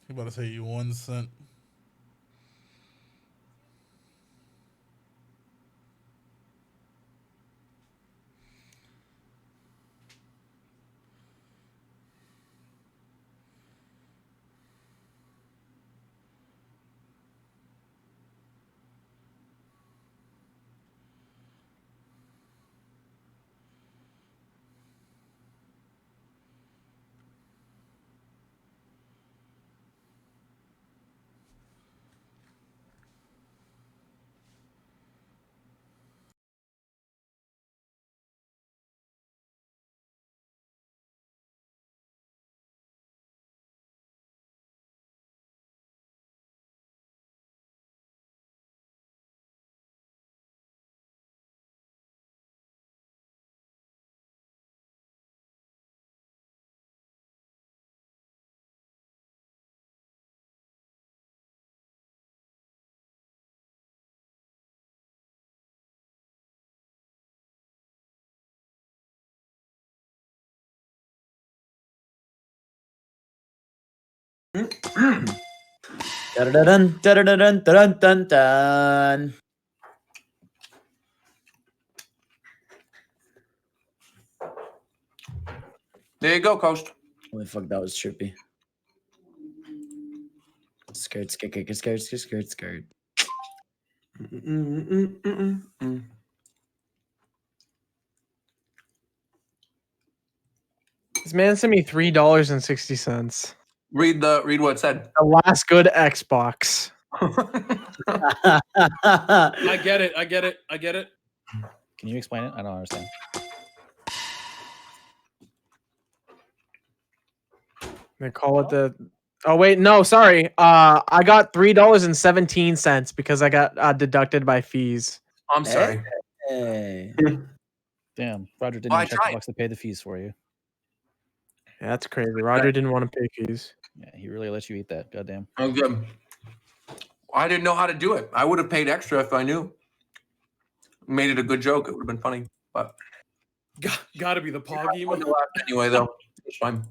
You about to say you 1 cent? Dun, dun, dun, dun, dun, dun, dun. There you go, Coast. Holy fuck, that was trippy. Scared. This man sent me $3.60. Read what it said. The last good Xbox. I get it. Can you explain it? I don't understand. They call it the. Oh wait, no, sorry. I got $3.17 because I got deducted by fees. I'm sorry. Hey. Damn, Roger didn't Well, I even check the tried. box to pay the fees for you. Yeah, that's crazy. Roger didn't want to pay fees. Yeah, he really let you eat that. Goddamn. Oh, good. I didn't know how to do it. I would have paid extra if I knew. Made it a good joke. It would have been funny. But Gotta be the Pog I emo. wouldn't have laughed anyway, though. It's fine.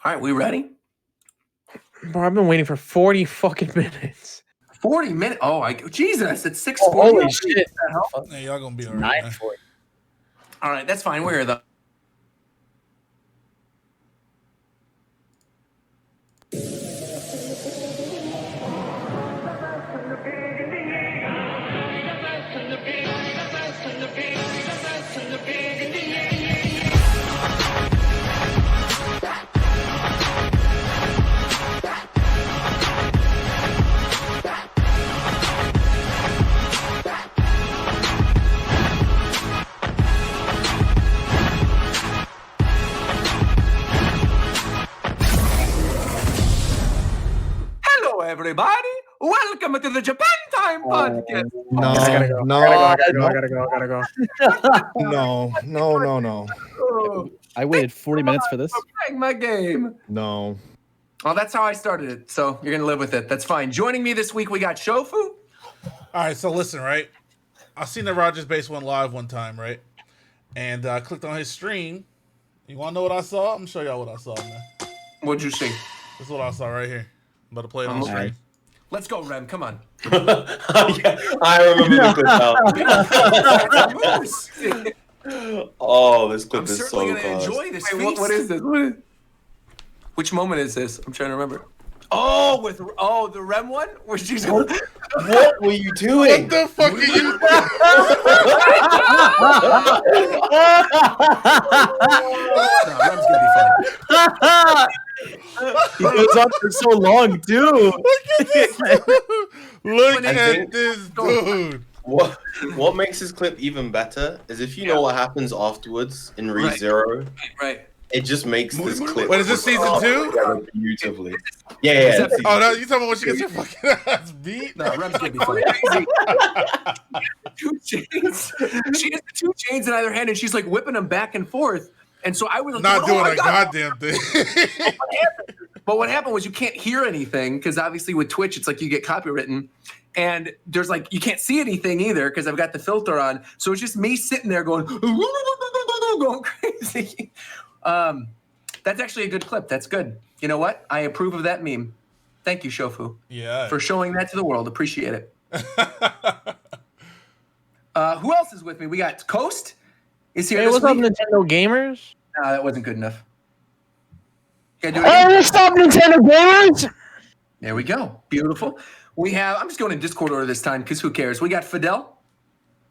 All right, we ready? Bro, I've been waiting for 40 fucking minutes. 40 minutes. Oh, Jesus! It's 6:40. Holy shit! Hey, y'all gonna be all right. 9:40. All right, that's fine. We're here though. Hello, everybody. Welcome to the Japan Time Podcast. No, I gotta go. no. Oh, I waited 40 minutes for this. I'm playing my game. No. Well, that's how I started it, so you're gonna live with it. That's fine. Joining me this week, we got Shofu. All right, so listen, right? I seen the Rogers Base went live one time, right? And I clicked on his stream. You want to know what I saw? I'm gonna show y'all what I saw, man. What'd you see? This is what I saw right here. I'm about to play it on Okay. stream. Let's go, Rem. Come on. Yeah, I remember the clip now. Oh, this clip I'm is certainly so gonna close. enjoy this. Wait, What is this? Which moment is this? I'm trying to remember. Oh, the Rem one, where she's going. What were you doing? What the fuck are you? No, Rem's gonna be fun. He goes on for so long, too. Look I at think- this dude. What makes this clip even better is if you know what happens afterwards in ReZero, Right. it just makes this clip. Wait, is this season work 2? together beautifully. Yeah. Is that- season Oh no, two. you talking about when she gets her fucking ass beat? No, Rem's gonna be fun. Two chains. She has the two chains in either hand, and she's like whipping them back and forth. And so I was like, Not oh doing my a God. goddamn thing. But what happened was you can't hear anything because obviously with Twitch it's like you get copywritten, and there's like you can't see anything either because I've got the filter on. So it's just me sitting there going crazy. That That's actually a good clip. That's good. You know what? I approve of that meme. Thank you, Shofu, Yeah. for showing that to the world. Appreciate it. Who else is with me? We got Coast. Is here Hey, this what's up, week. Nintendo gamers? Nah, that wasn't good enough. Gotta do it Hey, again. what's up, Nintendo gamers? There we go. Beautiful. We have. I'm just going in Discord order this time because who cares? We got Fidel.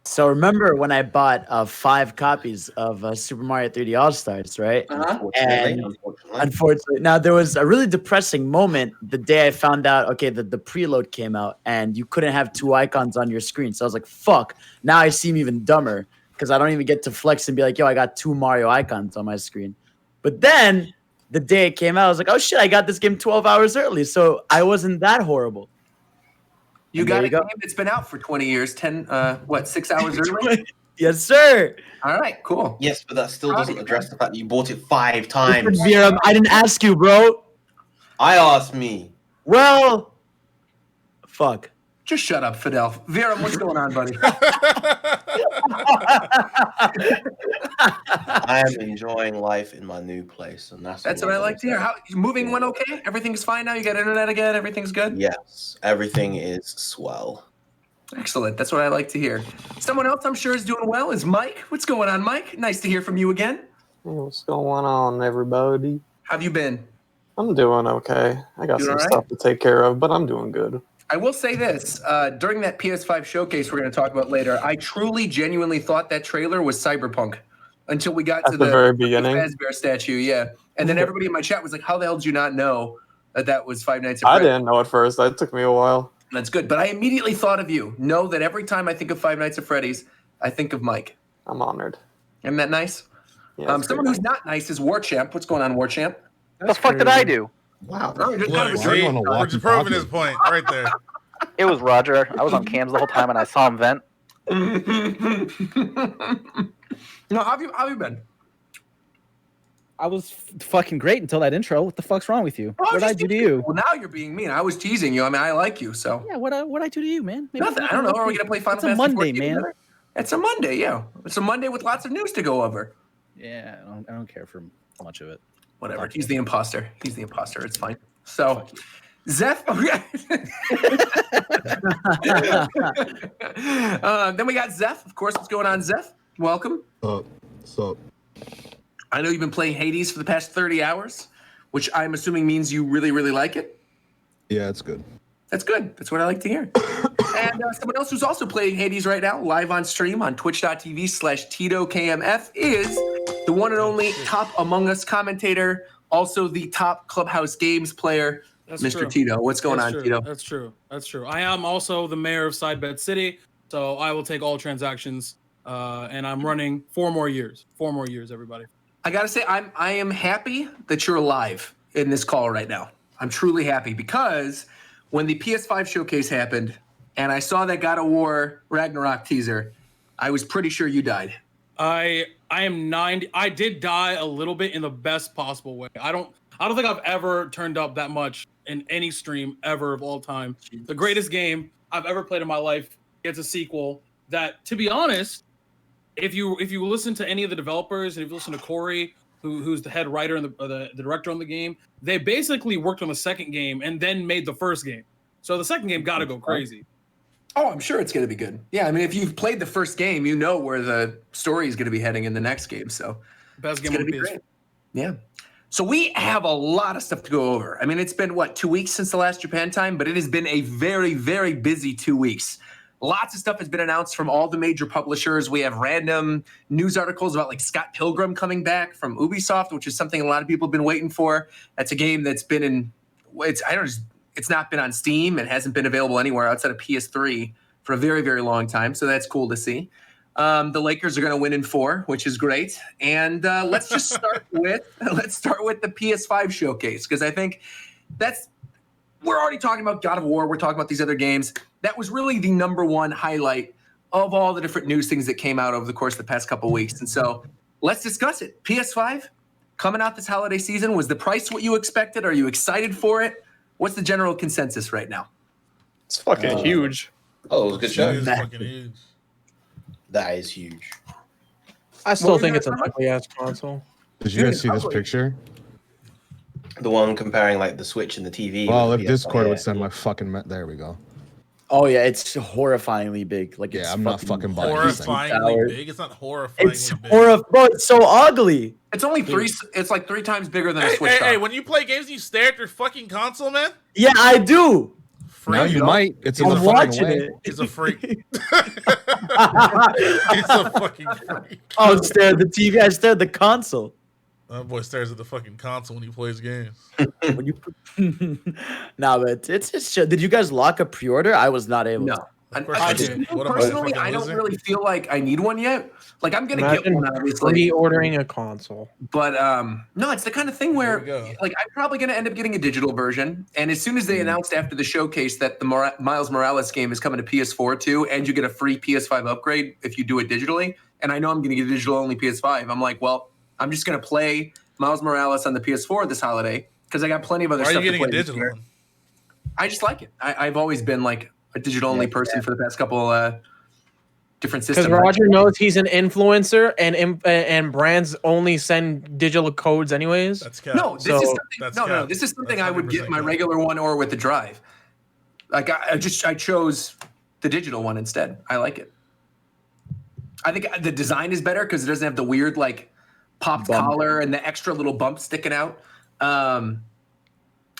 So remember when I bought 5 copies of Super Mario 3D All Stars, right? And unfortunately, now there was a really depressing moment the day I found out, okay, that the preload came out and you couldn't have 2 icons on your screen. So I was like, fuck, now I seem even dumber because I don't even get to flex and be like, yo, I got 2 Mario icons on my screen. But then the day it came out, I was like, oh shit, I got this game 12 hours early. So I wasn't that horrible. You And got there a you go. game that's been out for 20 years. 6 hours early? Yes, sir. All right, cool. Yes, but that still doesn't address the fact that you bought it 5 times. Viram, I didn't ask you, bro. I asked me. Well, fuck. Just shut up, Fidel. Viram, what's going on, buddy? I am enjoying life in my new place, and that's That's all what I I'm like to hear. gonna How moving went okay? Everything's fine now? You got internet again? Everything's good? say. Yes, everything is swell. Excellent. That's what I like to hear. Someone else I'm sure is doing well is Mike. What's going on, Mike? Nice to hear from you again. What's going on, everybody? How have you been? I'm doing okay. I got Doing some all right? stuff to take care of, but I'm doing good. I will say this. During that PS5 showcase we're going to talk about later, I truly, genuinely thought that trailer was Cyberpunk until we got At to the very beginning, Fazbear statue, yeah. And then everybody in my chat was like, how the hell did you not know that was Five Nights at I Freddy's? didn't know at first. That took me a while. That's good. But I immediately thought of you. Know that every time I think of Five Nights at Freddy's, I think of Mike. I'm honored. Isn't that nice? Yeah, it's Someone pretty who's not nice is Warchamp. What's going on, Warchamp? What the fuck did I do? Wow. Oh, you're just kind of Look, a see, jerk. we're just proving his point right there. It was Roger. I was on cams the whole time and I saw him vent. No, how have you been? I was fucking great until that intro. What the fuck's wrong with you? Oh, What did I just do to you? Well, now you're being mean. I was teasing you. I mean, I like you, so. Yeah, what I do to you, man? Maybe Nothing. I don't know. Are we going to play Final It's a Fantasy Monday, 14 man. together? It's a Monday, yeah. It's a Monday with lots of news to go over. Yeah, I don't care for much of it. Whatever. He's the imposter. He's the imposter. It's fine. So, Zeph. Then we got Zeph. Of course, what's going on, Zeph? Welcome. What's up? I know you've been playing Hades for the past 30 hours, which I'm assuming means you really, really like it. Yeah, it's good. That's good. That's what I like to hear. And someone else who's also playing Hades right now, live on stream on twitch.tv/TitoKMF, is the one and only top Among Us commentator, also the top Clubhouse Games player, That's Mr. true. Tito. What's going That's on, true. Tito? That's true. That's true. I am also the mayor of Sidebed City, so I will take all transactions. And I'm running 4 more years. 4 more years, everybody. I gotta say, I am happy that you're alive in this call right now. I'm truly happy because when the PS5 showcase happened and I saw that God of War Ragnarok teaser, I was pretty sure you died. I am 90. I did die a little bit in the best possible way. I don't think I've ever turned up that much in any stream ever of all time. The greatest game I've ever played in my life gets a sequel that, to be honest, if you listen to any of the developers and if you listen to Corey, who's the head writer and the director on the game, they basically worked on the second game and then made the first game. So the second game got to go crazy. Oh, I'm sure it's going to be good. Yeah, I mean, if you've played the first game, you know where the story is going to be heading in the next game. So Best it's game going on to be PS4. great. Yeah. So we have a lot of stuff to go over. I mean, it's been, 2 weeks since the last Japan time, but it has been a very, very busy 2 weeks. Lots of stuff has been announced from all the major publishers. We have random news articles about like Scott Pilgrim coming back from Ubisoft, which is something a lot of people have been waiting for. That's a game that's been it's not been on Steam. It hasn't been available anywhere outside of PS3 for a very, very long time. So that's cool to see. The Lakers are going to win in 4, which is great. And let's just start with the PS5 showcase, because I think we're already talking about God of War. We're talking about these other games. That was really the number one highlight of all the different news things that came out over the course of the past couple of weeks. And so let's discuss it. PS5 coming out this holiday season. Was the price what you expected? Are you excited for it? What's the general consensus right now? It's fucking huge. Oh, it was a good show. It is fucking huge. That is huge. I still think it's an ugly ass console. Did you guys see this picture? The one comparing like the Switch and the TV. Well, with if the PS5. Discord would send my fucking there we go. Oh yeah, it's horrifyingly big. Like it's I'm not fucking buying this thing. Horrifyingly big. It's not horrifyingly It's big. bro, it's so ugly. It's only three. It's like 3 times bigger than a Hey, Switch. hey, dock. hey, when you play games, you stare at your fucking console, man. Yeah, I do. Now you might. It's in I'm the fucking watching way. it. He's a freak. He's a fucking freak. Oh, stare at the TV. I stare at the console. That boy stares at the fucking console when he plays games. When you... Nah, but it's did you guys lock a pre-order? I was not able No. to. Personally, fucking I don't loser? really feel like I need one yet. Like I'm gonna get Imagine one, obviously. pre-ordering a console. But no, it's the kind of thing where like I'm probably gonna end up getting a digital version. And as soon as they announced after the showcase that the Miles Morales game is coming to PS4 too, and you get a free PS5 upgrade if you do it digitally, and I know I'm gonna get a digital only PS5, I'm like, well, I'm just gonna play Miles Morales on the PS4 this holiday because I got plenty of other Why are stuff you to getting play a this digital year. one? I just like it. I've always been like a digital only person for the past couple different systems. Because Roger knows he's an influencer, and brands only send digital codes anyways. That's cap. No, this is something. No, cap. this is something That's I would get 100% my cap. regular one or with the drive. Like I chose the digital one instead. I like it. I think the design is better because it doesn't have the weird like popped collar and the extra little bump sticking out.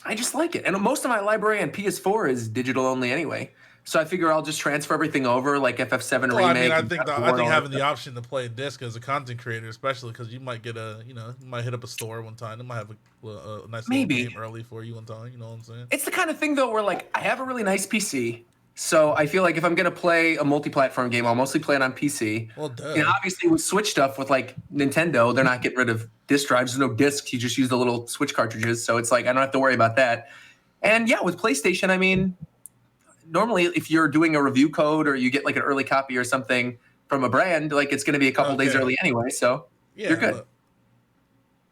I just like it, and most of my library on PS4 is digital only anyway. So I figure I'll just transfer everything over, like FF7 Well, I remake. mean, I and think God of War and all having that the stuff. option to play a disc as a content creator, especially because you might get you might hit up a store one time. They might have a nice little game early for you one time. You know what I'm saying? It's the kind of thing though where like I have a really nice PC, so I feel like if I'm gonna play a multi-platform game, I'll mostly play it on PC. Well, duh. And obviously with Switch stuff, with like Nintendo, they're not getting rid of disc drives. There's no discs. You just use the little Switch cartridges, so it's like I don't have to worry about that. And yeah, with PlayStation, I mean, normally if you're doing a review code or you get like an early copy or something from a brand, like it's going to be a couple days early anyway, so Yeah, you're good. but,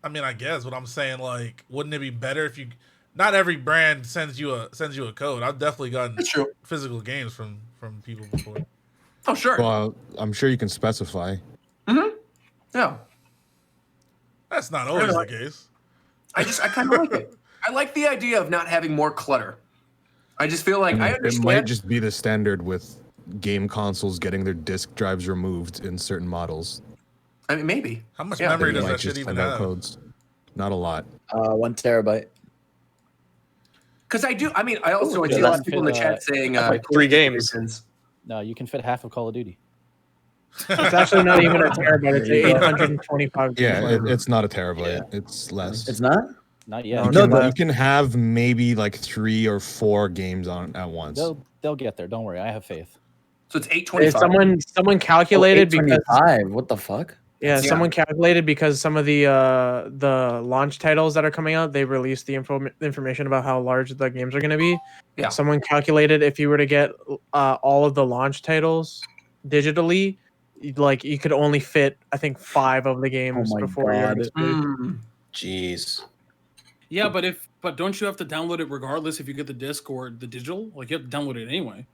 I mean, I guess what I'm saying, like, wouldn't it be better if you? Not every brand sends you a code. I've definitely gotten physical games from people before. Oh sure. Well, I'm sure you can specify. Yeah. That's not always the case. I kind of like it. I like the idea of not having more clutter. I just feel like I It understand. might just be the standard with game consoles getting their disk drives removed in certain models. I mean, maybe. How much Yeah. memory They does might that shit just even send out have? codes. Not a lot. 1 terabyte. Because I do. I mean, I also Yeah, see a lot that's of people in the fit, chat saying like 3 games. No, you can fit half of Call of Duty. It's actually not even a terabyte. It's 825. Yeah, gigabytes. it's not a terabyte. It's less. It's not? Not You yet. can, you can have maybe like 3 or 4 games on at once. They'll get there. Don't worry. I have faith. So it's 825. Someone calculated because 825. What the fuck? yeah, someone calculated because some of the launch titles that are coming out, they released the information about how large the games are going to be. Yeah. Someone calculated if you were to get all of the launch titles digitally, like you could only fit I think 5 of the games my before God. you're Jeez. Yeah, but don't you have to download it regardless if you get the disc or the digital? Like you have to download it anyway.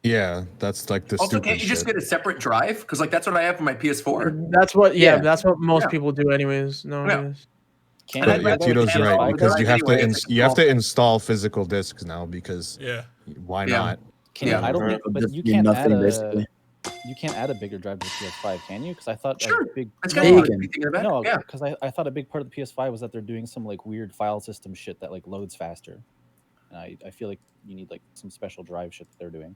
Yeah, that's like the Also, stupid can't you just shit. get a separate drive? Because like that's what I have for my PS4. That's what Yeah. that's what most Yeah. people do anyways nowadays. Can't And But I'd yeah, rather Tito's have all right the because you have drives to anyway. It's like you have to all- install physical discs now because Yeah. why Yeah. not? Can Yeah. you, I don't think, It'll but just you be can't nothing, add basically. you can't add a bigger drive to the PS5, can you? Because I thought Sure. a big It's Yeah, got you a can. thinking about no, it. Yeah. because I thought a big part of the PS5 was that they're doing some like weird file system shit that like loads faster, and I feel like you need like some special drive shit that they're doing.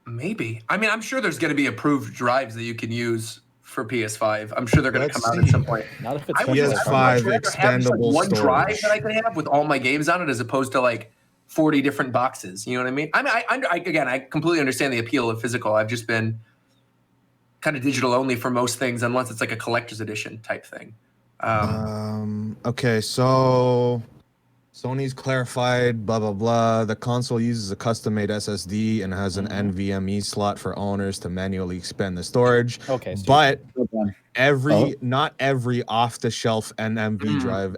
Maybe. I mean, I'm sure there's going to be approved drives that you can use for PS5. I'm sure they're going to Let's come out at see. some point. Not if it's I would PS5 much rather have just, like, expandable one drive storage. that I can have with all my games on it, as opposed to like 40 different boxes. You know what I mean? I mean, I completely understand the appeal of physical. I've just been kind of digital only for most things, unless it's like a collector's edition type thing. Okay, so Sony's clarified, blah blah blah. The console uses a custom-made SSD and has an NVMe slot for owners to manually expand the storage. Okay, so But Oh. not every off-the-shelf NMV drive,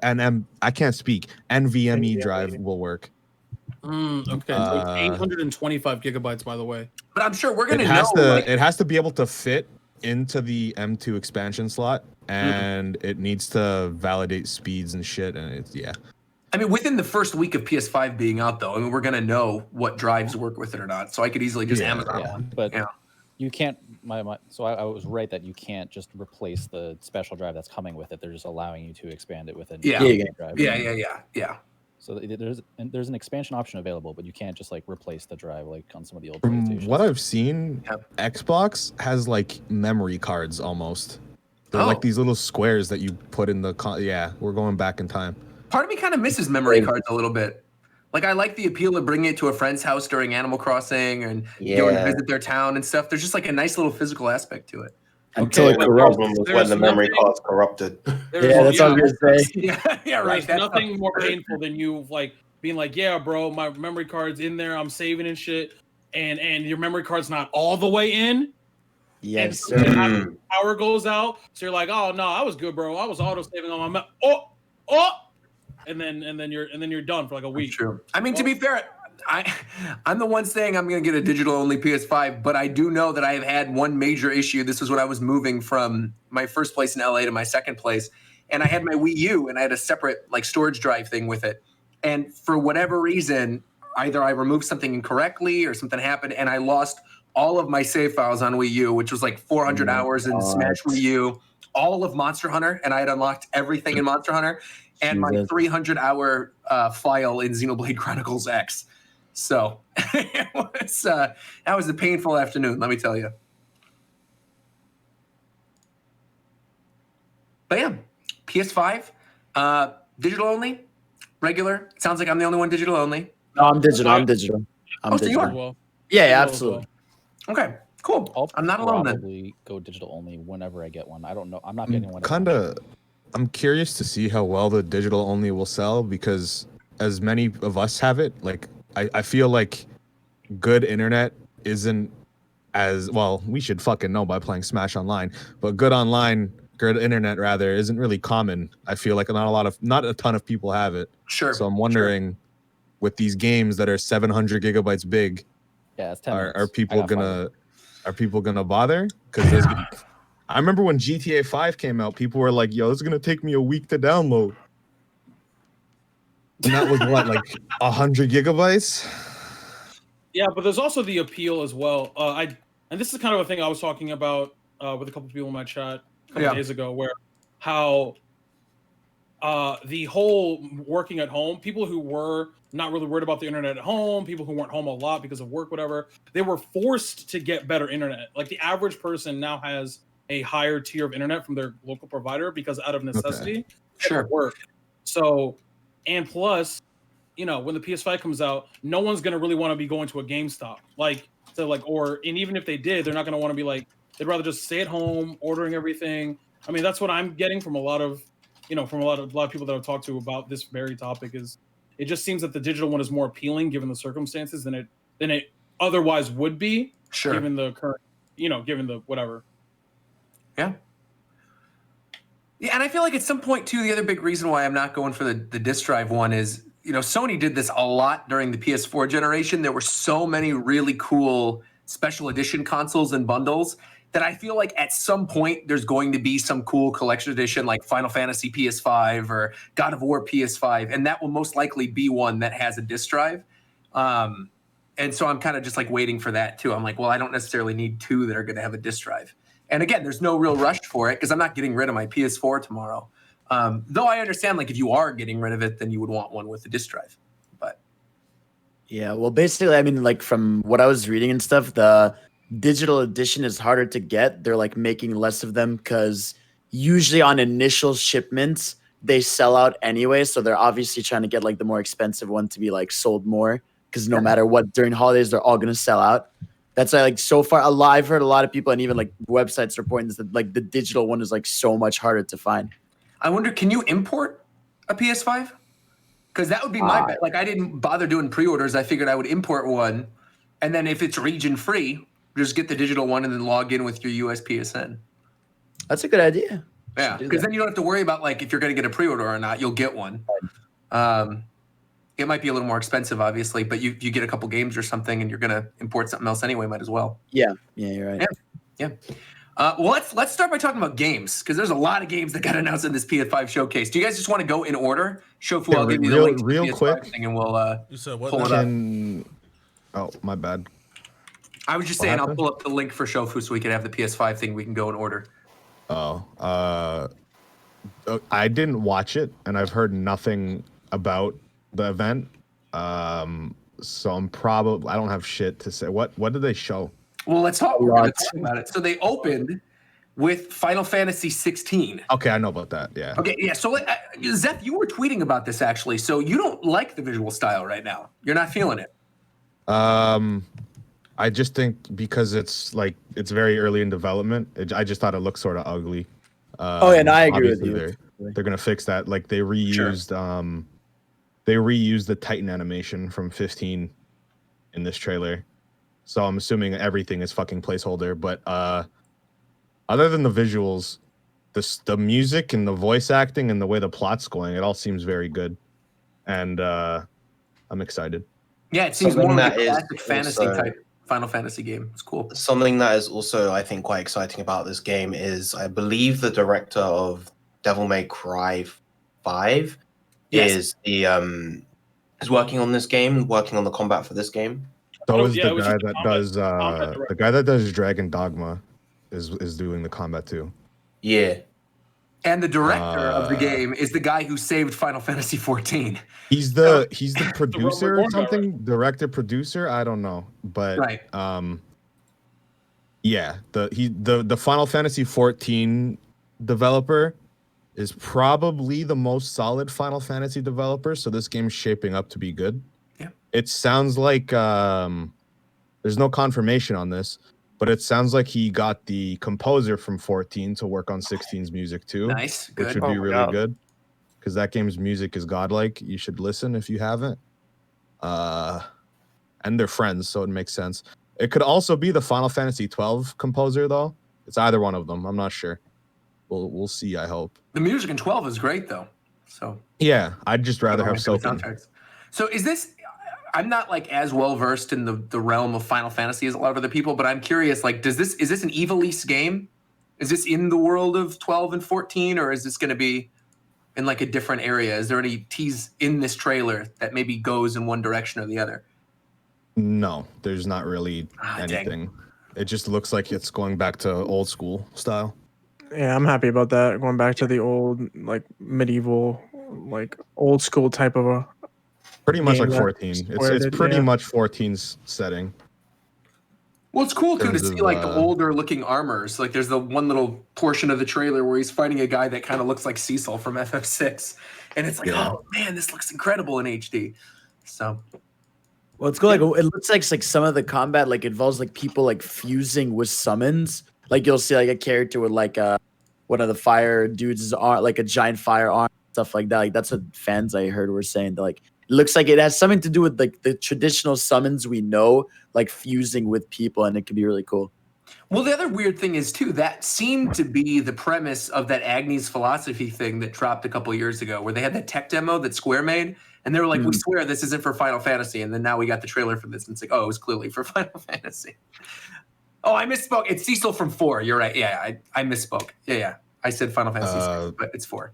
I can't speak. NVMe drive will work. Okay, so it's 825 gigabytes, by the way. But I'm sure we're going It to know. has to like, it has to be able to fit into the M2 expansion slot, and it needs to validate speeds and shit. And it's I mean, within the first week of PS5 being out, though, I mean, we're gonna know what drives work with it or not. So I could easily just Amazon one. But you can't. So I was right that you can't just replace the special drive that's coming with it. They're just allowing you to expand it with a drive. Yeah. So there's an expansion option available, but you can't just like replace the drive like on some of the old From PlayStations. what I've seen, Xbox has like memory cards almost. They're like these little squares that you put in the we're going back in time. Part of me kind of misses memory cards a little bit. Like I like the appeal of bringing it to a friend's house during Animal Crossing and going to visit their town and stuff. There's just like a nice little physical aspect to it. Until it corrupts. When the memory card's corrupted. That's what I was gonna say. Right. There's nothing more painful than you like being like, yeah, bro, my memory card's in there, I'm saving and shit, and your memory card's not all the way in. Yes, sir. Power goes out, so you're like, oh no, I was good, bro. I was auto saving on my and then you're done for like a week. True. I mean, to be fair, I'm the one saying I'm going to get a digital only PS5, but I do know that I have had one major issue. This was when I was moving from my first place in LA to my second place, and I had my Wii U and I had a separate like storage drive thing with it. And for whatever reason, either I removed something incorrectly or something happened, and I lost all of my save files on Wii U, which was like 400 hours in Smash Wii U, all of Monster Hunter, and I had unlocked everything in Monster Hunter, and my 300-hour file in Xenoblade Chronicles X. So that was a painful afternoon, let me tell you. But yeah, PS5, digital only, regular. Sounds like I'm the only one digital only. No, I'm digital. I'm digital. So you are? Yeah, absolutely. Okay, cool. I'm not alone then. I'll probably go digital only whenever I get one. I don't know. I'm not getting one. I'm curious to see how well the digital only will sell because as many of us have it, like I feel like good internet isn't as well. We should fucking know by playing Smash Online, but good internet rather isn't really common. I feel like not a ton of people have it. Sure. So I'm wondering, with these games that are 700 gigabytes big, it's 10 are people gonna bother? Because I remember when GTA 5 came out, people were like, "Yo, this is gonna take me a week to download." And that was what, like 100 gigabytes? Yeah, but there's also the appeal as well. And this is kind of a thing I was talking about with a couple of people in my chat a couple days ago, where how the whole working at home, people who were not really worried about the internet at home, people who weren't home a lot because of work, whatever, they were forced to get better internet. Like the average person now has a higher tier of internet from their local provider because out of necessity, work. So, and plus, when the PS5 comes out, no one's gonna really want to be going to a GameStop, and even if they did, they're not gonna want to be like, they'd rather just stay at home, ordering everything. I mean, that's what I'm getting from a lot of people that I've talked to about this very topic. Is it just seems that the digital one is more appealing given the circumstances than it otherwise would be, given the current, given the whatever. Yeah, and I feel like at some point too, the other big reason why I'm not going for the disc drive one is, Sony did this a lot during the PS4 generation. There were so many really cool special edition consoles and bundles that I feel like at some point there's going to be some cool collection edition like Final Fantasy PS5 or God of War PS5, and that will most likely be one that has a disc drive. And so I'm kind of just like waiting for that too. I'm like, well, I don't necessarily need two that are going to have a disc drive. And again, there's no real rush for it because I'm not getting rid of my PS4 tomorrow. Though I understand, like, if you are getting rid of it, then you would want one with a disc drive. But yeah, well, basically, I mean, like from what I was reading and stuff, the digital edition is harder to get. They're like making less of them because usually on initial shipments they sell out anyway. So they're obviously trying to get like the more expensive one to be like sold more because no matter what during holidays they're all gonna sell out. That's like so far. I've heard a lot of people and even like websites reporting this, that like the digital one is like so much harder to find. I wonder, can you import a PS5? Because that would be my bet. Like I didn't bother doing pre-orders. I figured I would import one, and then if it's region free, just get the digital one and then log in with your US PSN. That's a good idea. Yeah, because then you don't have to worry about like if you're going to get a pre-order or not. You'll get one. It might be a little more expensive, obviously, but you get a couple games or something, and you're going to import something else anyway. Might as well. Yeah, you're right. Yeah. Well, let's start by talking about games because there's a lot of games that got announced in this PS5 showcase. Do you guys just want to go in order? Shofu, I'll give you the link to the PS5 quick thing, and we'll You said what pull it now? up. Oh, my bad. I was just What saying happened? I'll pull up the link for Shofu so we can have the PS5 thing. We can go in order. I didn't watch it, and I've heard nothing about the event. So I don't have shit to say. What did they show? Well, let's talk about it. So they opened with Final Fantasy 16. Okay, I know about that. Yeah. Okay, yeah. So, Zeph, you were tweeting about this actually. So you don't like the visual style right now. You're not feeling it. I just think because it's very early in development. I just thought it looked sort of ugly. And I agree with you. They're gonna fix that. Like they reused the Titan animation from 15 in this trailer. So I'm assuming everything is fucking placeholder. But other than the visuals, the music and the voice acting and the way the plot's going, it all seems very good. And I'm excited. Yeah, it seems more like a classic fantasy type Final Fantasy game. It's cool. Something that is also, I think, quite exciting about this game is, I believe, the director of Devil May Cry 5 is working on this game, working on the combat for this game. So is the guy that does Dragon Dogma is doing the combat too. Yeah. And the director of the game is the guy who saved Final Fantasy 14. He's the producer or something, director producer. I don't know, but yeah, the Final Fantasy 14 developer is probably the most solid Final Fantasy developer. So this game's shaping up to be good. Yeah, it sounds like there's no confirmation on this, but it sounds like he got the composer from 14 to work on 16's music too. Nice, good. Which would be really good, because that game's music is godlike. You should listen if you haven't. And they're friends, so it makes sense. It could also be the Final Fantasy 12 composer, though. It's either one of them. I'm not sure. We'll see. I hope. The music in 12 is great, though. So yeah, I'd just rather have Soken. So is this? I'm not like as well versed in the realm of Final Fantasy as a lot of other people, but I'm curious. Like, is this an Ivalice game? Is this in the world of 12 and 14, or is this going to be in like a different area? Is there any tease in this trailer that maybe goes in one direction or the other? No, there's not really anything. Dang. It just looks like it's going back to old school style. Yeah, I'm happy about that. Going back to the old, like medieval, like old school type of a. Pretty much like 14. It's pretty much 14's setting. Well, it's cool too to see like the older looking armors. Like there's the one little portion of the trailer where he's fighting a guy that kind of looks like Cecil from FF6, and it's like, oh man, this looks incredible in HD. So. Well, it's cool. Like it looks like some of the combat like involves like people like fusing with summons. Like you'll see like a character with like one of the fire dudes' arm, like a giant fire arm, stuff like that. Like that's what fans I heard were saying. That like it looks like it has something to do with like the traditional summons we know, like fusing with people, and it can be really cool. Well, the other weird thing is too that seemed to be the premise of that Agnes philosophy thing that dropped a couple years ago, where they had that tech demo that Square made, and they were like, "We swear this isn't for Final Fantasy," and then now we got the trailer for this, and it's like, "Oh, it was clearly for Final Fantasy." Oh, I misspoke. It's Cecil from 4. You're right. Yeah, I misspoke. Yeah. I said Final Fantasy 6, but it's 4.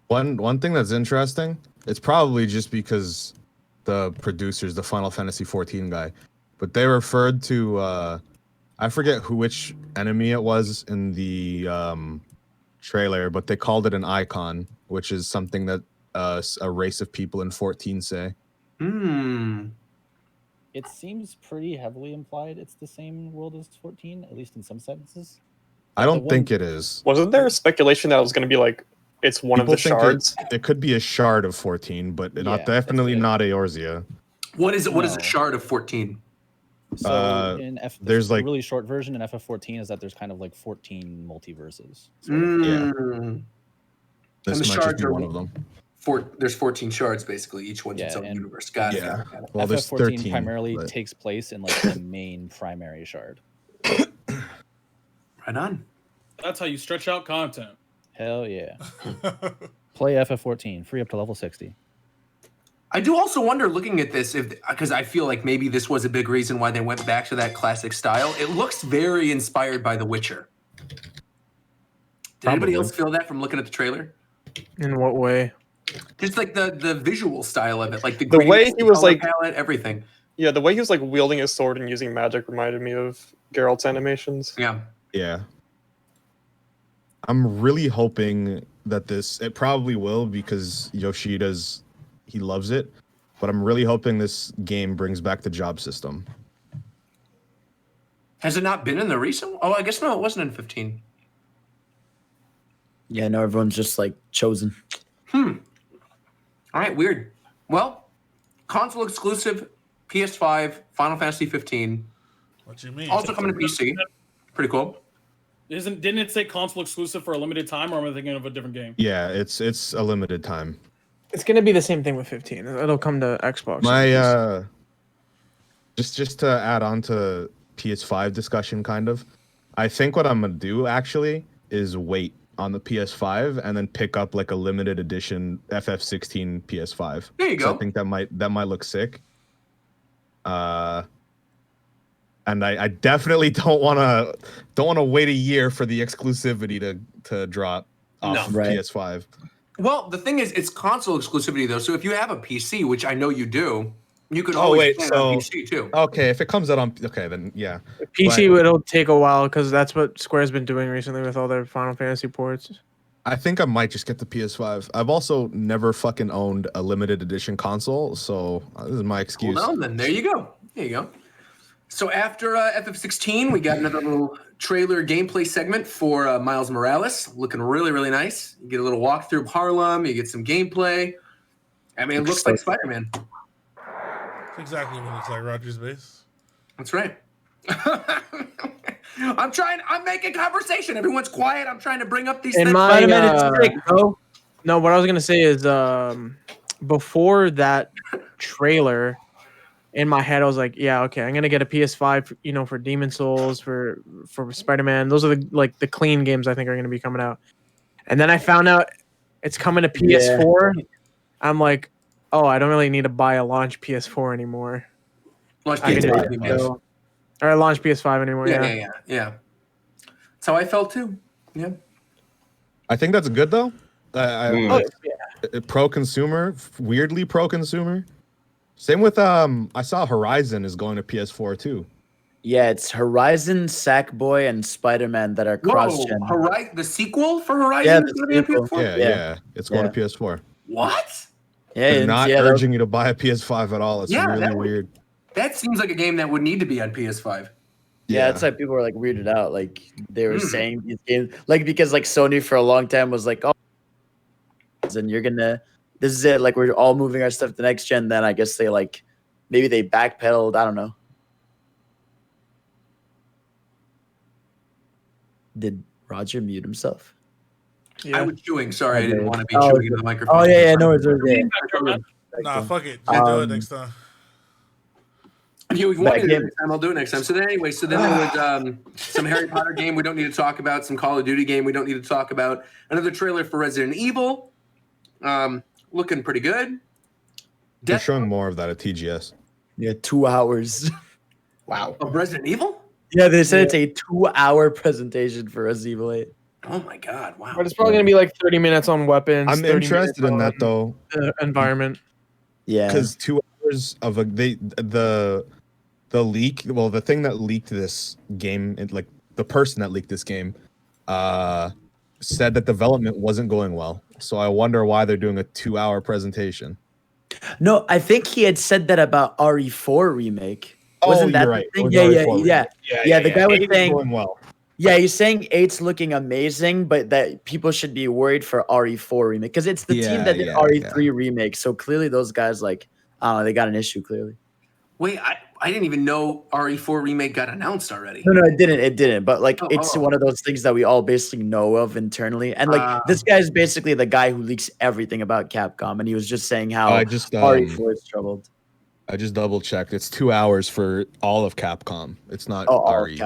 One thing that's interesting, it's probably just because the producers, the Final Fantasy 14 guy, but they referred to I forget which enemy it was in the trailer, but they called it an icon, which is something that a race of people in 14 say. It seems pretty heavily implied it's the same world as 14, at least in some sentences. I don't think it is. Wasn't there a speculation that it was going to be like it's one People of the shards? It could be a shard of 14, but definitely not Eorzea. What is it? What is a shard of 14? So there's like a really short version in FF14 is that there's kind of like 14 multiverses. Yeah. This might just be one of them. There's 14 shards basically. Each one's its own universe. Got it. Well, there's FF14 13 primarily takes place in like the main primary shard. Right on. That's how you stretch out content. Hell yeah. Play FF14, free up to level 60. I do also wonder, looking at this, because I feel like maybe this was a big reason why they went back to that classic style. It looks very inspired by The Witcher. Did anybody else feel that from looking at the trailer? In what way? Just like the visual style of it, like the way he was like palette, everything. Yeah, the way he was like wielding his sword and using magic reminded me of Geralt's animations. Yeah. Yeah. I'm really hoping that it probably will because Yoshida's, he loves it, but I'm really hoping this game brings back the job system. Has it not been in the recent? Oh, I guess no, it wasn't in 15. Yeah, no, everyone's just like chosen. All right, weird. Well, console exclusive, PS5, Final Fantasy 15. What you mean? Also coming to PC. Pretty cool. Didn't it say console exclusive for a limited time, or am I thinking of a different game? Yeah, it's a limited time. It's gonna be the same thing with 15. It'll come to Xbox. My just to add on to PS5 discussion, kind of. I think what I'm gonna do actually is wait on the PS5 and then pick up like a limited edition FF16 PS5. There you go. So I think that might look sick. And I definitely don't wanna wait a year for the exclusivity to drop off of PS5. Well, the thing is, it's console exclusivity though. So if you have a PC, which I know you do, you could always play it on PC too. Okay, if it comes out on then yeah. PC it'll take a while because that's what Square's been doing recently with all their Final Fantasy ports. I think I might just get the PS5. I've also never fucking owned a limited edition console, so this is my excuse. Well, then there you go. There you go. So after FF16, we got another little trailer gameplay segment for Miles Morales, looking really, really nice. You get a little walk through Harlem, you get some gameplay. I mean, it looks like Spider-Man. That's exactly what it looks like, Roger's base. That's right. I'm making conversation. Everyone's quiet. I'm trying to bring up these things. No, what I was gonna say is before that trailer, in my head I was like, yeah, okay, I'm gonna get a PS5, for Demon Souls, for Spider-Man. Those are the clean games I think are gonna be coming out. And then I found out it's coming to PS4. Yeah. I'm like, oh, I don't really need to buy a launch PS4 anymore. Launch PS5. Or launch PS5 anymore. Yeah. That's how I felt too. Yeah. I think that's good though. Pro-consumer, weirdly pro-consumer. Same with I saw Horizon is going to PS4 too. Yeah, it's Horizon, Sackboy, and Spider-Man that are cross-gen. The sequel for Horizon is going to be PS4? Yeah, it's going to PS4. What? Yeah, they're not urging you to buy a PS5 at all. It's really weird. That seems like a game that would need to be on PS5. Yeah, it's like people were like weirded out. Like they were saying these games, like because like Sony for a long time was like, oh, and this is it. Like we're all moving our stuff to next gen. Then I guess they maybe they backpedaled. I don't know. Did Roger mute himself? Yeah. I was chewing. Sorry, I didn't want to be chewing into the microphone. Oh yeah, no, it's Nah, fuck it. Just do it next time. Yeah, we wanted to do it next time. I'll do it next time. So then, anyway, there was some Harry Potter game we don't need to talk about, some Call of Duty game we don't need to talk about, another trailer for Resident Evil, looking pretty good. They're showing more of that at TGS. Yeah, 2 hours. Wow. Of Resident Evil? Yeah, they said it's a 2-hour presentation for Resident Evil 8. Oh my god! Wow. But it's probably gonna be like 30 minutes on weapons. I'm interested in that though. Environment. Yeah. Because 2 hours of the leak. Well, the thing that leaked this game, the person that leaked this game, said that development wasn't going well. So I wonder why they're doing a 2-hour presentation. No, I think he had said that about RE4 remake. Wasn't that you're right. The thing? Yeah. The guy was saying going well. Yeah, he's saying 8's looking amazing, but that people should be worried for RE4 remake because it's the team that did RE3 remake. So clearly, those guys they got an issue. Clearly. Wait, I didn't even know RE4 remake got announced already. No, it didn't. It didn't. But it's one of those things that we all basically know of internally. And this guy's basically the guy who leaks everything about Capcom, and he was just saying how RE4 is troubled. I just double checked. It's 2 hours for all of Capcom. It's not RE. We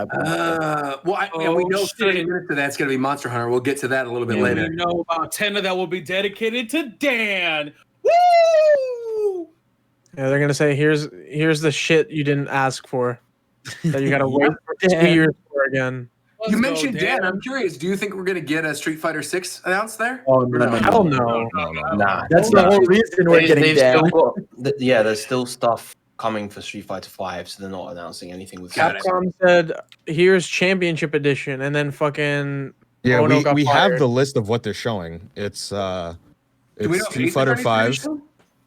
know 30 minutes of that's going to be Monster Hunter. We'll get to that a little bit later. We know about 10 of that will be dedicated to Dan. Woo! Yeah, they're gonna say, "Here's the shit you didn't ask for that you gotta wait for 2 years for again." You mentioned Dan. I'm curious. Do you think we're gonna get a Street Fighter 6 announced there? Oh no, Hell no. Nah, That's the whole reason we're getting Dan. There's still stuff coming for Street Fighter 5, so they're not announcing anything with Capcom said, "Here's Championship Edition," and then fucking Yeah, Ono got we have fired. the list of what they're showing. It's Street Fighter 5,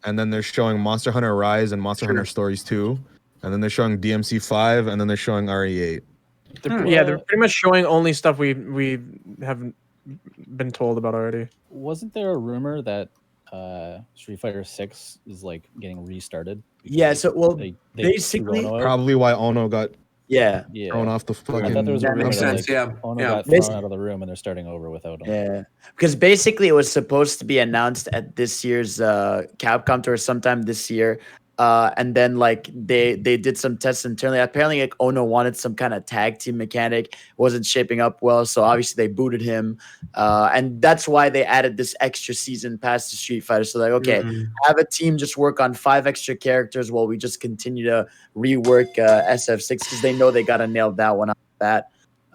and then they're showing Monster Hunter Rise and Monster Hunter Stories 2, and then they're showing DMC 5, and then they're showing RE8. Yeah, they're pretty much showing only stuff we have been told about already. Wasn't there a rumor that Street Fighter 6 is like getting restarted? Yeah, so they basically Probably why Ono got thrown off the fucking. I thought there was a rumor that like, Ono got thrown out of the room and they're starting over without him. Yeah, because basically it was supposed to be announced at this year's Capcom tour sometime this year. And then like they did some tests internally. Apparently, like Ono wanted some kind of tag team mechanic. It wasn't shaping up well, so obviously they booted him. And that's why they added this extra season pass to Street Fighter. So like, okay, have a team just work on 5 extra characters while we just continue to rework SF6 because they know they gotta nail that one on that.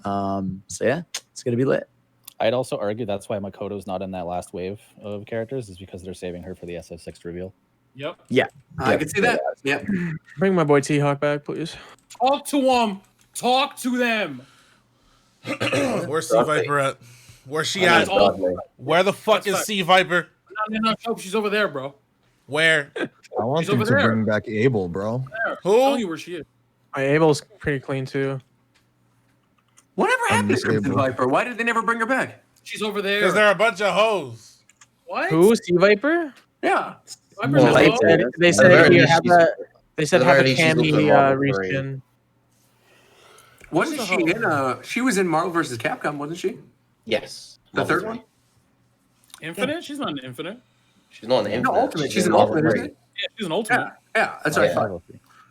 So yeah, it's gonna be lit. I'd also argue that's why Makoto's not in that last wave of characters, is because they're saving her for the SF6 reveal. Yep. Yeah. I can see that. Yep. Bring my boy T-Hawk back, please. Talk to them. Talk to them. Where's C Viper at? Where's she at? Where the fuck is C Viper? No, she's over there, bro. Where? I want them to bring back Abel, bro. Who? Tell you where she is. My Abel's pretty clean too. Whatever happened to Crimson Viper? Why did they never bring her back? She's over there. Because they're a bunch of hoes. What? Who? Sea Viper? Yeah. Well, they said you have a. They said have a Cammy reskin. Wasn't she in? She was in Marvel vs. Capcom, wasn't she? Yes. The third one. Infinite? She's not an Infinite. She's not an Infinite. No, Ultimate. She's an Ultimate, isn't it? Yeah, she's an Ultimate. Yeah, that's what I thought.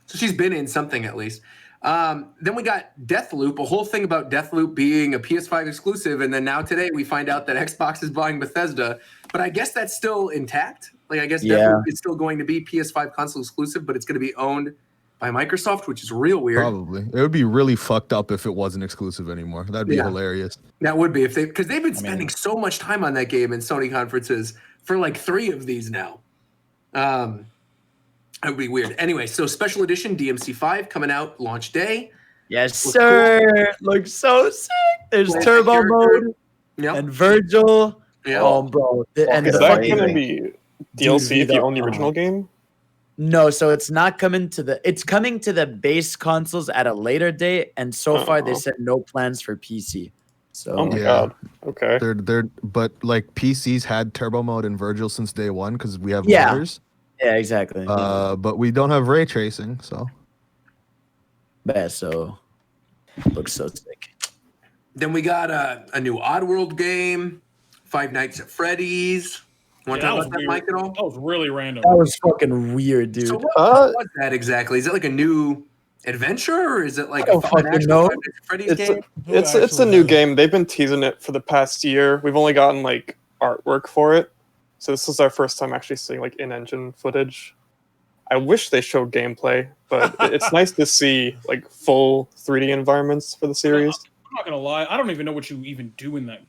So she's been in something at least. Then we got Deathloop, a whole thing about Deathloop being a PS5 exclusive, and then now today we find out that Xbox is buying Bethesda. But I guess that's still intact. Like I guess Deathloop is still going to be PS5 console exclusive, but it's going to be owned by Microsoft, which is real weird. Probably. It would be really fucked up if it wasn't exclusive anymore. That'd be hilarious. That would be because they've been spending so much time on that game in Sony conferences for like 3 of these now. That would be weird. Anyway, so special edition DMC 5 coming out launch day. Yes, sir. Cool. Looks so sick. There's turbo mode and Virgil. Yeah. Oh, bro. And is that going to be DLC if you own the original game? No, so it's not coming to the. It's coming to the base consoles at a later date, and so far they said no plans for PC. So oh my god, okay. But like PCs had turbo mode in Virgil since day one because we have modders. Yeah, exactly. But we don't have ray tracing, so. Yeah, so looks so sick. Then we got a new Oddworld game, Five Nights at Freddy's. Want to talk about that, Mike, at all? That was really random. That was fucking weird, dude. So what was that exactly? Is it like a new adventure, or is it like a Five Nights at Freddy's game? It's a new game. They've been teasing it for the past year. We've only gotten like artwork for it, so this is our first time actually seeing like in-engine footage. I wish they showed gameplay, but it's nice to see like full 3D environments for the series. I'm not gonna lie, I don't even know what you even do in that.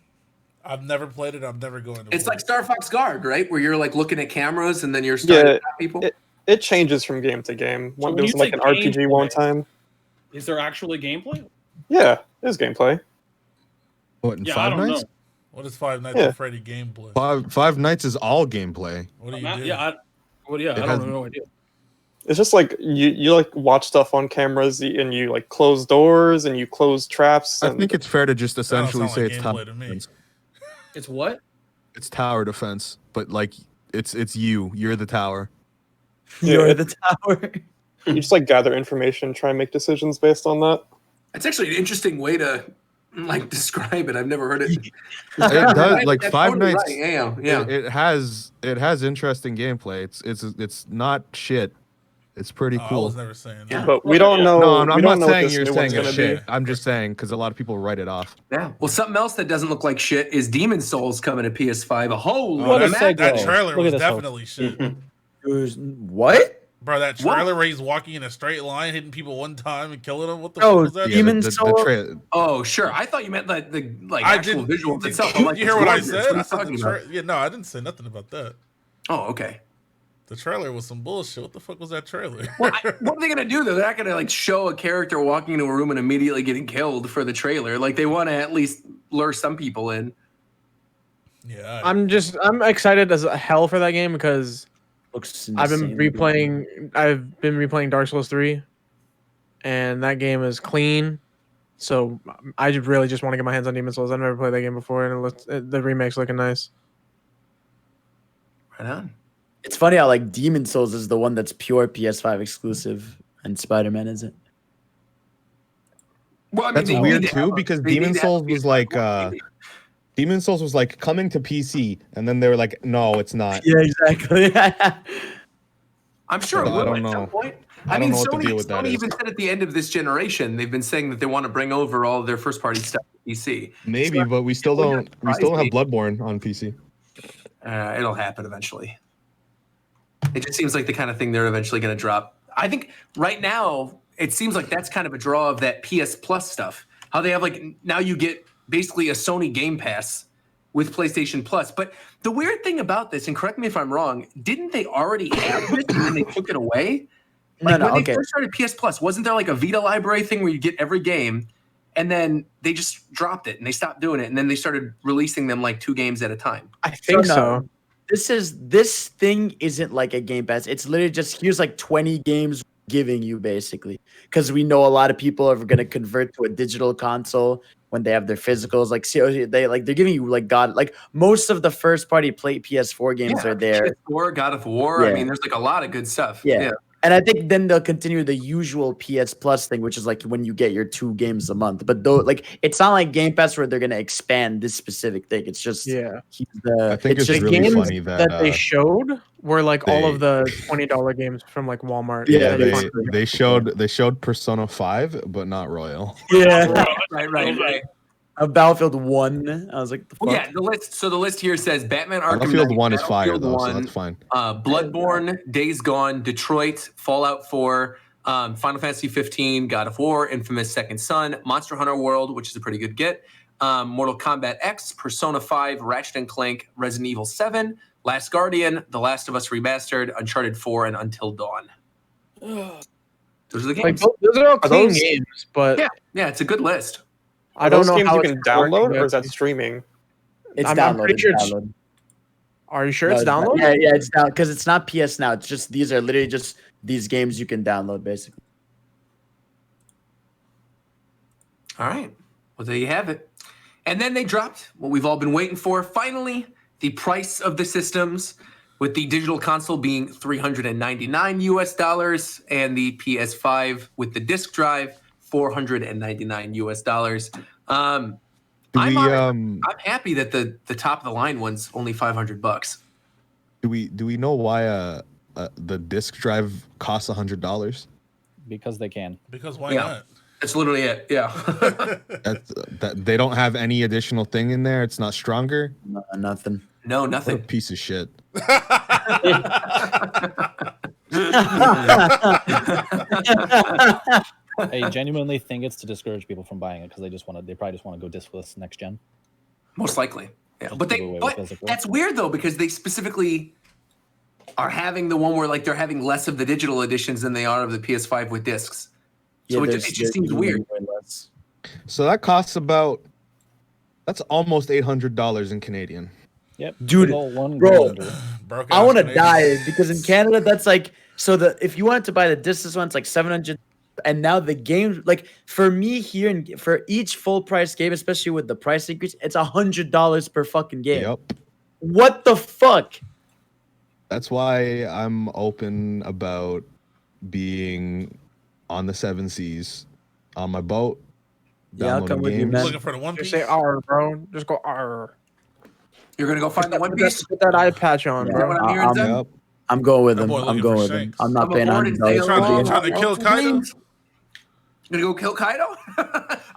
I've never played it. I'm never going to. It's like Star Fox Guard, right? Where you're like looking at cameras and then you're starting to attack people. It changes from game to game. So there was like an RPG one time. Is there actually gameplay? Yeah, there's gameplay. What, in Five Nights? Know. What is Five Nights at Freddy gameplay? Five Nights is all gameplay. What do you do? I don't have no idea. It's just like you like watch stuff on cameras and you like close doors and you close traps. I think it's fair to just essentially say it's tower defense. It's what? It's tower defense, but like it's you're the tower. You're the tower. You just like gather information, try and make decisions based on that. It's actually an interesting way to like describe it. I've never heard it. It does like Five totally Nights. Right. Yeah. It has interesting gameplay. It's not shit. It's pretty cool. I was never saying that. Yeah. But we don't know. No, I'm not saying you're saying it's shit. I'm just saying because a lot of people write it off. Yeah. Well, something else that doesn't look like shit is Demon Souls coming to PS5. That trailer was definitely shit. What? Bro, that trailer where he's walking in a straight line, hitting people one time and killing them. What the Oh, fuck was that? Demon Soul. Oh, sure. I thought you meant the like I actual didn't- visuals did- itself. Did Like, you hear what I gorgeous. said? What are I you said talking the about? yeah, no, I didn't say nothing about that. Oh, okay. The trailer was some bullshit. What the fuck was that trailer? Well, what are they gonna do though? They're not gonna like show a character walking into a room and immediately getting killed for the trailer. Like they want to at least lure some people in. Yeah, I'm excited as hell for that game because Looks I've been insane. replaying Dark Souls 3, and that game is clean. So I really just want to get my hands on Demon Souls. I've never played that game before, and the remake's looking nice. Right on. It's funny how like Demon Souls is the one that's pure PS5 exclusive, and Spider-Man isn't. Well, I mean, That's they weird need to too have a- because they need Demon to have Souls a was PS5 like one. Demon Souls was like coming to PC, and then they were like, no, it's not. Yeah, exactly. I'm sure it I will don't at some know. point. I I don't mean, know what the Sony, deal with that Sony is. even said at the end of this generation, they've been saying that they want to bring over all of their first-party stuff to PC. Maybe, So, but we still it don't. We still don't have surprise Bloodborne on PC. It'll happen eventually. It just seems like the kind of thing they're eventually going to drop. I think right now it seems like that's kind of a draw of that PS Plus stuff. How they have like now you get basically a Sony Game Pass with PlayStation Plus. But the weird thing about this, and correct me if I'm wrong, didn't they already have this and then they took it away? Like No, when they okay. first started PS Plus, wasn't there like a Vita library thing where you get every game? And then they just dropped it and they stopped doing it. And then they started releasing them like 2 games at a time. I think so. This thing isn't like a Game Pass. It's literally just here's like 20 games giving you basically because we know a lot of people are going to convert to a digital console when they have their physicals. Like they're giving you like most of the first party PS4 games are there. PS4, God of War. I Yeah. mean, there's like a lot of good stuff. Yeah. And I think then they'll continue the usual PS Plus thing, which is like when you get your 2 games a month. But though, like, it's not like Game Pass where they're gonna expand this specific thing. It's just I think it's the really games funny that they showed were like all of they- the $20 games from like Walmart. Yeah, They- they showed Persona 5, but not Royal. Yeah. Right. Battlefield 1. I was like, the fuck? Well, yeah, the list. So the list here says Batman Arkham Battlefield Knight, 1 is fire Battlefield though, 1, so that's fine. Bloodborne, Days Gone, Detroit, Fallout 4, Final Fantasy 15, God of War, Infamous Second Son, Monster Hunter World, which is a pretty good get, Mortal Kombat X, Persona 5, Ratchet and Clank, Resident Evil 7, Last Guardian, The Last of Us Remastered, Uncharted 4, and Until Dawn. Those are the Like games. those are all clean those- games, but Yeah, it's a good list. I don't those know games how you it's can gonna work download, or is that exactly. streaming? It's I'm downloaded. pretty sure it's- download. Are you sure No, it's not. downloaded? Yeah, it's down because it's not PS now. It's just these are literally just these games you can download basically. All right. Well, there you have it. And then they dropped what we've all been waiting for. Finally, the price of the systems, with the digital console being $399 and the PS5 with the disc drive $499. I'm happy that the top of the line one's only $500. Do we know why the disc drive costs $100? Because they can. Because why Yeah. not? That's literally it. Yeah. That they don't have any additional thing in there. It's not stronger. No, nothing. No, What a nothing. piece of shit. I genuinely think it's to discourage people from buying it because they probably just want to go discless next gen. Most likely. Yeah. Just But give away with but physical. that's weird though, because they specifically are having the one where like they're having less of the digital editions than they are of the PS5 with discs. So it just seems weird. So that costs that's almost $800 in Canadian. Yep. Dude, big ol' one bro, grinder. Broke I ass want to Canadian. die because in Canada that's like if you wanted to buy the distance one, it's like 700, and now the game like for me here and for each full price game, especially with the price increase, it's $100 per fucking game. Yep. What the fuck? That's why I'm open about being on the 7 seas on my boat. Yeah, I'll come downloading with you, games. man. Looking for the One Just Piece. say R, bro. Just go R. You're gonna go find the One Piece. Put that eye patch on, Yeah. Is that bro. what I'm hearing, Zeb? Yep. I'm going with That him. boy I'm looking going for with him. shanks. I'm not I'm paying aboard and $100 sail for Trying the to, game. trying to kill Kaido? You gonna go kill Kaido?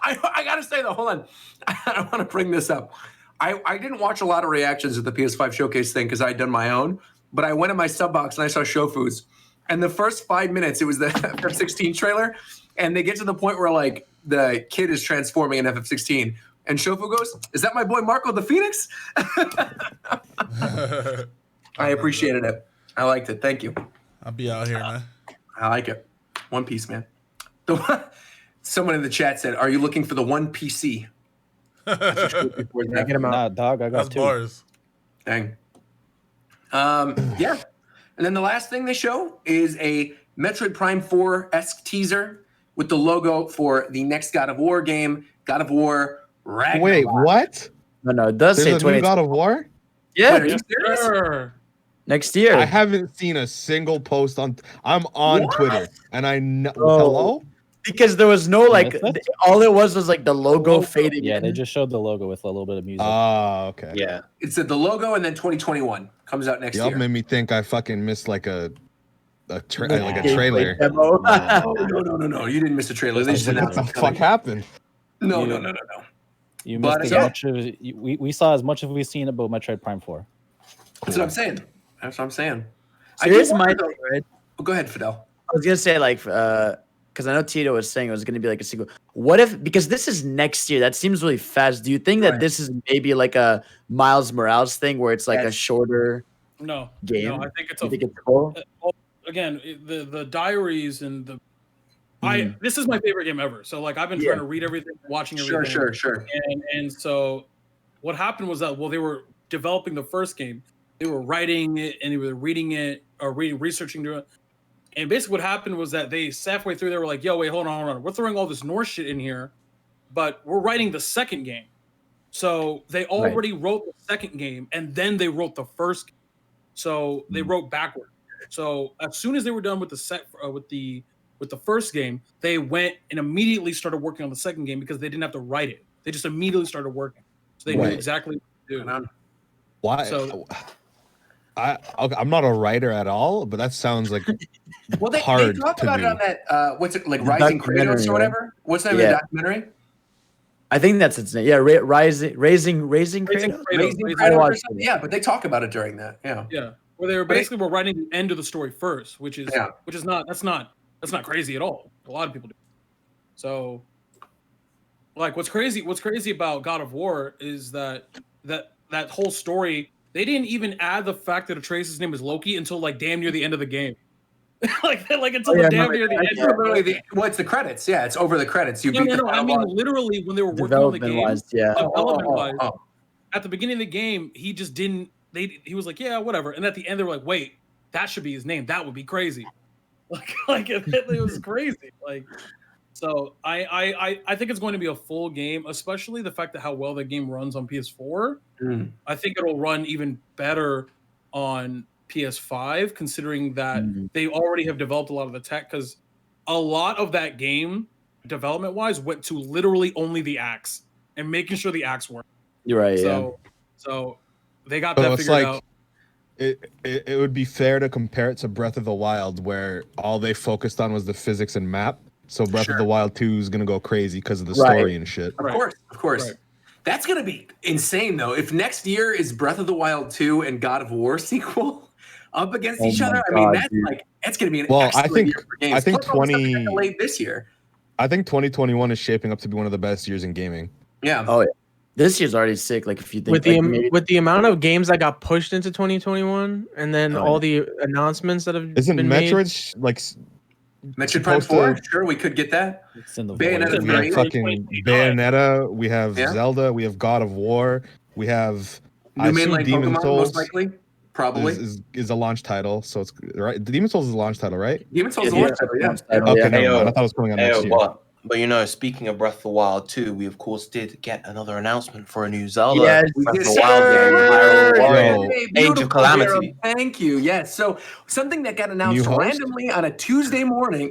I gotta say though, hold on. I want to bring this up. I didn't watch a lot of reactions at the PS5 showcase thing because I had done my own, but I went in my sub box and I saw Shofu's, And the first 5 minutes, it was the FF16 trailer, and they get to the point where like the kid is transforming in FF16, and Shofu goes, "Is that my boy Marco the Phoenix?" I appreciated it. I liked it. Thank you. I'll be out here, man. I like it. One Piece, man. Someone in the chat said, "Are you looking for the one PC?" Get him out. Nah, dog, I got That's 2. bars. Dang. Yeah. And then the last thing they show is a Metroid Prime 4-esque teaser with the logo for the next God of War game, God of War Ragnarok. Wait, what? No, it does say There's a new 20. God of War? Yeah, Wait, are you serious? Sure. next year. I haven't seen a single post on. I'm on What? Twitter, and I know. Oh. Hello? Because there was no like, Missed it? all it was like the logo fading. Yeah, they in. just showed the logo with a little bit of music. Ah, okay. Yeah. It said the logo and then 2021 comes out next Y'all year. made me think I fucking missed like a Gameplay trailer. demo. No. You didn't miss a trailer. They I just was like, what announced the it fuck coming. happened? No. You But missed as yeah. much of we saw as much as we've seen about Metroid Prime 4. That's what I'm saying. That's what I'm saying. So I do here's wonder, my though- thing, right? Oh, go ahead, Fidel. I was gonna say like, because I know Tito was saying it was gonna be like a sequel. What if, because this is next year? That seems really fast. Do you think that Right. this is maybe like a Miles Morales thing where it's like a Yes. shorter No, game? no, I think it's You a think it's cool? again the diaries and the this is my favorite game ever. So like I've been trying to read everything, watching everything. Sure. And so what happened was that while they were developing the first game, they were writing it and they were reading it or researching it. And basically what happened was that they halfway through they were like, "Yo, wait, hold on. We're throwing all this Norse shit in here, but we're writing the second game." So they already wrote the second game and then they wrote the first game. So they wrote backward. So as soon as they were done with the first game, they went and immediately started working on the second game because they didn't have to write it. They just immediately started working. So they knew exactly what to do. Why? So- I'm not a writer at all, but that sounds like Well, they hard talk to about do. it on that, what's it, like The Rising documentary, Kratos or right? whatever? What's the name of the documentary? I think that's its name. Yeah, raising Kratos. Raising Raising Kratos or watched something? it. Yeah, but they talk about it during that. Yeah. Yeah, where they were basically were writing the end of the story first, which is not crazy at all. A lot of people do. So, like, what's crazy about God of War is that whole story. They didn't even add the fact that Atreus' name is Loki until like damn near the end of the game. like until damn near the end. Literally, it's the credits. Yeah, it's over the credits. You beat the No. I mean, literally, when they were working on the game, development-wise, at the beginning of the game, he just didn't. He was like, yeah, whatever. And at the end, they were like, wait, that should be his name. That would be crazy. Like it was crazy. Like, so I think it's going to be a full game, especially the fact that how well the game runs on PS4. I think it'll run even better on PS5, considering that they already have developed a lot of the tech. Because a lot of that game, development-wise, went to literally only the axe and making sure the axe worked. You're right. So they got So that it's figured like out. it would be fair to compare it to Breath of the Wild, where all they focused on was the physics and map. So Breath of the Wild 2 is gonna go crazy because of the story and shit. Of course. Right. That's gonna be insane though. If next year is Breath of the Wild 2 and God of War sequel up against each other, I mean that's gonna be an excellent year for games. I think Plus, all the stuff that got delayed this year. I think 2021 is shaping up to be one of the best years in gaming. Yeah. Oh yeah. This year's already sick. Like if you think with the amount of games that got pushed into 2021, and then all the announcements that have Isn't been Metroid made. like Metroid Prime 4? Sure, we could get that. It's in the Bayonetta we have fucking Bayonetta, we have Yeah. Zelda, we have God of War, we have New mainline Demon Pokemon, Souls most likely. Probably. is a launch title, so it's right. Demon Souls is a launch title, right? Demon Souls is a launch title, yeah. Okay, never mind. I thought it was coming out next year. But you know, speaking of Breath of the Wild 2, we of course did get another announcement for a new Zelda. Yes, Breath of the yes, Wild game, Hyrule Warriors, Yo. Age Beautiful, of Calamity. Vera. Thank you. Yes. So something that got announced New host? randomly on a Tuesday morning.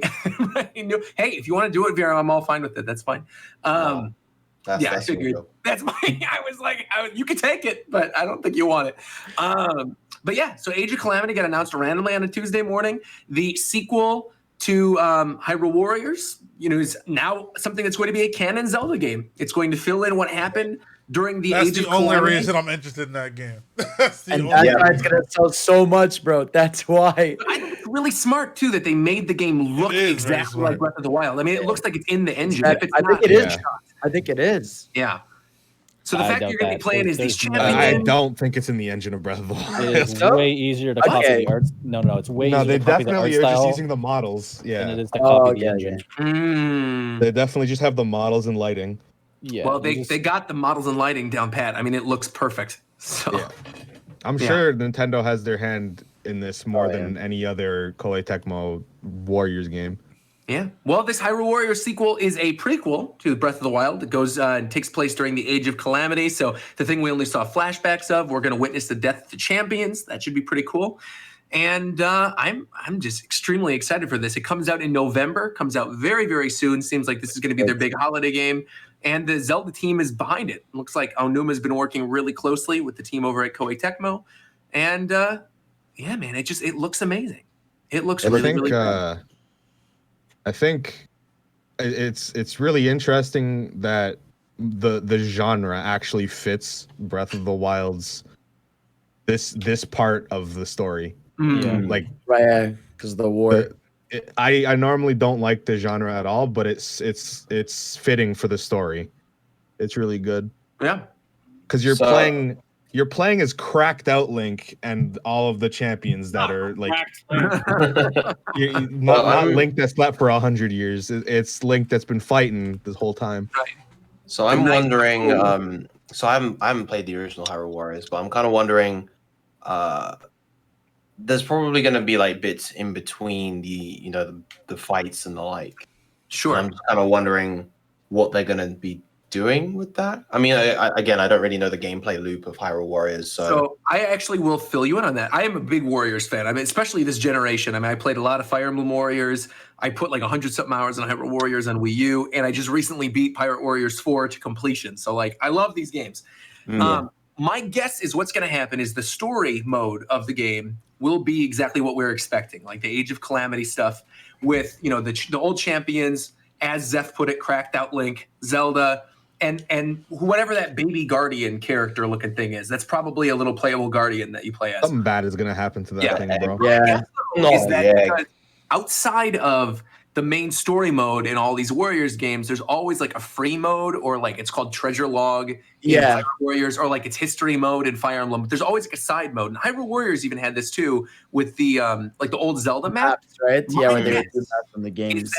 Hey, if you want to do it, Vera, I'm all fine with it. That's fine. I figured that's my. I was like, you could take it, but I don't think you want it. But yeah, so Age of Calamity got announced randomly on a Tuesday morning. The sequel to Hyrule Warriors, is now something that's going to be a canon Zelda game. It's going to fill in what happened during the That's Age the of only Calamity. reason I'm interested in that game. That's and that's why it's gonna sell so much, bro. That's why. I think it's really smart too that they made the game look exactly like Breath of the Wild. I mean, it looks like it's in the engine. If it's I not, think it is. I think it is. Yeah. So the I fact doubt you're going to be that. playing There's- is these there's no champions. I don't think it's in the engine of Breath of the Wild. It is way easier to copy the art. No, it's way No, easier they to copy the art definitely are just style using the models. than Yeah. it is to copy the yeah, engine. They definitely just have the models and lighting. Yeah. Well, they got the models and lighting down pat. I mean, it looks perfect. So Yeah. I'm sure Nintendo has their hand in this more than any other Koei Tecmo Warriors game. Yeah. Well, this Hyrule Warriors sequel is a prequel to Breath of the Wild. It goes and takes place during the Age of Calamity. So the thing we only saw flashbacks of, we're going to witness the death of the champions. That should be pretty cool. And I'm just extremely excited for this. It comes out in November. Comes out very, very soon. Seems like this is going to be their big holiday game. And the Zelda team is behind it. Looks like Aonuma's been working really closely with the team over at Koei Tecmo. And yeah, man, it looks amazing. It looks really good. I think it's really interesting that the genre actually fits Breath of the Wild's this part of the story. Like because the war. I normally don't like the genre at all, but it's fitting for the story. It's really good. Yeah, because you're playing as cracked out Link and all of the champions that are like not Link that slept for 100 years. It's Link that's been fighting this whole time. Right. So I'm wondering. So I haven't played the original Hyrule Warriors, but I'm kind of wondering. There's probably going to be like bits in between the fights and the like. Sure. And I'm just kind of wondering what they're going to be doing with that. I mean, I don't really know the gameplay loop of Hyrule Warriors, so I actually will fill you in on that. I am a big Warriors fan. I mean, especially this generation. I mean, I played a lot of Fire Emblem Warriors. I put like 100-something hours on Hyrule Warriors on Wii U, and I just recently beat Pirate Warriors 4 to completion. So like, I love these games. My guess is what's going to happen is the story mode of the game will be exactly what we're expecting, like the Age of Calamity stuff with the old champions, as Zeph put it, cracked out Link, Zelda. And whatever that baby guardian character looking thing is, that's probably a little playable guardian that you play as. Something bad is gonna happen to that thing, bro. Because outside of the main story mode in all these Warriors games, there's always like a free mode, or like it's called Treasure Log in Fire Warriors, or like it's history mode in Fire Emblem. But there's always like a side mode. And Hyrule Warriors even had this too with the like the old Zelda maps, right? Yeah, when they were doing that from the games.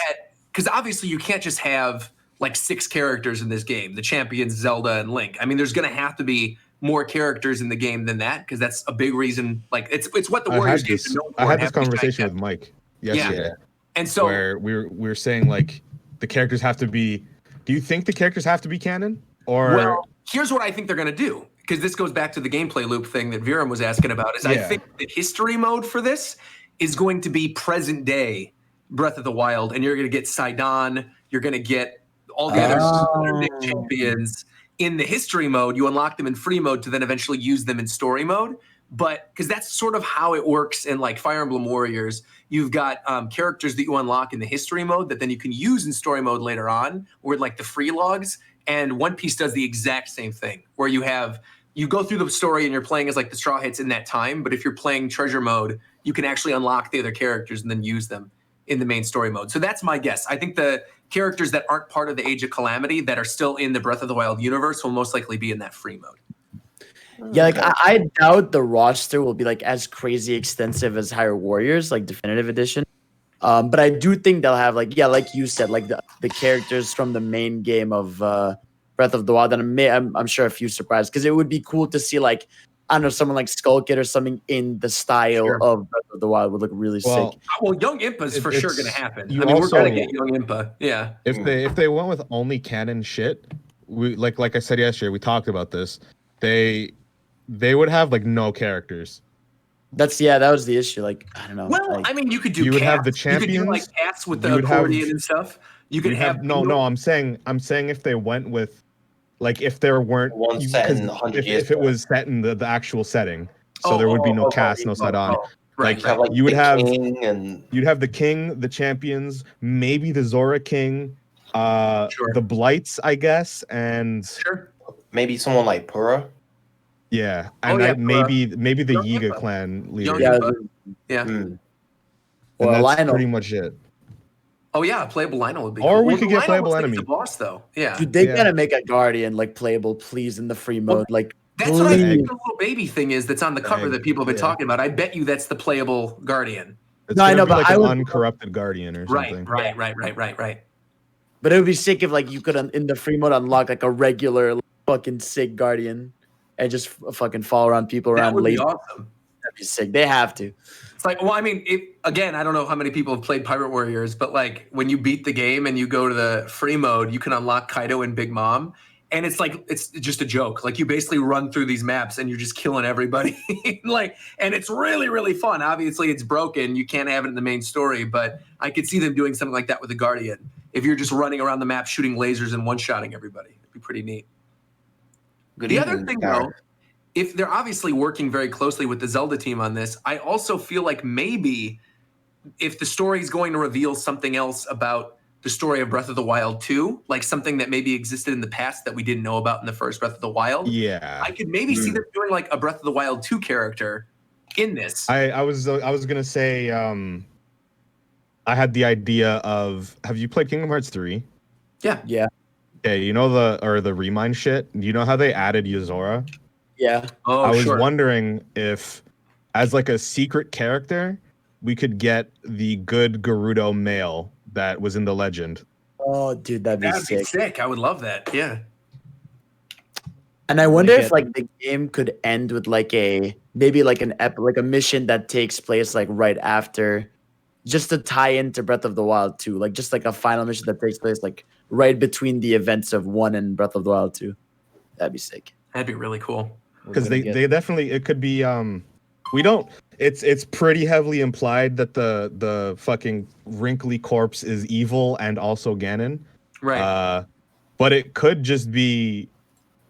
Because obviously you can't just have like 6 characters in this game, the champions, Zelda, and Link. I mean, there's going to have to be more characters in the game than that, because that's a big reason. Like, it's what the Warriors games are known for. I had this conversation with Mike yesterday. And so where we were saying like the characters have to be. Do you think the characters have to be canon? Or well, here's what I think they're going to do, because this goes back to the gameplay loop thing that Viram was asking about. I think the history mode for this is going to be present day Breath of the Wild, and you're going to get Sidon. You're going to get all the other big champions in the history mode. You unlock them in free mode to then eventually use them in story mode. But because that's sort of how it works in like Fire Emblem Warriors, you've got characters that you unlock in the history mode that then you can use in story mode later on, or like the free logs. And One Piece does the exact same thing, where you go through the story and you're playing as like the Straw Hats in that time. But if you're playing treasure mode, you can actually unlock the other characters and then use them in the main story mode. So that's my guess. I think the characters that aren't part of the Age of Calamity that are still in the Breath of the Wild universe will most likely be in that free mode. Yeah, like I doubt the roster will be like as crazy extensive as Hyrule Warriors, like Definitive Edition. But I do think they'll have like you said, like the characters from the main game of Breath of the Wild. And I'm sure a few surprises, because it would be cool to see like, I don't know, someone like Skull Kid or something in the style of Breath of the Wild would look really sick. Well, Young Impa's for sure going to happen. I mean, we're going to get Young Impa. Yeah. If they went with only canon shit, we like I said yesterday, we talked about this. They would have like no characters. That was the issue. Like, I don't know. Well, like, I mean, you could do. You would cats. have the champions. You could do like cats with the accordion and stuff. You could have no. I'm saying if they went with, like, if there weren't if it was set in the actual setting, so there would be no cast, no Sidon. Right. You would have you'd have the king, the champions, maybe the Zora King, the Blights, I guess, and maybe someone like Pura. Yeah, and maybe the Yiga clan leader. Yeah. And Or that's Lionel. pretty much it. Oh yeah, playable Lionel would be Or cool. we could get Lionel playable looks like enemy. the boss though. Yeah. Dude, they gotta make a Guardian like playable, please, in the free mode. Like, That's please. what I think the little baby thing is that's on the cover that people have been yeah. talking about. I bet you that's the playable Guardian. It's I know, but like an uncorrupted Guardian or something. Right. But it would be sick if like you could in the free mode unlock like a regular fucking sick Guardian and just fucking follow around people around. That would be awesome. That'd be sick. They have to. It's like, well, I mean, again, I don't know how many people have played Pirate Warriors, but like when you beat the game and you go to the free mode, you can unlock Kaido and Big Mom. And it's like, it's just a joke. Like you basically run through these maps and you're just killing everybody. And it's really, really fun. Obviously it's broken. You can't have it in the main story, but I could see them doing something like that with the Guardian. If you're just running around the map, shooting lasers and one-shotting everybody, it'd be pretty neat. The other thing though, if they're obviously working very closely with the Zelda team on this, I also feel like maybe if the story is going to reveal something else about the story of Breath of the Wild 2, like something that maybe existed in the past that we didn't know about in the first Breath of the Wild. Yeah. I could maybe see them doing like a Breath of the Wild 2 character in this. I was gonna say I had the idea of, have you played Kingdom Hearts 3? Yeah. Okay, you know the Remind shit? You know how they added Yuzora? Yeah. Oh, I was wondering if, as like a secret character, we could get the good Gerudo male that was in the legend. Oh, dude, that'd be sick. I would love that. Yeah. And I wonder if like the game could end with like maybe like a mission that takes place like right after, just to tie into Breath of the Wild 2, like just like a final mission that takes place like right between the events of 1 and Breath of the Wild 2. That'd be sick. That'd be really cool. Because they definitely, it could be we don't, it's pretty heavily implied that the fucking wrinkly corpse is evil and also Ganon. Right. But it could just be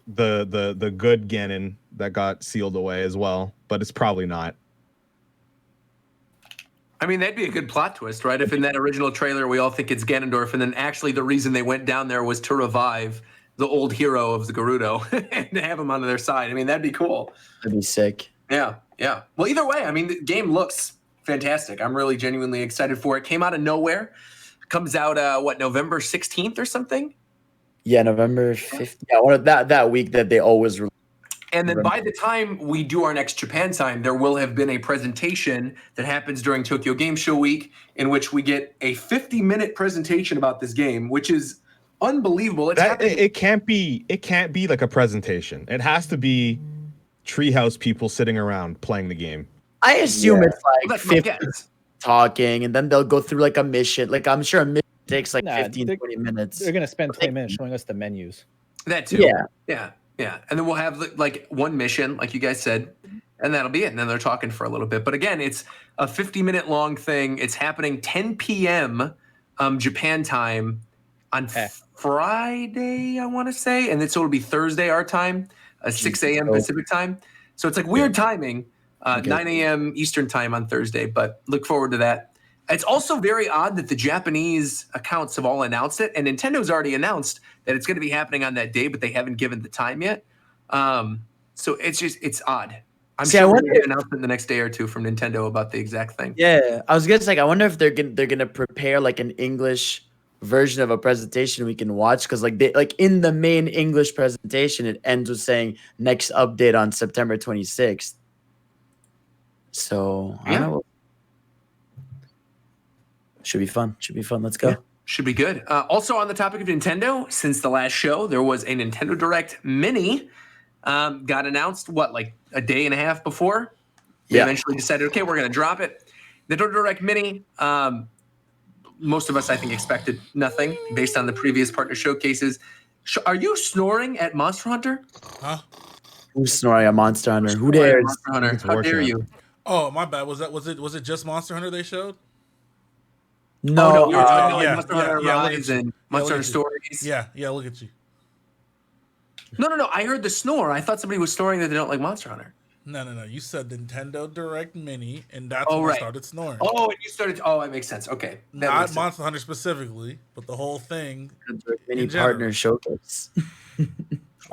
the good Ganon that got sealed away as well, but it's probably not. I mean, that'd be a good plot twist, right? If in that original trailer we all think it's Ganondorf, and then actually the reason they went down there was to revive the old hero of the Gerudo and to have him on their side. I mean, that'd be cool. That'd be sick. Yeah. Well, either way, I mean, the game looks fantastic. I'm really genuinely excited for it. Came out of nowhere. Comes out, November 16th or something? Yeah, November 5th. Yeah, that week that they always release. And then by the time we do our next Japan time, there will have been a presentation that happens during Tokyo Game Show week in which we get a 50-minute presentation about this game, which is unbelievable. It can't be like a presentation. It has to be Treehouse people sitting around playing the game. I assume it's like 50 talking, and then they'll go through like a mission. Like I'm sure a mission takes like 15, 20 minutes. They're gonna spend 20 minutes showing us the menus. That too. Yeah. And then we'll have like one mission, like you guys said, and that'll be it. And then they're talking for a little bit. But again, it's a 50-minute long thing. It's happening 10 p.m. Japan time on Friday, I want to say. And then so it'll be Thursday our time, 6 a.m. Pacific time. So it's like weird timing, 9 a.m. Eastern time on Thursday. But look forward to that. It's also very odd that the Japanese accounts have all announced it, and Nintendo's already announced that it's going to be happening on that day, but they haven't given the time yet. So it's odd. I'm sure we'll get an announcement the next day or two from Nintendo about the exact thing. Yeah, I was gonna say, I wonder if they're gonna prepare like an English version of a presentation we can watch, because like in the main English presentation, it ends with saying next update on September 26th. So I don't know. Should be fun. Let's go. Yeah, should be good. Also on the topic of Nintendo, since the last show, there was a Nintendo Direct Mini. Got announced, like a day and a half before? They eventually decided, okay, we're going to drop it. Nintendo Direct Mini, most of us, I think, expected nothing based on the previous partner showcases. Are you snoring at Monster Hunter? Huh? Who's snoring at Monster Hunter? Who dares? Monster Hunter. How dare you? Oh, my bad. Was it just Monster Hunter they showed? No, we were talking like Monster Hunter Rise and Monster Hunter Stories. Yeah, look at you. No. I heard the snore. I thought somebody was snoring that they don't like Monster Hunter. No. You said Nintendo Direct Mini, and that's when I started snoring. Oh, and you started. Oh, that makes sense. Okay. Not Monster Hunter specifically, but the whole thing. Mini partner showcase.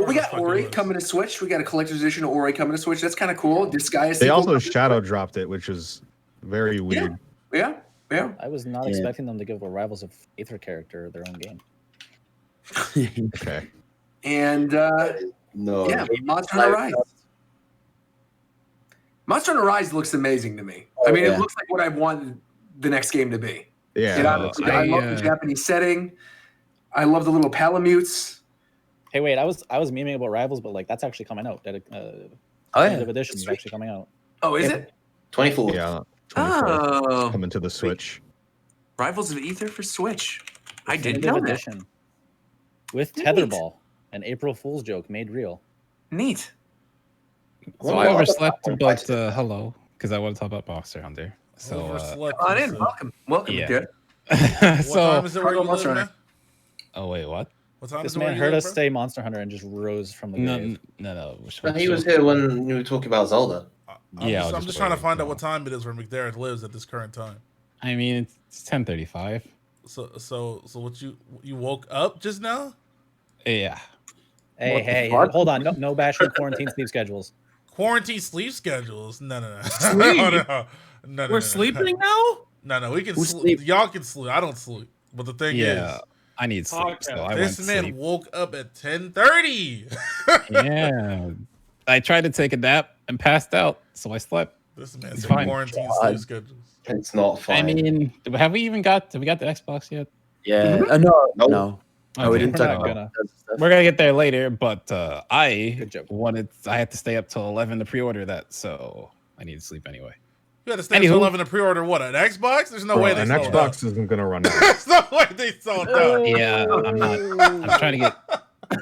Well, we got Ori coming to Switch. We got a collector's edition of Ori coming to Switch. That's kind of cool. Disguise. They also shadow dropped it, which was very weird. Yeah. I was not expecting them to give the Rivals of Aether character their own game. Okay. And no, Monster Hunter Rise. Monster Hunter Rise looks amazing to me. I mean, it looks like what I wanted the next game to be. Yeah. I love the Japanese setting. I love the little Palamutes. Hey, wait, I was memeing about Rivals, but like that's actually coming out. That edition is actually coming out. Oh, is it? 24th. Yeah. 24th. Oh, Coming to the Switch. Rivals of Aether for Switch. I didn't Definitive know that. edition. With Tetherball, an April Fool's joke made real. Neat. So I overslept about hello because I want to talk about Monster Hunter. So come on in, welcome, yeah. dude. What time is it where you live, man? Oh wait, what? What time This is it where man you heard live, us say Monster Hunter and just rose from the grave. No. He was here when you were talking about Zelda. I'm just trying to find out what time it is where McDerrick lives at this current time. I mean, it's 10:35. So what you woke up just now? Yeah. Hey, hold on. No bashing quarantine sleep schedules. Quarantine sleep schedules? No. Sleep? No. We're sleeping now? No. We can sleep. Y'all can sleep. I don't sleep. But the thing is, I need sleep. So I this went man sleep. woke up at 10:30. Yeah. I tried to take a nap and passed out, so I slept. This man's It's fine. quarantine sleep schedules. It's not fine. I mean, have we got the Xbox yet? Yeah. No. Okay. We didn't talk We're about that. We're gonna get there later, but I Good joke. I had to stay up till 11 to pre-order that, so I need to sleep anyway. You had to stay until 11 to pre-order what? An Xbox? There's no way they An sold Xbox out. isn't gonna run out. There's no way they sold out. Yeah, I'm not. I'm trying to get.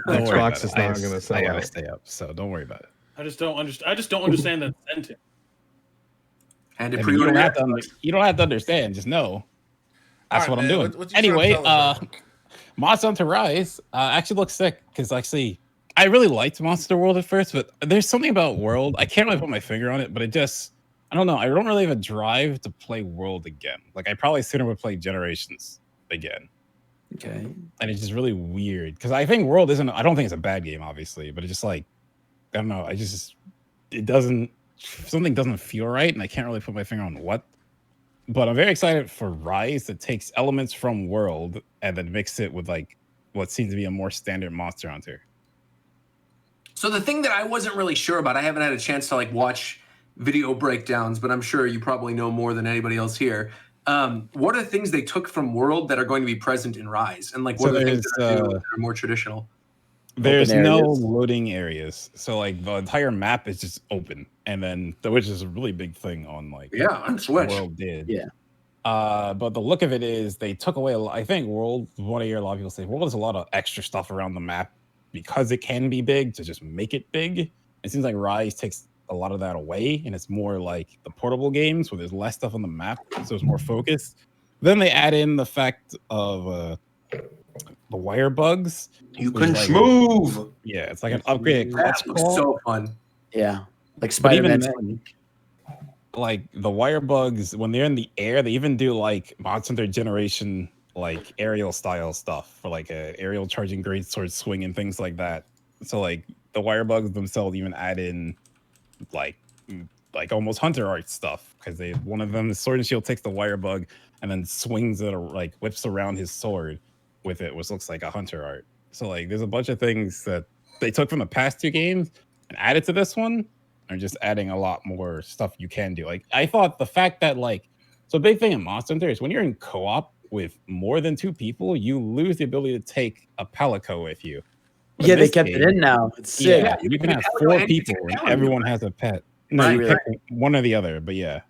Don't worry about Xbox it. is not gonna sell I gotta out. stay up, so don't worry about it. I just don't understand that sentence. And to I mean, you, pre-order don't have to you don't have to understand. Just know. That's All what right, I'm man. doing. What you trying to Anyway, tell us, bro? Monster Hunter Rise actually looks sick because actually I really liked Monster World at first, but there's something about World. I can't really put my finger on it, but it just I don't know. I don't really have a drive to play World again. Like I probably sooner would play Generations again. Okay. And it's just really weird because I think World isn't. I don't think it's a bad game, obviously, but it's just like I don't know. It doesn't. Something doesn't feel right, and I can't really put my finger on what. But I'm very excited for Rise that takes elements from World and then mix it with like what seems to be a more standard Monster Hunter. So the thing that I wasn't really sure about, I haven't had a chance to like watch video breakdowns, but I'm sure you probably know more than anybody else here. What are the things they took from World that are going to be present in Rise? And like what are the things that are more traditional? There's no loading areas. So like the entire map is just open. And then which is a really big thing on like on Switch. World did. Yeah. But the look of it is they took away I think World, what I hear a lot of people say, World has a lot of extra stuff around the map because it can be big to just make it big. It seems like Rise takes a lot of that away, and it's more like the portable games where there's less stuff on the map, so it's more focused. Then they add in the fact of the wire bugs. You can move. Yeah, it's like an upgrade. That looks so fun. Yeah. Like But even Spider-Man. then, like the wire bugs, when they're in the air, they even do like Monster Hunter Generation, like aerial style stuff for like a aerial charging great sword swing and things like that. So like the wire bugs themselves even add in like almost hunter art stuff because one of them, the sword and shield, takes the wire bug and then swings it or like whips around his sword with it, which looks like a hunter art. So like there's a bunch of things that they took from the past two games and added to this one, and just adding a lot more stuff you can do. Like I thought the fact that like so a big thing in Monster Hunter is when you're in co-op with more than two people, you lose the ability to take a Palico with you. But Yeah, they kept it in now. It's sick. Yeah, you can have 4 people and everyone has a pet. No, you pick one or the other, but yeah.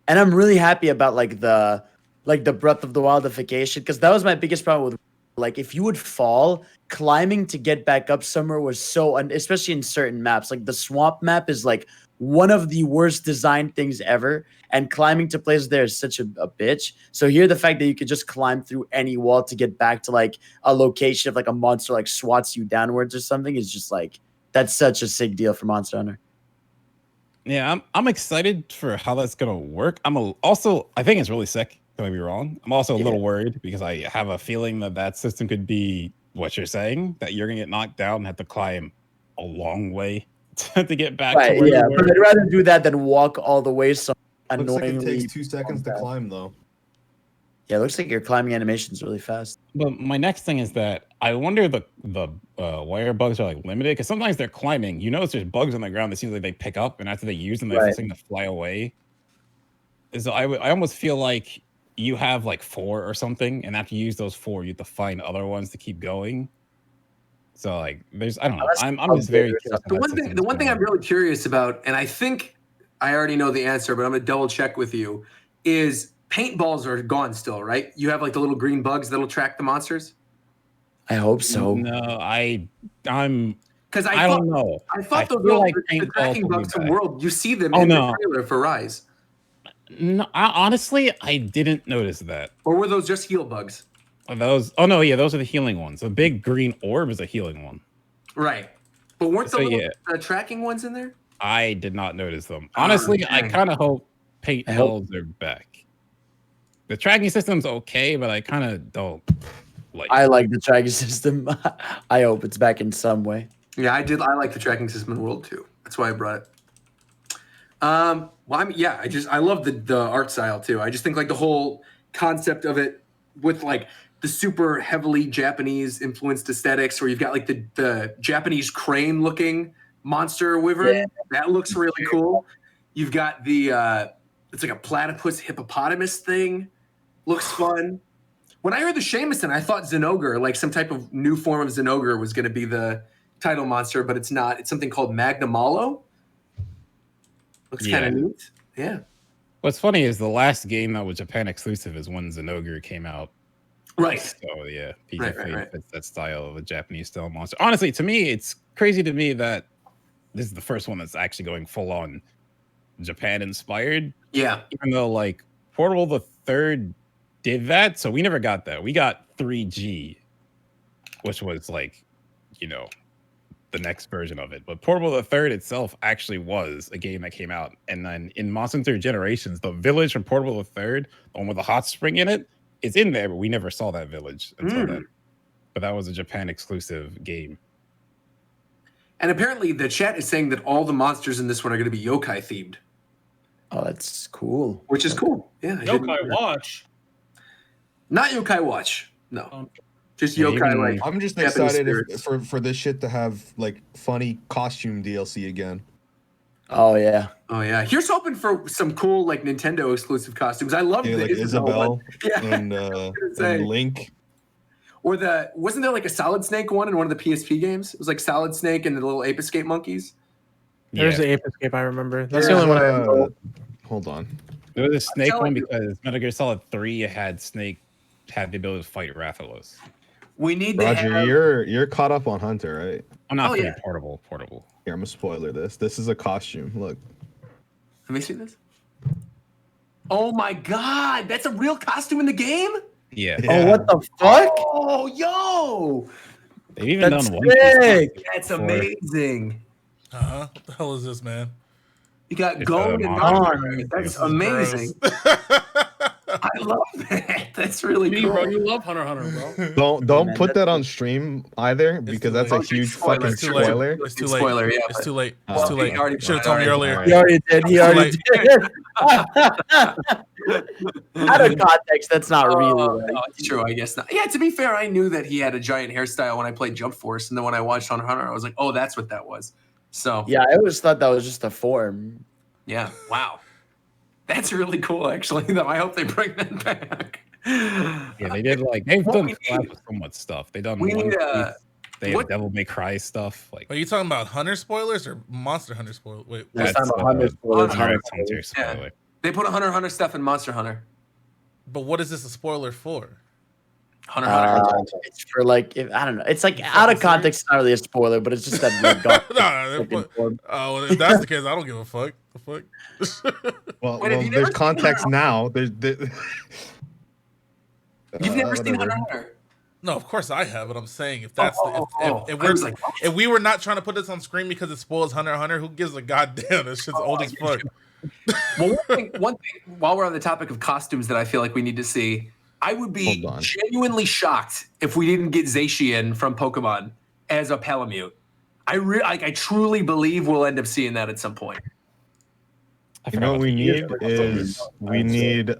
And I'm really happy about like the Breath of the Wildification, because that was my biggest problem with like if you would fall, climbing to get back up somewhere was so especially in certain maps. Like the swamp map is like one of the worst designed things ever, and climbing to places there is such a bitch. So here, the fact that you could just climb through any wall to get back to like a location of like a monster like swats you downwards or something is just like that's such a sick deal for Monster Hunter. Yeah, I'm excited for how that's gonna work. I think it's really sick. Don't get me wrong. I'm also a little worried because I have a feeling that system could be what you're saying, that you're gonna get knocked down and have to climb a long way to get back Right, to where yeah, you but were. I'd rather do that than walk all the way. So Looks like it annoyingly. takes 2 seconds to climb, though. Yeah, it looks like your climbing animation's really fast. But my next thing is that I wonder the wire bugs are like limited because sometimes they're climbing. You notice there's bugs on the ground that seems like they pick up, and after they use them, they Right. seem to fly away. So I almost feel like you have like 4 or something, and after you use those 4, you have to find other ones to keep going. So like, I don't know. I'm just very curious. The one thing I'm really curious about, and I think I already know the answer, but I'm gonna double check with you, is paintballs are gone still, right? You have like the little green bugs that'll track the monsters. I hope so. No, I'm because I don't know. I thought feel those like the paintballs tracking will be bugs from back. World. You see them Oh, in no. the trailer for Rise, No, honestly, I didn't notice that. or were those just heal bugs? Are those? Oh no, yeah, those are the healing ones. The big green orb is a healing one. Right, but weren't the So, little yeah. tracking ones in there? I did not notice them. Honestly, I dang. kind of hope paintballs are back. The tracking system's okay, but I kind of don't like. I like the tracking system. I hope it's back in some way. Yeah, I did. I like the tracking system in World too. That's why I brought it. Well, I love the art style too. I just think like the whole concept of it with like the super heavily Japanese influenced aesthetics, where you've got like the Japanese crane looking monster wyvern. Yeah. That looks really cool. You've got the it's like a platypus hippopotamus thing. Looks fun. When I heard the Shamisen, I thought Zenogre, like some type of new form of Zenogre, was going to be the title monster, but it's not. It's something called Magnamalo. Looks kind of neat. Yeah. What's funny is the last game that was Japan exclusive is when Zenogre came out. Right. So yeah, Right. fits that style of a Japanese style monster. Honestly, to me, it's crazy to me that this is the first one that's actually going full on Japan inspired. Yeah. Even though like Portable the Third did that, so we never got that. We got 3G, which was like, the next version of it. But Portable the Third itself actually was a game that came out, and then in Monster Hunter Generations, the village from Portable the Third, the one with the hot spring in it, is in there, but we never saw that village until then. But that was a Japan exclusive game. And apparently the chat is saying that all the monsters in this one are going to be yokai themed. Oh, that's cool. Which is cool. Yeah. Yokai Watch. Not Yokai Watch. No. Just Yeah, yokai even- like I'm just Japanese excited spirits. for this shit to have like funny costume DLC again. Oh yeah. Oh yeah. Here's hoping for some cool like Nintendo exclusive costumes. I love Yeah, the like Isabelle one. Isabelle Yeah. and Link. Or wasn't there like a Solid Snake one in one of the PSP games? It was like Solid Snake and the little Ape Escape monkeys. There's Yeah. the Ape Escape I remember. That's There's, the only one I remember. hold on. There was a Snake telling one you. because Metal Gear Solid 3 had Snake had the ability to fight Rathalos. We need to Roger, have you're caught up on Hunter, right? I'm not Oh, three, yeah. portable. Here, I'm gonna spoiler this. This is a costume. Look. Let me see this. Oh my god, that's a real costume in the game? Yeah. Oh, what the fuck? Oh, yo! They've even That's done one piece sick. That's for- amazing. What the hell is this, man? You got It's gold a and monster. dark. That's This is amazing. gross. I love that. That's really Me, cool. bro, you love Hunter x Hunter, bro. Don't man, put that's that on stream either because that's a late. huge Spoiler. fucking It's too late. spoiler. It's too late. Spoiler, yeah, It's but- too late. Oh, It's too okay, late. you already Should have put it told me already. earlier. He already did. He Too already late. did. Out of context, that's not really. Oh, Right. no, it's true. I guess not. Yeah, to be fair, I knew that he had a giant hairstyle when I played Jump Force, and then when I watched Hunter x Hunter, I was like, oh, that's what that was. So Yeah, I always thought that was just a form. yeah, wow, that's really cool. Actually, though, I hope they bring that back. Yeah, they did like they've What done we collabs need- with so much stuff. They done we One need, Piece, they what- have Devil May Cry stuff. Like Are you talking about Hunter spoilers or Monster Hunter spoilers? Wait, That's That's, not a Hunter spoiler, it's Hunter Hunter Hunter spoiler. spoiler. They put a Hunter x Hunter stuff in Monster Hunter. but what is this a spoiler for? Hunter x Hunter. It's for like, I don't know. It's like out of context, it's not really a spoiler, but it's just that like, dark No, fucking form. well, if that's the case, I don't give a fuck. The fuck? Well, Wait, have you there's never seen context Hunter? now. You've never seen whatever. Hunter x Hunter. No, of course I have, but I'm saying if that's Oh, if I we're was like, what? if we were not trying to put this on screen because it spoils Hunter x Hunter, who gives a goddamn? This shit's old I as get fuck. Well, one thing, while we're on the topic of costumes that I feel like we need to see, I would be Hold on. genuinely shocked if we didn't get Zacian from Pokemon as a Palamute. I truly believe we'll end up seeing that at some point. You know what we need is we need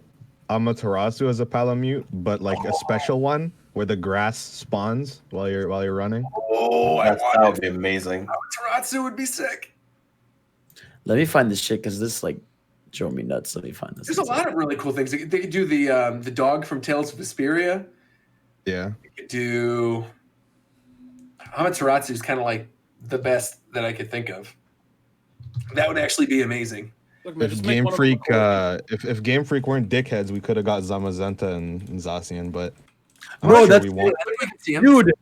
Amaterasu as a Palamute, but like a special one where the grass spawns while you're running. Oh, that would be amazing. Amaterasu would be sick. Let me find this shit because this like drove me nuts. Let me find this. There's a lot of really cool things. They could do the dog from Tales of Vesperia. Yeah. They could do Amaterasu is kind of like the best that I could think of. That would actually be amazing. Look, man, If Game Freak, if Game Freak weren't dickheads, we could have got Zamazenta and Zacian, but bro, that's we won't. dude.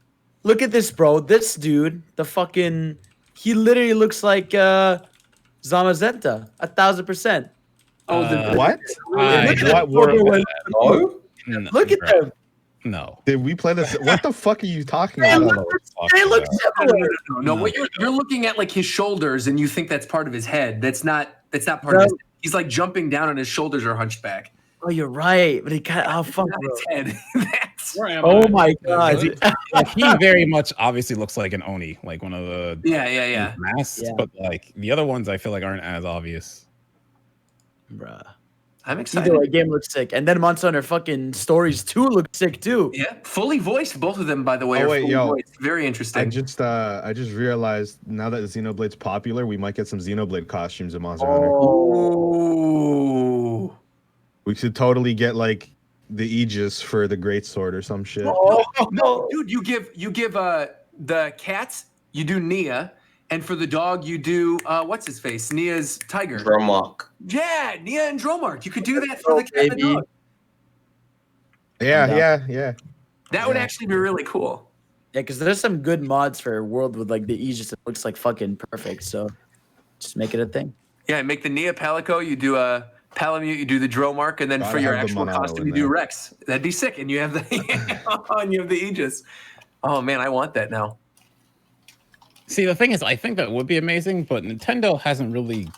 Look at this, bro. This dude, he literally looks like Zamazenta, 1,000%. Oh, what? Look at them. No. Did we play this? What the fuck are you talking about? They look similar. No, what you're looking at like his shoulders, and you think that's part of his head. That's not part of his head. He's like jumping down, and his shoulders are hunchback. Oh, you're right. But he fuck, his head. Oh my god. Like, he very much obviously looks like an Oni, like one of the yeah masks, Yeah. but like the other ones I feel like aren't as obvious. Bruh. I'm excited. Either way, game looks sick. And then Monster Hunter fucking Stories 2 look sick too. Yeah, fully voiced. Both of them, by the way, Oh, are wait, fully yo. voiced. Very interesting. I just realized now that Xenoblade's popular, we might get some Xenoblade costumes in Monster Hunter. Oh. We should totally get like the Aegis for the Great Sword or some shit. No, dude, you give the cats, you do Nia, and for the dog you do what's his face? Nia's tiger. Dromark. Yeah, Nia and Dromark. You could do that for the cat and the dog. Yeah. That would actually be really cool. Yeah, because there's some good mods for a world with like the Aegis that looks like fucking perfect. So just make it a thing. Yeah, make the Nia Palico, you do a Palamute, you do the Dromark, and then Gotta for your have the actual Monado costume, in you do there. Rex. That'd be sick. And you have the and you have the Aegis. Oh man, I want that now. See, the thing is, I think that would be amazing, but Nintendo hasn't really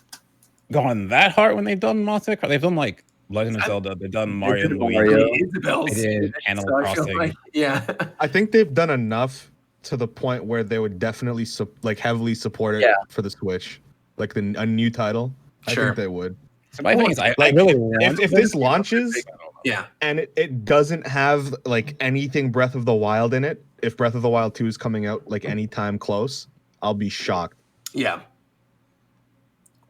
gone that hard when they've done Monster Hunter. They've done like Legend of Zelda, they've done Mario and Luigi, Isabel's. they did Animal So I feel Crossing. like- yeah. I think they've done enough to the point where they would definitely heavily support it for the Switch, like a new title. I Sure. think they would. So my thing is, I Like, really want if this launches Yeah. and it doesn't have like anything Breath of the Wild in it, if Breath of the Wild 2 is coming out like anytime close, I'll be shocked. Yeah.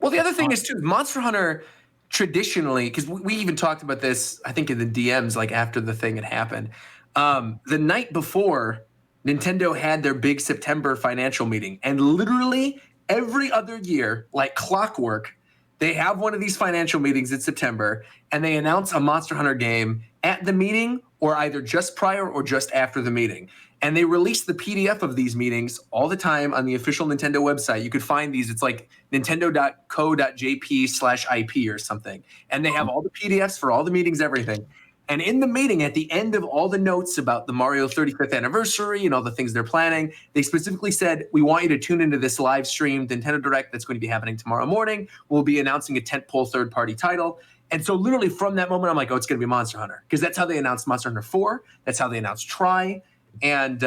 Well, the other thing is too, Monster Hunter traditionally, because we even talked about this, I think in the DMs, like after the thing had happened. The night before, Nintendo had their big September financial meeting, and literally every other year, like clockwork, they have one of these financial meetings in September, and they announce a Monster Hunter game at the meeting, or either just prior or just after the meeting. And they release the PDF of these meetings all the time on the official Nintendo website. You could find these. It's like nintendo.co.jp/IP or something. And they have all the PDFs for all the meetings, everything. And in the meeting, at the end of all the notes about the Mario 35th anniversary and all the things they're planning, they specifically said, we want you to tune into this live stream Nintendo Direct that's going to be happening tomorrow morning. We'll be announcing a tentpole third-party title. And so literally from that moment, I'm like, oh, it's going to be Monster Hunter. Because that's how they announced Monster Hunter 4. That's how they announced Tri. And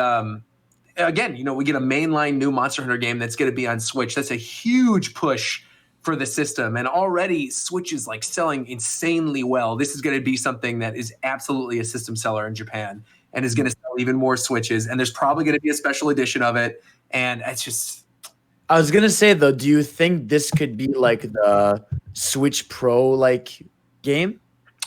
again, you know, we get a mainline new Monster Hunter game that's going to be on Switch. That's a huge push for the system. And already Switch is like selling insanely well. This is going to be something that is absolutely a system seller in Japan and is going to sell even more Switches. And there's probably going to be a special edition of it. And it's just... I was going to say, though, do you think this could be like the Switch Pro like game?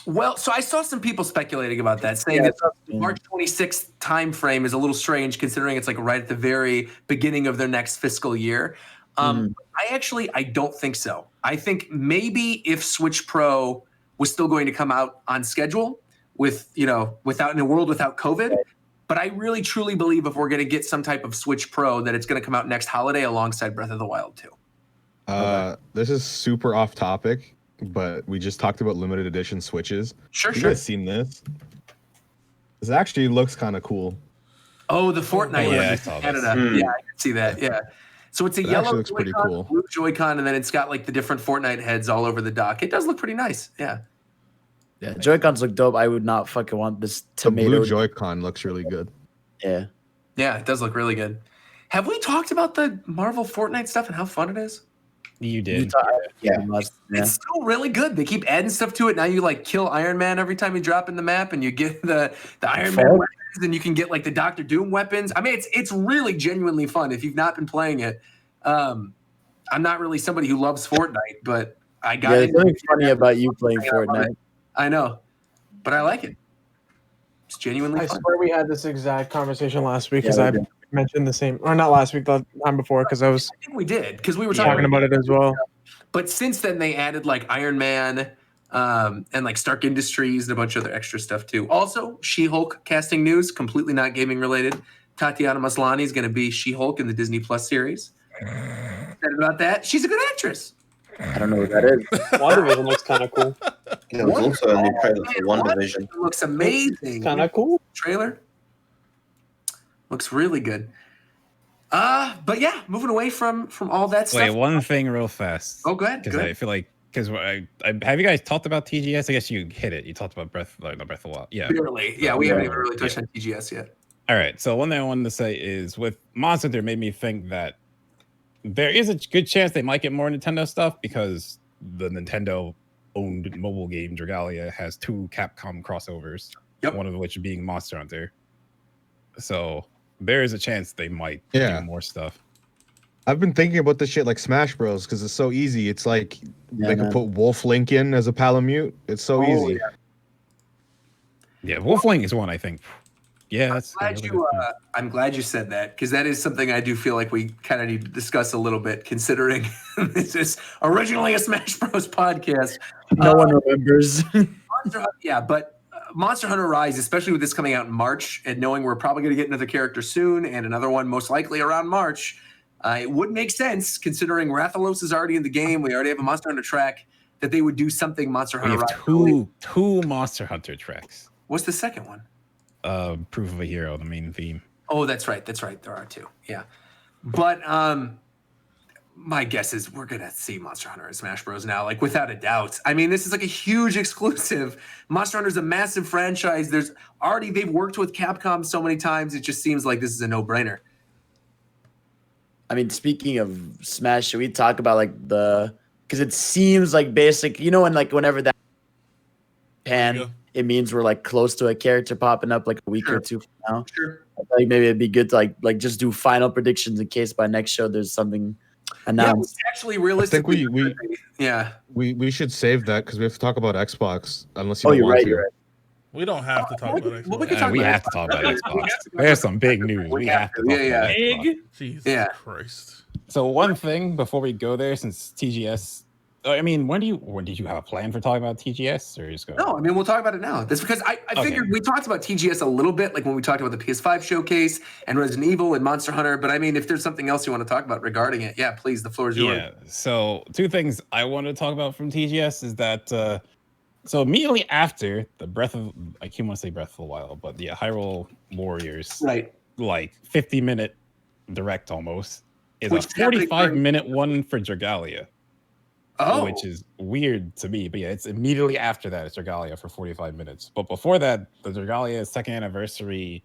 Well, so I saw some people speculating about that, saying that the March 26th time frame is a little strange considering it's like right at the very beginning of their next fiscal year. I don't think so. I think maybe if Switch Pro was still going to come out on schedule with, you know, in a world without COVID, but I really truly believe if we're going to get some type of Switch Pro that it's going to come out next holiday alongside Breath of the Wild 2. This is super off topic, but we just talked about limited edition Switches. Sure. You guys seen this? This actually looks kind of cool. Oh, the Fortnite one I in saw Canada. this. Yeah, I can see that. Yeah. So it's a It yellow actually looks pretty Joy-Con, cool. blue Joy-Con, and then it's got like the different Fortnite heads all over the dock. It does look pretty nice. Yeah. Yeah, Joy-Cons look dope. I would not fucking want this The tomato. blue Joy-Con looks really good. Yeah. Yeah, it does look really good. Have we talked about the Marvel Fortnite stuff and how fun it is? You did. Yeah. It's still really good. They keep adding stuff to it. Now you like kill Iron Man every time you drop in the map, and you get the Iron Man weapons, and you can get like the Doctor Doom weapons. I mean, it's really genuinely fun. If you've not been playing it, I'm not really somebody who loves Fortnite, but I got Yeah, it. there's something funny about you playing Fortnite. I know, but I like it. It's genuinely I fun. swear we had this exact conversation last week because Yeah, I we did. mentioned the same, or not last week, the time before, because I was I think we did because we were talking about it as well. But since then, they added like Iron Man and like Stark Industries and a bunch of other extra stuff too. Also, She-Hulk casting news, completely not gaming related. Tatiana Maslany is going to be She-Hulk in the Disney Plus series. Excited about that. She's a good actress. I don't know what that is. WandaVision looks kind of cool. There was also a new trailer for WandaVision. It looks amazing. Kind of cool. Trailer looks really good. But yeah, moving away from all that stuff. Wait, one thing real fast. Oh, go ahead. Because I feel like I have you guys talked about TGS? I guess you hit it. You talked about Breath of the Wild. Yeah. Barely. Yeah, we haven't even really touched on TGS yet. All right. So one thing I wanted to say is with Monster Hunter made me think that there is a good chance they might get more Nintendo stuff because the Nintendo owned mobile game Dragalia has 2 Capcom crossovers. Yep. One of which being Monster Hunter. So there is a chance they might do more stuff. I've been thinking about this shit like Smash Bros. Because it's so easy. It's like they could put Wolf Link in as a Palamute. It's so easy. Yeah, Wolf Link is one I think. Yeah, that's. I'm glad you said that because that is something I do feel like we kind of need to discuss a little bit, considering this is originally a Smash Bros. Podcast. No one remembers. But Monster Hunter Rise, especially with this coming out in March, and knowing we're probably going to get another character soon and another one most likely around March, it would make sense considering Rathalos is already in the game. We already have a Monster Hunter track that they would do something Monster Hunter Rise. Two Monster Hunter tracks. What's the second one? Proof of a Hero, the main theme. Oh, that's right. There are 2. Yeah. But my guess is we're going to see Monster Hunter and Smash Bros. Now, like without a doubt. I mean, this is like a huge exclusive. Monster Hunter is a massive franchise. They've worked with Capcom so many times. It just seems like this is a no-brainer. I mean, speaking of Smash, should we talk about like because it seems like basic, and like whenever that it means we're like close to a character popping up like a week or 2 from now. Sure. I think maybe it'd be good to like just do final predictions in case by next show there's something announced. Yeah, actually, realistically, we should save that because we have to talk about Xbox unless you. Oh, you're right. We don't have to talk about Xbox. Well, we can We have to talk about Xbox. There's some big news. We have to talk about Xbox. Big. Jesus Christ. So one thing before we go there, since TGS, I mean, when did you have a plan for talking about TGS, or just go? No, I mean we'll talk about it now. That's because I figured we talked about TGS a little bit, like when we talked about the PS5 showcase and Resident Evil and Monster Hunter. But I mean, if there's something else you want to talk about regarding it, yeah, please, the floor is yours. Yeah. So 2 things I wanted to talk about from TGS is that so immediately after the I can't want to say Breath of the Wild, but yeah, Hyrule Warriors, right? Like 50-minute direct almost is a 45-minute one for Dragalia. Oh. Which is weird to me, but yeah, it's immediately after that. It's Dragalia for 45 minutes. But before that, the Dragalia 2nd anniversary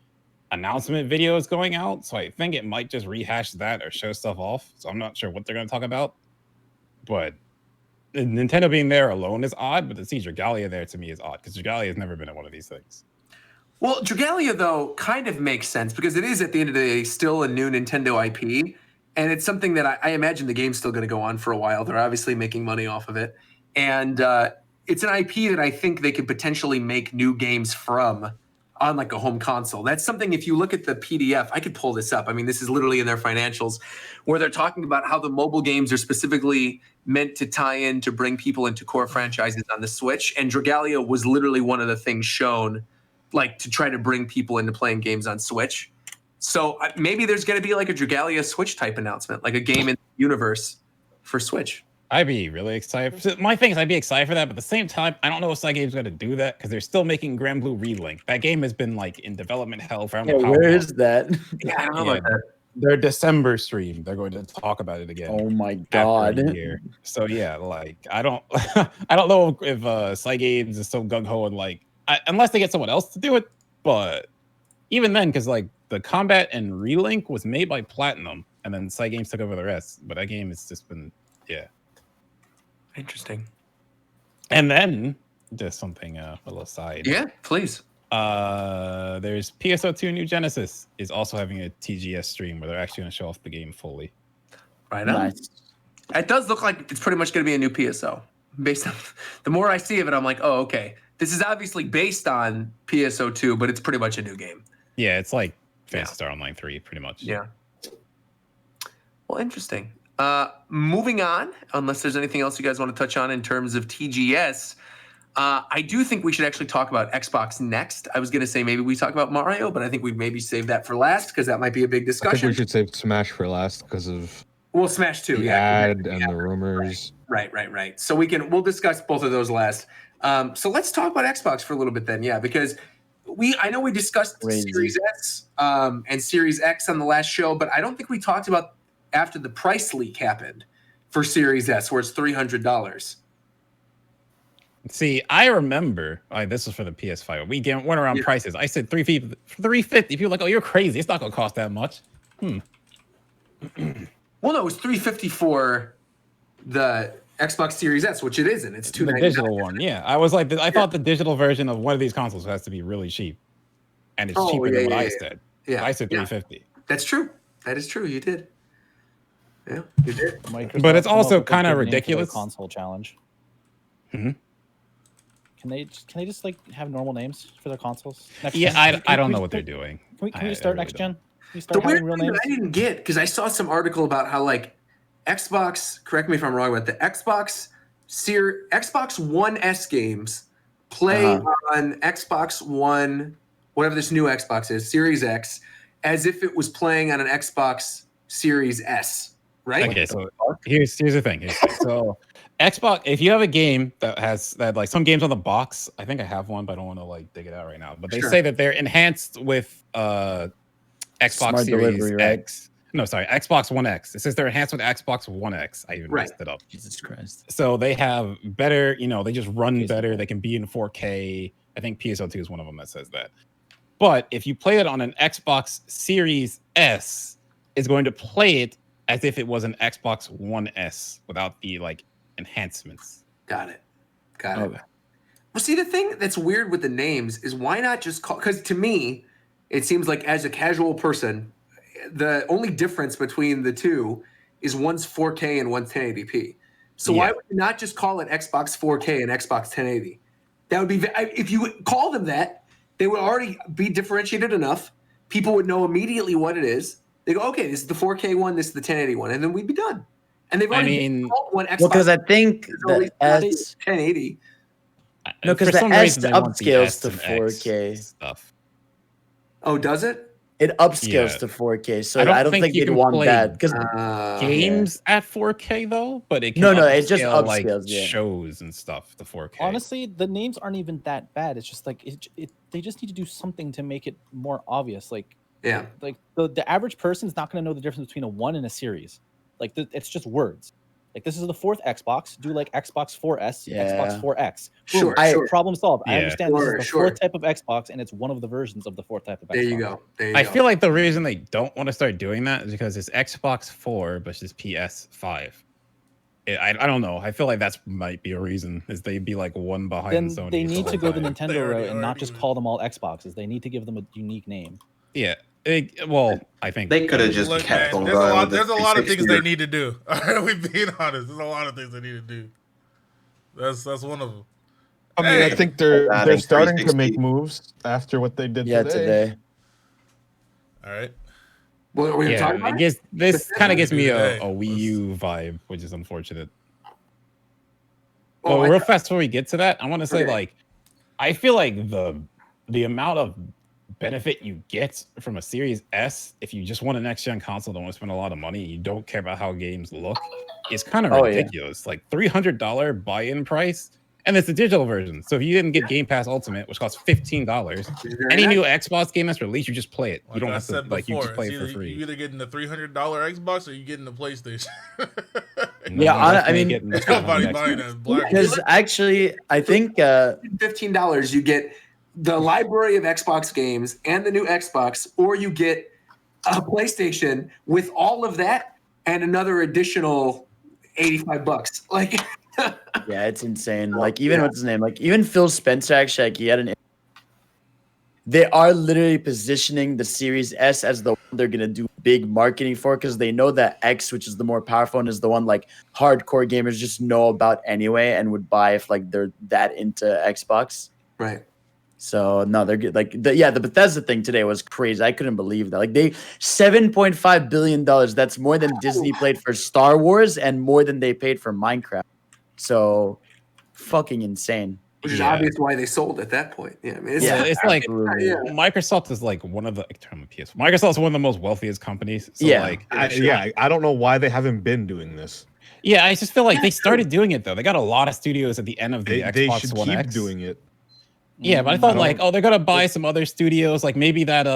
announcement video is going out. So I think it might just rehash that or show stuff off. So I'm not sure what they're going to talk about. But Nintendo being there alone is odd, but to see Dragalia there to me is odd because Dragalia has never been at one of these things. Well, Dragalia, though, kind of makes sense because it is, at the end of the day, still a new Nintendo IP. And it's something that I imagine the game's still going to go on for a while. They're obviously making money off of it. And it's an IP that I think they could potentially make new games from on like a home console. That's something, if you look at the PDF, I could pull this up. I mean, this is literally in their financials where they're talking about how the mobile games are specifically meant to tie in to bring people into core franchises on the Switch. And Dragalia was literally one of the things shown like to try to bring people into playing games on Switch. So maybe there's going to be like a Dragalia Switch type announcement, like a game in the universe for Switch. I'd be really excited. My thing is I'd be excited for that, but at the same time, I don't know if Cygame's going to do that because they're still making Grand Blue Relink. That game has been like in development hell for I don't know how where long. is that? Yeah, I don't know about that. Their December stream, they're going to talk about it again. Oh my god! So yeah, like I don't know if Cygames is so gung ho and like unless they get someone else to do it, but even then, because like the combat and Relink was made by Platinum, and then Side Games took over the rest. But that game has just been Interesting. And then just something a little aside. Yeah, please. There's PSO2 New Genesis is also having a TGS stream where they're actually going to show off the game fully. Right on. Nice. It does look like it's pretty much going to be a new PSO. Based on the more I see of it, I'm like, oh, okay. This is obviously based on PSO2, but it's pretty much a new game. Yeah, it's like Phantasy Star Online 3, pretty much. Yeah. Well, interesting. Moving on, unless there's anything else you guys want to touch on in terms of TGS, I do think we should actually talk about Xbox next. I was going to say maybe we talk about Mario, but I think we maybe save that for last because that might be a big discussion. I think we should save Smash for last because of Smash 2, the ad and the rumors. Right. So we'll discuss both of those last. So let's talk about Xbox for a little bit then, because I know we discussed Series S and Series X on the last show, but I don't think we talked about after the price leak happened for Series S, where it's $300. See, I remember this was for the PS5. We went around prices. I said $350. People were like, "Oh, you're crazy. It's not going to cost that much." Well, no, it was $350 for the Xbox Series S, which it isn't. It's $299. The digital one, yeah. I was like, I thought the digital version of one of these consoles has to be really cheap, and it's cheaper than what I said. Yeah, I said $350. That's true. That is true. You did. Yeah, you did. But it's also kind of ridiculous. Console challenge. Mm-hmm. Can they just like have normal names for their consoles? I don't know what they're doing. Can we start next gen? The weird thing that I didn't get, because I saw some article about how like Xbox, correct me if I'm wrong, but the Xbox One S games play on Xbox One, whatever this new Xbox is, Series X, as if it was playing on an Xbox Series S. Right. Okay, so here's the thing. So Xbox, if you have a game that has like some games on the box, I think I have one, but I don't want to like dig it out right now. But they say that they're enhanced with Xbox Smart Series delivery, X. No, sorry, Xbox One X. It says they're enhanced with Xbox One X. I even messed it up. Jesus Christ. So they have better, they just run better. They can be in 4K. I think PSO2 is one of them that says that. But if you play it on an Xbox Series S, it's going to play it as if it was an Xbox One S without the like enhancements. Got it. Well, see, the thing that's weird with the names is why not just call? Because to me, it seems like as a casual person, the only difference between the two is one's 4K and one's 1080p. So why would you not just call it Xbox 4K and Xbox 1080? That would be if you call them that, they would already be differentiated enough. People would know immediately what it is. They go, okay, this is the 4K one, this is the 1080 one, and then we'd be done. And they've already called one Xbox. Well, because I think the S 1080. No, because the S upscales to 4K stuff. Oh, does it? It upscales to 4K, so I don't think you'd want that because games at 4K though. But it can it just upscales like shows and stuff to 4K. Honestly, the names aren't even that bad. It's just like they just need to do something to make it more obvious. Like the average person is not going to know the difference between a 1 and a series. Like it's just words. Like this is the fourth Xbox. Do like Xbox 4S, Xbox 4X. Boom, Sure. Problem solved. I understand this is the fourth type of Xbox, and it's one of the versions of the fourth type of Xbox. There you go. I feel like the reason they don't want to start doing that is because it's Xbox 4 versus PS5. I don't know. I feel like that might be a reason. Is they'd be like one behind then Sony. They need to go the Nintendo route and not just call them all Xboxes. They need to give them a unique name. Yeah. I think they could have just kept on going. There's a lot of things they need to do. All right, we're being honest. There's a lot of things they need to do. That's one of them. I mean, I think they're starting to make moves after what they did today. All right. What are we talking about? I guess this kind of gives me a Wii U vibe, which is unfortunate. Well, real fast before we get to that, I want to say like, I feel like the amount of benefit you get from a Series S, if you just want a next gen console, don't want to spend a lot of money, you don't care about how games look, is kind of ridiculous. Like $300 buy-in price, and it's the digital version. So if you didn't get Game Pass Ultimate, which costs $15, any new Xbox game that's released, you just play it. You don't have to you just play it for free. You either getting the $300 Xbox or you getting the PlayStation. I mean, nobody buying that. Because actually, I think $15 you get the library of Xbox games and the new Xbox, or you get a PlayStation with all of that and another additional $85. Like, yeah, it's insane. Like even what's his name? Like even Phil Spencer actually, like he had an. They are literally positioning the Series S as the one they're gonna do big marketing for because they know that X, which is the more powerful one, is the one like hardcore gamers just know about anyway and would buy if like they're that into Xbox. Right. So no, they're good. Like the Bethesda thing today was crazy. I couldn't believe that. Like they $7.5 billion. That's more than Disney paid for Star Wars and more than they paid for Minecraft. So fucking insane. Which is obvious why they sold at that point. Yeah, I mean, it's like Microsoft is like one of the Microsoft's one of the most wealthiest companies. So like, I don't know why they haven't been doing this. Yeah, I just feel like they started doing it though. They got a lot of studios at the end of the Xbox they should One keep X doing it. Yeah, but I thought like, they're gonna buy some other studios, like maybe that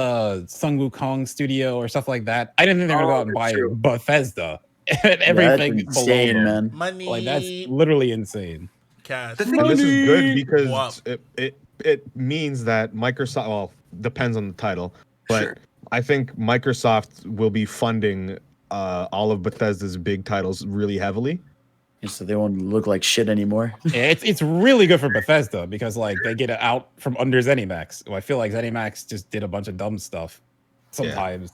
Sun Wukong studio or stuff like that. I didn't think they were gonna go out and buy Bethesda and everything insane, below man. Money. Like that's literally insane. Cash. And this is good because it means that Microsoft, well, depends on the title, but I think Microsoft will be funding all of Bethesda's big titles really heavily. So they won't look like shit anymore. Yeah, it's really good for Bethesda because like they get it out from under ZeniMax. Well, I feel like ZeniMax just did a bunch of dumb stuff sometimes.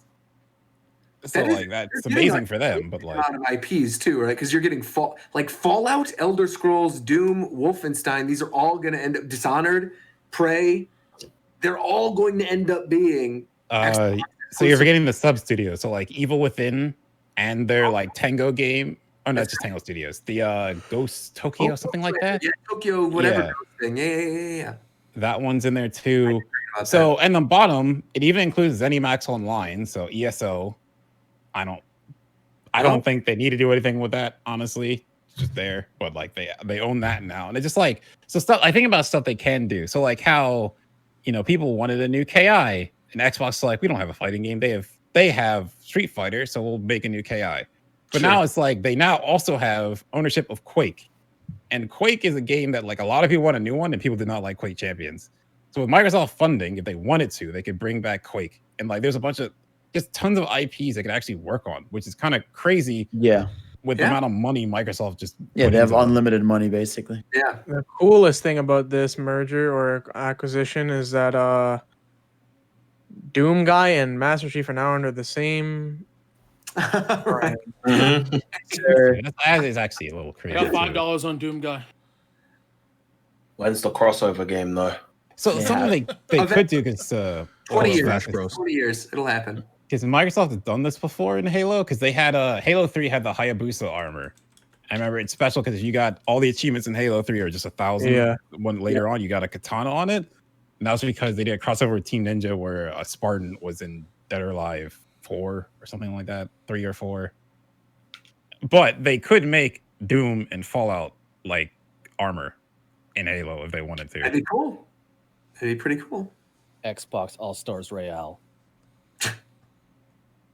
So like that's amazing for them, but like a lot of IPs too, right? Because you're getting Fallout, Elder Scrolls, Doom, Wolfenstein. These are all going to end up Dishonored, Prey. They're all going to end up being. So you're forgetting the sub studio. So like Evil Within and their like Tango game. Oh no, it's just Tango Studios. The Ghost Tokyo, something like that. Yeah, Tokyo, whatever thing. Yeah. That one's in there too. So and the bottom, it even includes ZeniMax Online. So ESO. I don't think they need to do anything with that, honestly. It's just there. But like they own that now. And it's just like stuff I think about stuff they can do. So like how, people wanted a new KI and Xbox is like, we don't have a fighting game. They have Street Fighter, so we'll make a new KI. But now it's like they now also have ownership of Quake. And Quake is a game that like a lot of people want a new one and people did not like Quake Champions. So with Microsoft funding, if they wanted to, they could bring back Quake. And like there's a bunch of just tons of IPs they could actually work on, which is kind of crazy. Yeah. With the amount of money Microsoft just they have unlimited money basically. Yeah. The coolest thing about this merger or acquisition is that Doom guy and Master Chief are now under the same. Right. That is actually a little crazy. I got $5 on Doom guy. When's the crossover game though? So something they could do because 20 years. 20 years, it'll happen. Because Microsoft has done this before in Halo, because they had Halo 3 had the Hayabusa armor. I remember it's special because you got all the achievements in Halo 3 are just 1,000. Yeah. When later on you got a katana on it. And that was because they did a crossover with Team Ninja where a Spartan was in Dead or Alive 4 or something like that, 3 or 4. But they could make Doom and Fallout like armor in Halo if they wanted to. That'd be cool. That'd be pretty cool. Xbox All-Stars Royale.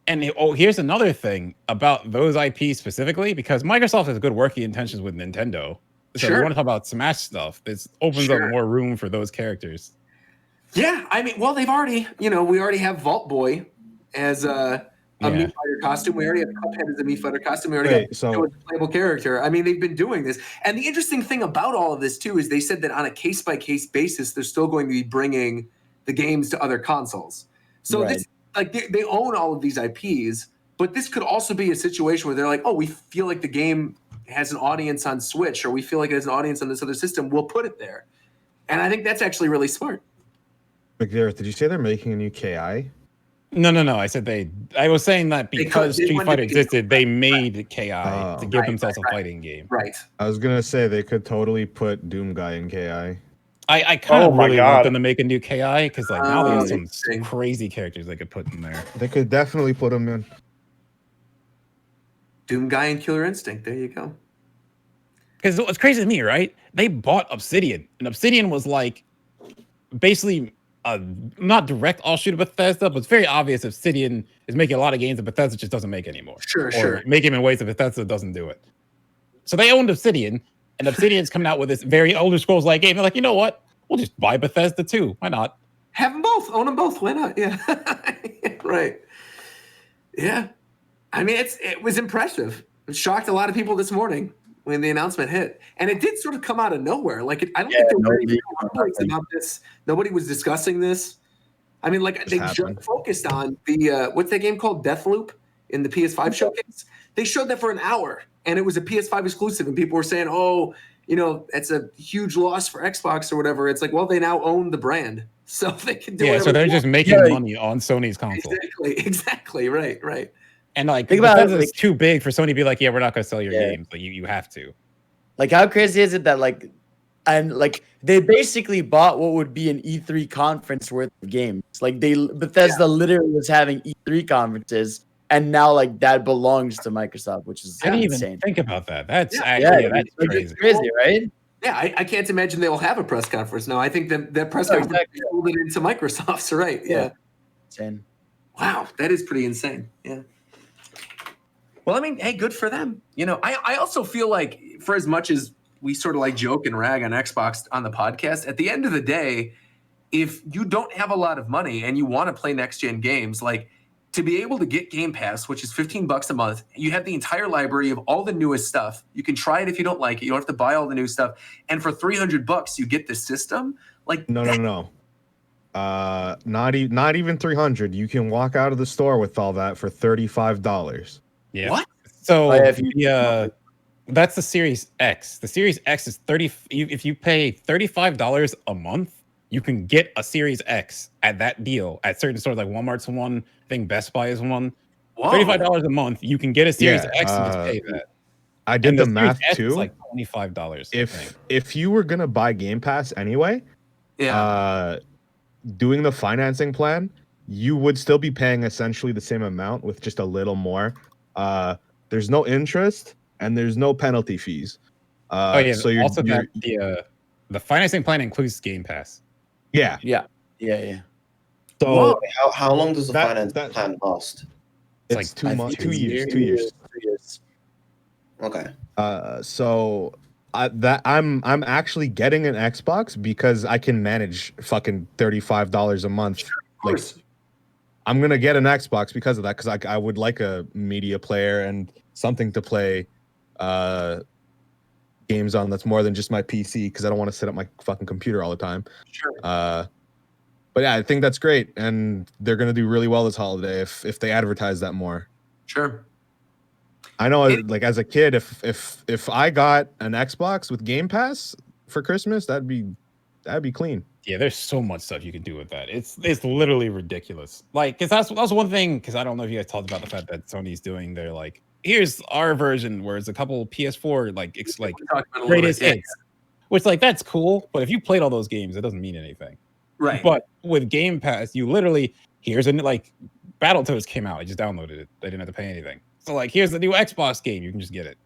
And here's another thing about those IPs specifically, because Microsoft has good working intentions with Nintendo. So if you want to talk about Smash stuff, this opens up more room for those characters. Yeah, I mean, well, they've already, we already have Vault Boy as a Mii Fighter costume. We already have Cuphead as a Mii Fighter costume. We already have a playable character. I mean, they've been doing this. And the interesting thing about all of this, too, is they said that on a case-by-case basis, they're still going to be bringing the games to other consoles. So this, like, they own all of these IPs, but this could also be a situation where they're like, oh, we feel like the game has an audience on Switch, or we feel like it has an audience on this other system. We'll put it there. And I think that's actually really smart. McGarrett, did you say they're making a new KI? No. I said I was saying that because Street Fighter existed, they made KI to give themselves a fighting game. Right. I was gonna say they could totally put Doom Guy in KI. I kind of really want them to make a new KI because like now they have some crazy characters they could put in there. They could definitely put them in. Doom Guy and Killer Instinct. There you go. Because what's crazy to me, right? They bought Obsidian, and Obsidian was like basically not direct offshoot of Bethesda, but it's very obvious Obsidian is making a lot of games that Bethesda just doesn't make anymore. Sure. Make them in ways that Bethesda doesn't do it. So they owned Obsidian, and Obsidian's coming out with this very Elder Scrolls-like game. They're like, you know what? We'll just buy Bethesda too. Why not? Have them both. Own them both. Why not? Yeah. Right. Yeah. I mean, it was impressive. It shocked a lot of people this morning when the announcement hit. And it did sort of come out of nowhere. Like, I don't think there were any updates about this. Nobody was discussing this. I mean, like, they just focused on the, what's that game called? Deathloop in the PS5 showcase. They showed that for an hour, and it was a PS5 exclusive. And people were saying, oh, you know, it's a huge loss for Xbox or whatever. It's like, well, they now own the brand. So they can do so they're just making money on Sony's console. Exactly. Right. And like, Bethesda's too big for Sony to be like, yeah, we're not going to sell your games. Like, you have to. Like, how crazy is it that they basically bought what would be an E3 conference worth of games. Like, Bethesda literally was having E3 conferences, and now like that belongs to Microsoft, which is I didn't insane. even think about that. That's that's crazy. It's crazy, right? Yeah, I can't imagine they'll have a press conference now. I think that press conference pulled it into Microsoft's, right? Yeah. Insane. Wow, that is pretty insane. Yeah. Well, I mean, hey, good for them. You know, I also feel like for as much as we sort of like joke and rag on Xbox on the podcast, at the end of the day, if you don't have a lot of money and you want to play next gen games, like to be able to get Game Pass, which is $15 a month, you have the entire library of all the newest stuff. You can try it if you don't like it. You don't have to buy all the new stuff. And for $300, you get the system. Like no. Not even 300. You can walk out of the store with all that for $35. Yeah. What? So that's the Series X. The Series X is 30. If you pay $35 a month, you can get a Series X at that deal at certain stores like Walmart's one. I think Best Buy is one. Whoa. $35 a month, you can get a Series X and just pay that. I did the math too. It's like $25. If you were gonna buy Game Pass anyway, doing the financing plan, you would still be paying essentially the same amount with just a little more. There's no interest and there's no penalty fees. So the financing plan includes Game Pass. Yeah. So how long does the finance plan last? It's like 2 months, 2 years. 2 years. Okay. So I'm actually getting an Xbox because I can manage fucking $35 a month. Sure, of course. Like, I'm gonna get an Xbox because of that, because I would like a media player and something to play games on that's more than just my PC, because I don't want to sit at my fucking computer all the time. Sure. But yeah, I think that's great, and they're gonna do really well this holiday if they advertise that more. Sure. I know, like as a kid, if I got an Xbox with Game Pass for Christmas, that'd be clean. Yeah, there's so much stuff you can do with that. It's literally ridiculous. Like, because that's one thing. Because I don't know if you guys talked about the fact that Sony's doing their like, here's our version where it's a couple PS4 like greatest hits, which like that's cool. But if you played all those games, it doesn't mean anything. Right. But with Game Pass, you literally like Battletoads came out. I just downloaded it. They didn't have to pay anything. So like, here's the new Xbox game. You can just get it.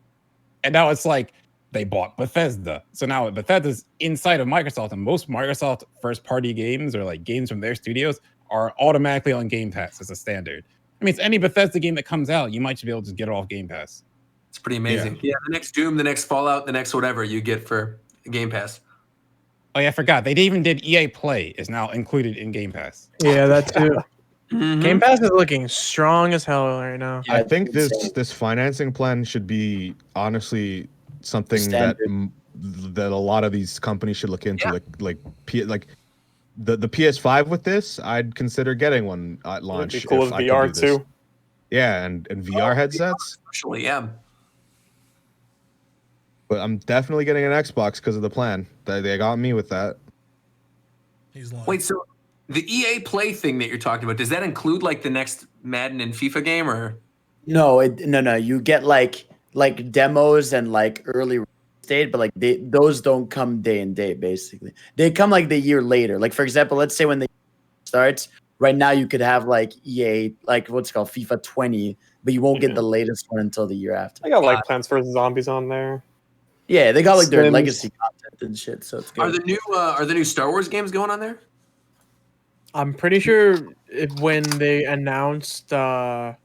And now it's like they bought Bethesda. So now Bethesda's inside of Microsoft, and most Microsoft first-party games or like games from their studios are automatically on Game Pass as a standard. I mean, it's any Bethesda game that comes out, you might just be able to just get it off Game Pass. It's pretty amazing. Yeah, the next Doom, the next Fallout, the next whatever you get for Game Pass. Oh yeah, I forgot. They even did EA Play is now included in Game Pass. Yeah, that too. Game Pass is looking strong as hell right now. I think this financing plan should be honestly something that a lot of these companies should look into. Like the PS5 with this, I'd consider getting one at launch. It'd be cool with VR too. Yeah, and VR headsets. Actually, yeah. But I'm definitely getting an Xbox because of the plan. They got me with that. Wait, so the EA Play thing that you're talking about, does that include like the next Madden and FIFA game, or? No, no. You get like demos and like early state, but like those don't come day and date. Basically, they come like the year later. Like for example, let's say when the starts. Right now, you could have like EA, like what's called FIFA 20, but you won't get the latest one until the year after. I got like Plants vs Zombies on there. Yeah, they got like their legacy content and shit, so it's good. Are the new Star Wars games going on there? I'm pretty sure when they announced the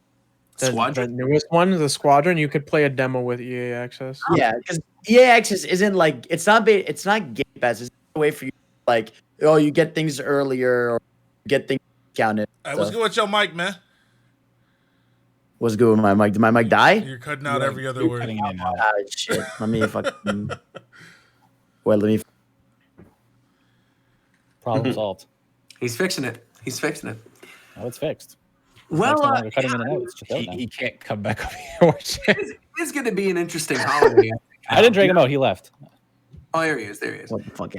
newest one, the Squadron, you could play a demo with EA Access. Yeah, because EA Access isn't like it's not Game Pass. It's a way for you to like, oh, you get things earlier or get things counted. Hey, what's good with your mic, man? What's good with my mic? Did my mic die? You're cutting out every other word. Cutting in and out. Ah, shit. Let me fucking. Well, let me. Problem solved. He's fixing it. He's fixing it. Oh, it's fixed. Well, It's no longer cutting in and out. It's just out now. He can't come back up here. It's going to be an interesting holiday. I didn't drag him out. He left. Oh, there he is. There he is. What the fuck?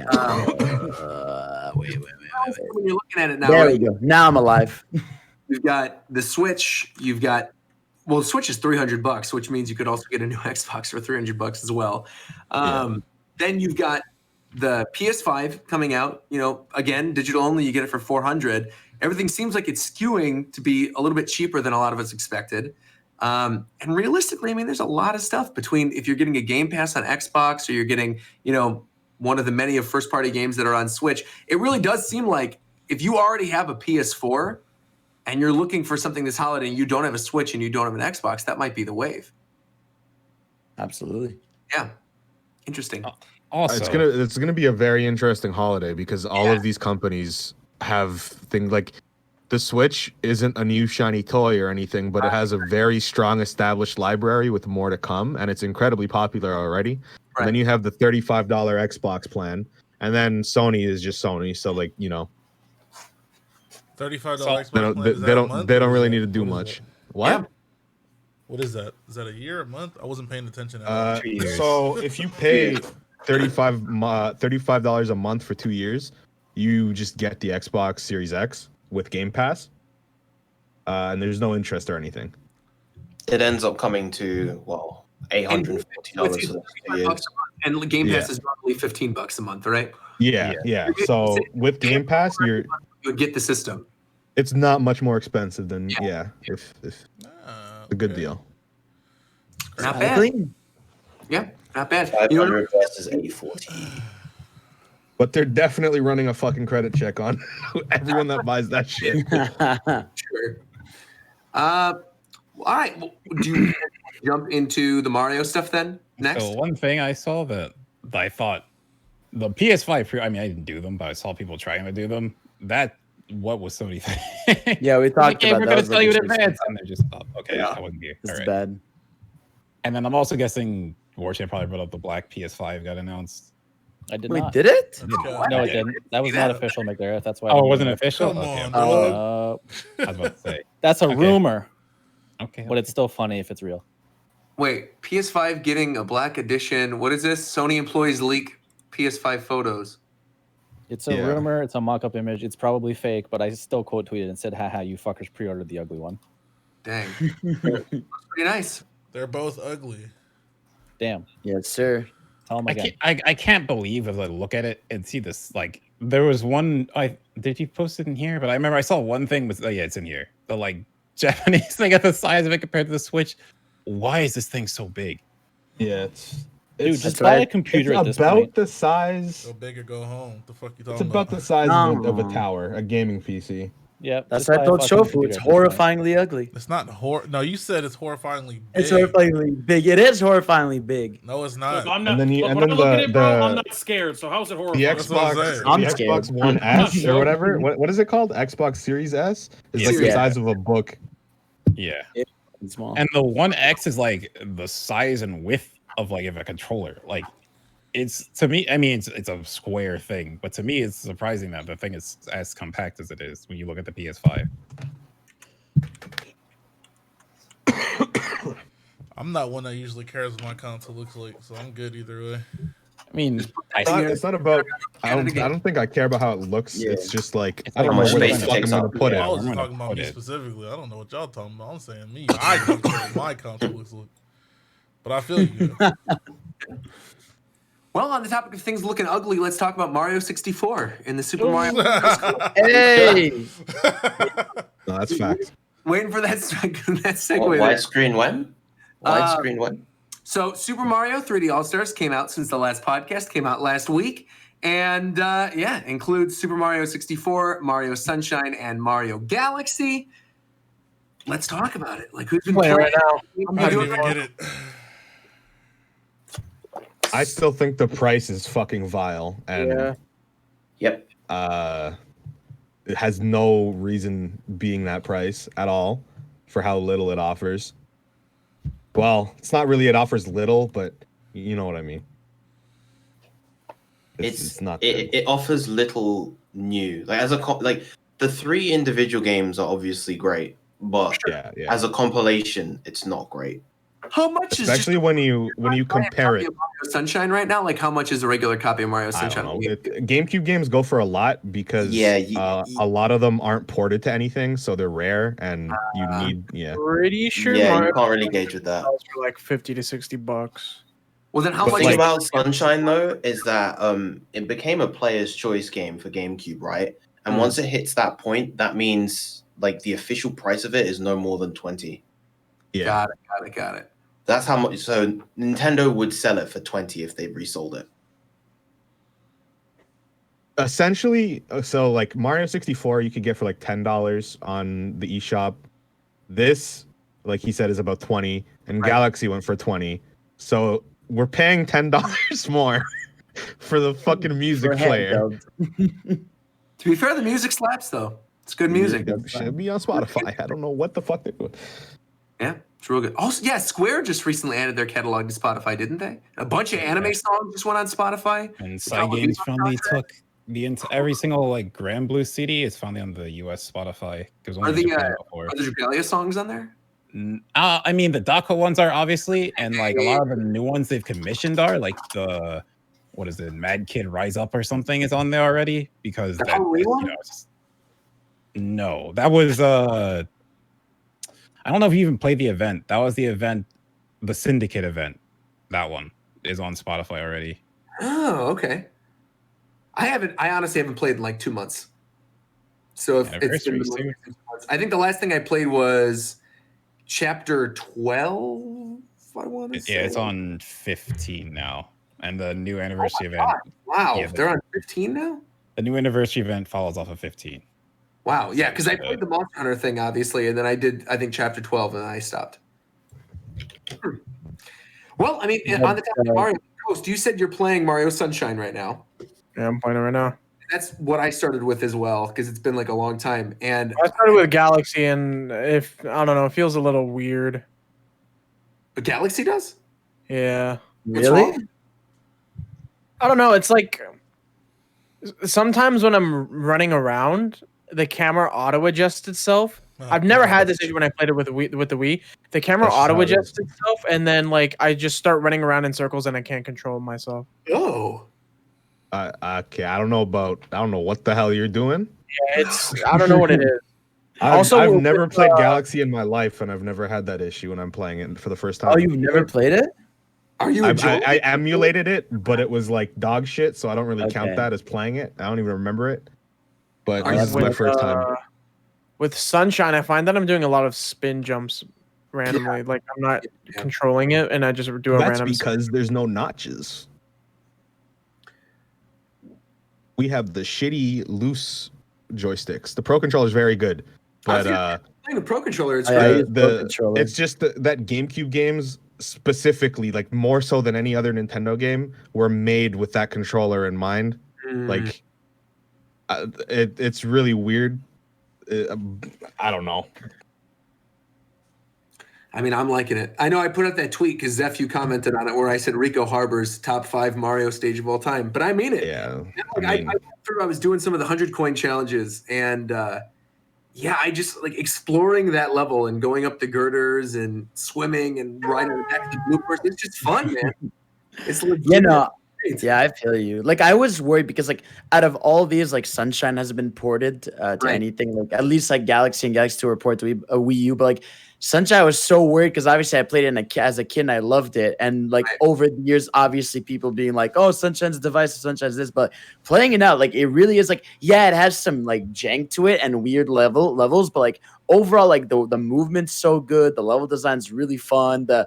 Wait. When you're looking at it now, There right, we go. Now I'm alive. you've got the Switch. You've got, well, the Switch is $300, which means you could also get a new Xbox for $300 as well. Then you've got the PS5 coming out. You know, again, digital only. You get it for $400. Everything seems like it's skewing to be a little bit cheaper than a lot of us expected. And realistically, I mean, there's a lot of stuff between if you're getting a Game Pass on Xbox or you're getting, you know, one of the many of first-party games that are on Switch. It really does seem like if you already have a PS4 and you're looking for something this holiday and you don't have a Switch and you don't have an Xbox, that might be the wave. Absolutely. Yeah. Interesting. Also, it's gonna be a very interesting holiday because all of these companies have things like the Switch isn't a new shiny toy or anything, but it has a very strong established library with more to come, and it's incredibly popular already. Right. And then you have the $35 Xbox plan, and then Sony is just Sony, so like, you know, $35 Xbox they don't plan, is they that a don't month, they or don't is really that- need to do what is much. that? What? What is that? Is that a year, a month? I wasn't paying attention. At all. So if you pay $35 a month for 2 years, you just get the Xbox Series X with Game Pass, and there's no interest or anything. It ends up coming to $850 for the 2 years. And Game Pass is roughly $15 a month, right? Yeah. So with Game Pass, you would get the system. it's not much more expensive than if a good deal. Not bad. Yeah, not bad. You know, 500 versus 840. But they're definitely running a fucking credit check on everyone that buys that shit. sure. All right. Well, do you jump into the Mario stuff then next? So one thing I saw that I thought the PS5 I mean, I didn't do them, but I saw people trying to do them. What was Sony thing? Yeah, we talked We're about going that. to tell you in advance, and they're just okay. I wouldn't be. This All is right. bad. And then I'm also guessing Warchamp probably brought up the black PS5 got announced. I did Wait, not. did it? No, it didn't. That was not official, McDareth. That's why. Oh, it wasn't official? Come Okay. on, bro. I was about to say. That's a Okay. rumor. Okay. But it's still funny if it's real. Wait, PS5 getting a black edition. What is this? Sony employees leak PS5 photos. It's a rumor. It's a mock-up image. It's probably fake, but I still quote tweeted and said, "Haha, you fuckers pre-ordered the ugly one." Dang. Looks pretty nice. They're both ugly. Damn. Yes, sir. Tell them again. I can't believe as I look at it and see this. Like there was one. Did you post it in here? But I remember I saw one thing with. Oh yeah, it's in here. The like Japanese thing at the size of it compared to the Switch. Why is this thing so big? Yeah, Dude, just buy a computer at It's this point. about the size. Go big or go home. The fuck you It's talking about the size of a tower, a gaming PC. Yeah, That's what I told Shofu. It's horrifyingly ugly. It's not No, you said it's horrifyingly big. It's horrifyingly big. It is horrifyingly big. No, it's not. I'm not. And then you- look, and when then I look at the- it, bro, I'm the- not scared. So how's it The horrifying? Xbox, I'm the scared. Xbox One S or whatever. What is it called? Xbox Series S. It's like the Yeah. size of a book. Yeah. It's small. And the One X is like the size and width of like a controller. Like it's to me. I mean, it's a square thing, but to me, it's surprising that the thing is as compact as it is when you look at the PS5. I'm not one that usually cares what my console looks like, so I'm good either way. I mean, It's not about. I don't think I care about how it looks. Yeah. It's just like It's I don't know how much where the space it fuck I'm takes gonna up. put I it. was just I'm gonna talking about put me it. specifically. I don't know what y'all talking about. I'm saying me. I don't care what my console looks like. But I feel you. Well, on the topic of things looking ugly, let's talk about Mario 64 in the Super Mario. Hey! No, that's facts. Waiting for that segue. there. Widescreen when? Widescreen when? So Super Mario 3D All-Stars came out since the last podcast, came out last week. And includes Super Mario 64, Mario Sunshine, and Mario Galaxy. Let's talk about it. Like, who's been playing right I didn't even get it. I still think the price is fucking vile, and Yep. It has no reason being that price at all for how little it offers. Well, it's not really it offers little, but you know what I mean. It's not good. It offers little new. Like like the 3 individual games are obviously great, but as a compilation, it's not great. How much especially when you compare it. Mario Sunshine right now, like how much is a regular copy of Mario Sunshine? I don't know. GameCube games go for a lot because a lot of them aren't ported to anything, so they're rare, and you need Pretty sure. Mario you can't really gauge with that. For like $50 to $60. Well, then how much? The thing is about Sunshine though is that it became a player's choice game for GameCube, right? And once it hits that point, that means like the official price of it is no more than 20. Yeah. Got it. That's how much. So Nintendo would sell it for 20 if they resold it. Essentially, so like Mario 64, you could get for like $10 on the eShop. This, like he said, is about 20, and Galaxy went for 20. So we're paying $10 more for the fucking music player. To be fair, the music slaps though. It's good music. It should be on Spotify. I don't know what the fuck they're doing. Yeah, it's real good. Also, yeah, Square just recently added their catalog to Spotify, didn't they? A bunch of anime songs just went on Spotify. And Cygames finally took every single like Grand Blue CD is finally on the US Spotify. Are the Dragalia songs on there? I mean, the DACA ones are obviously, and like a lot of the new ones they've commissioned are like the what is it, Mad Kid Rise Up or something is on there already because that, no, that was I don't know if you even played the event. That was the event, the Syndicate event. That one is on Spotify already. Oh, okay. I honestly haven't played in like 2 months. So if it's been 6 months. I think the last thing I played was Chapter 12. I want to say. Yeah, it's on 15 now, and the new anniversary event. Wow, they're on 15 now. The new anniversary event follows off of 15. Wow, yeah, because I played the Monster Hunter thing, obviously, and then I did, I think, Chapter 12, and then I stopped. Well, I mean, on the topic of Mario, Ghost, you said you're playing Mario Sunshine right now. Yeah, I'm playing it right now. That's what I started with as well, because it's been like a long time. And I started with Galaxy, and I don't know, it feels a little weird. But Galaxy does? Yeah. Really? I don't know. It's like sometimes when I'm running around, the camera auto adjusts itself. I've never had this issue when I played it with the Wii. The camera auto adjusts itself, and then like I just start running around in circles, and I can't control myself. Oh. Okay, I don't know what the hell you're doing. Yeah, I don't know what it is. I've never played Galaxy in my life, and I've never had that issue when I'm playing it for the first time. Oh, you've never played it? Are you? I emulated it, but it was like dog shit, so I don't really count that as playing it. I don't even remember it. But this is my first time. With Sunshine, I find that I'm doing a lot of spin jumps randomly. Yeah. Like I'm not controlling it, and I just do a random. That's because there's no notches. We have the shitty loose joysticks. The Pro Controller is very good, but the Pro Controller, it's it's just that GameCube games specifically, like more so than any other Nintendo game, were made with that controller in mind. Like, it's really weird. I don't know. I mean, I'm liking it. I know I put out that tweet because Zeph, you commented on it where I said Rico Harbor's top 5 Mario stage of all time, but I mean it. Yeah. Like, I was doing some of the 100 coin challenges, and I just like exploring that level and going up the girders and swimming and riding the back of the bloopers. It's just fun, man. It's legit. Yeah, I feel you. Like I was worried because like out of all these, like Sunshine hasn't been ported to anything. Like at least like Galaxy and Galaxy 2 were ported to a Wii U, but like Sunshine, I was so worried because obviously I played it as a kid and I loved it. And like over the years, obviously people being like, oh, Sunshine's a device, Sunshine's this, but playing it out, like it really is like, yeah, it has some like jank to it and weird levels, but like overall, like the movement's so good, the level design's really fun, the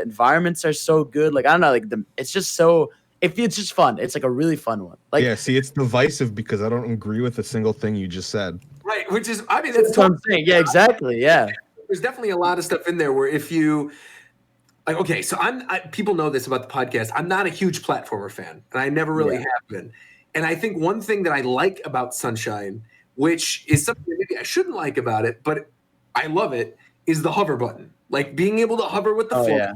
environments are so good. Like I don't know, like it's just so it's just fun. It's like a really fun one. Like yeah, see, it's divisive because I don't agree with a single thing you just said. Right, which is I mean that's what I'm saying. Yeah, exactly. Yeah. There's definitely a lot of stuff in there where if you like, okay, so people know this about the podcast. I'm not a huge platformer fan, and I never really have been. And I think one thing that I like about Sunshine, which is something that maybe I shouldn't like about it, but I love it, is the hover button. Like being able to hover with the floor. Yeah.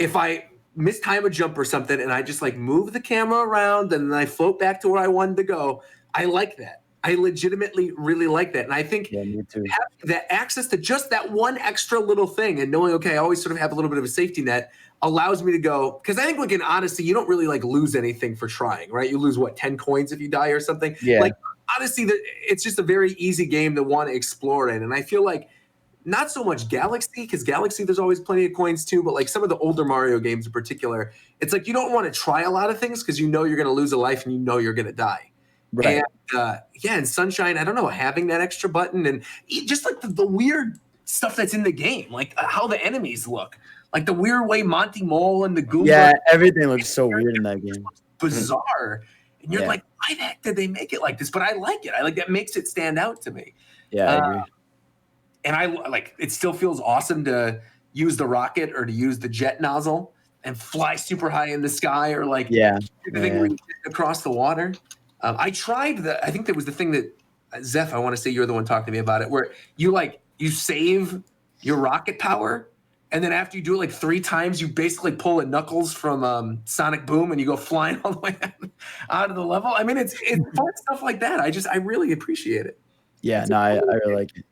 If I mistime a jump or something and I just like move the camera around and then I float back to where I wanted to go, I like that. I legitimately really like that. And I think me too. having that access to just that one extra little thing and knowing, okay, I always sort of have a little bit of a safety net allows me to go, because I think like in Odyssey, you don't really like lose anything for trying, right? You lose what, 10 coins if you die or something? Yeah. Like Odyssey, it's just a very easy game to want to explore in. And I feel like not so much Galaxy, because Galaxy, there's always plenty of coins too, but like some of the older Mario games in particular, it's like you don't want to try a lot of things because you know you're going to lose a life and you know you're going to die. Right. And in Sunshine, I don't know, having that extra button and just like the weird stuff that's in the game, like how the enemies look, like the weird way Monty Mole and the Goomba. Yeah, everything looks so weird in that game. Bizarre. And you're like, why the heck did they make it like this? But I like it. I like that makes it stand out to me. Yeah, I agree. And I like it still feels awesome to use the rocket or to use the jet nozzle and fly super high in the sky or like the thing where you get across the water. I tried I think that was the thing that Zeph, I want to say you're the one talking to me about it, where you save your rocket power. And then after you do it like 3 times, you basically pull a Knuckles from Sonic Boom and you go flying all the way out of the level. I mean, it's fun stuff like that. I really appreciate it. Yeah, I really like it.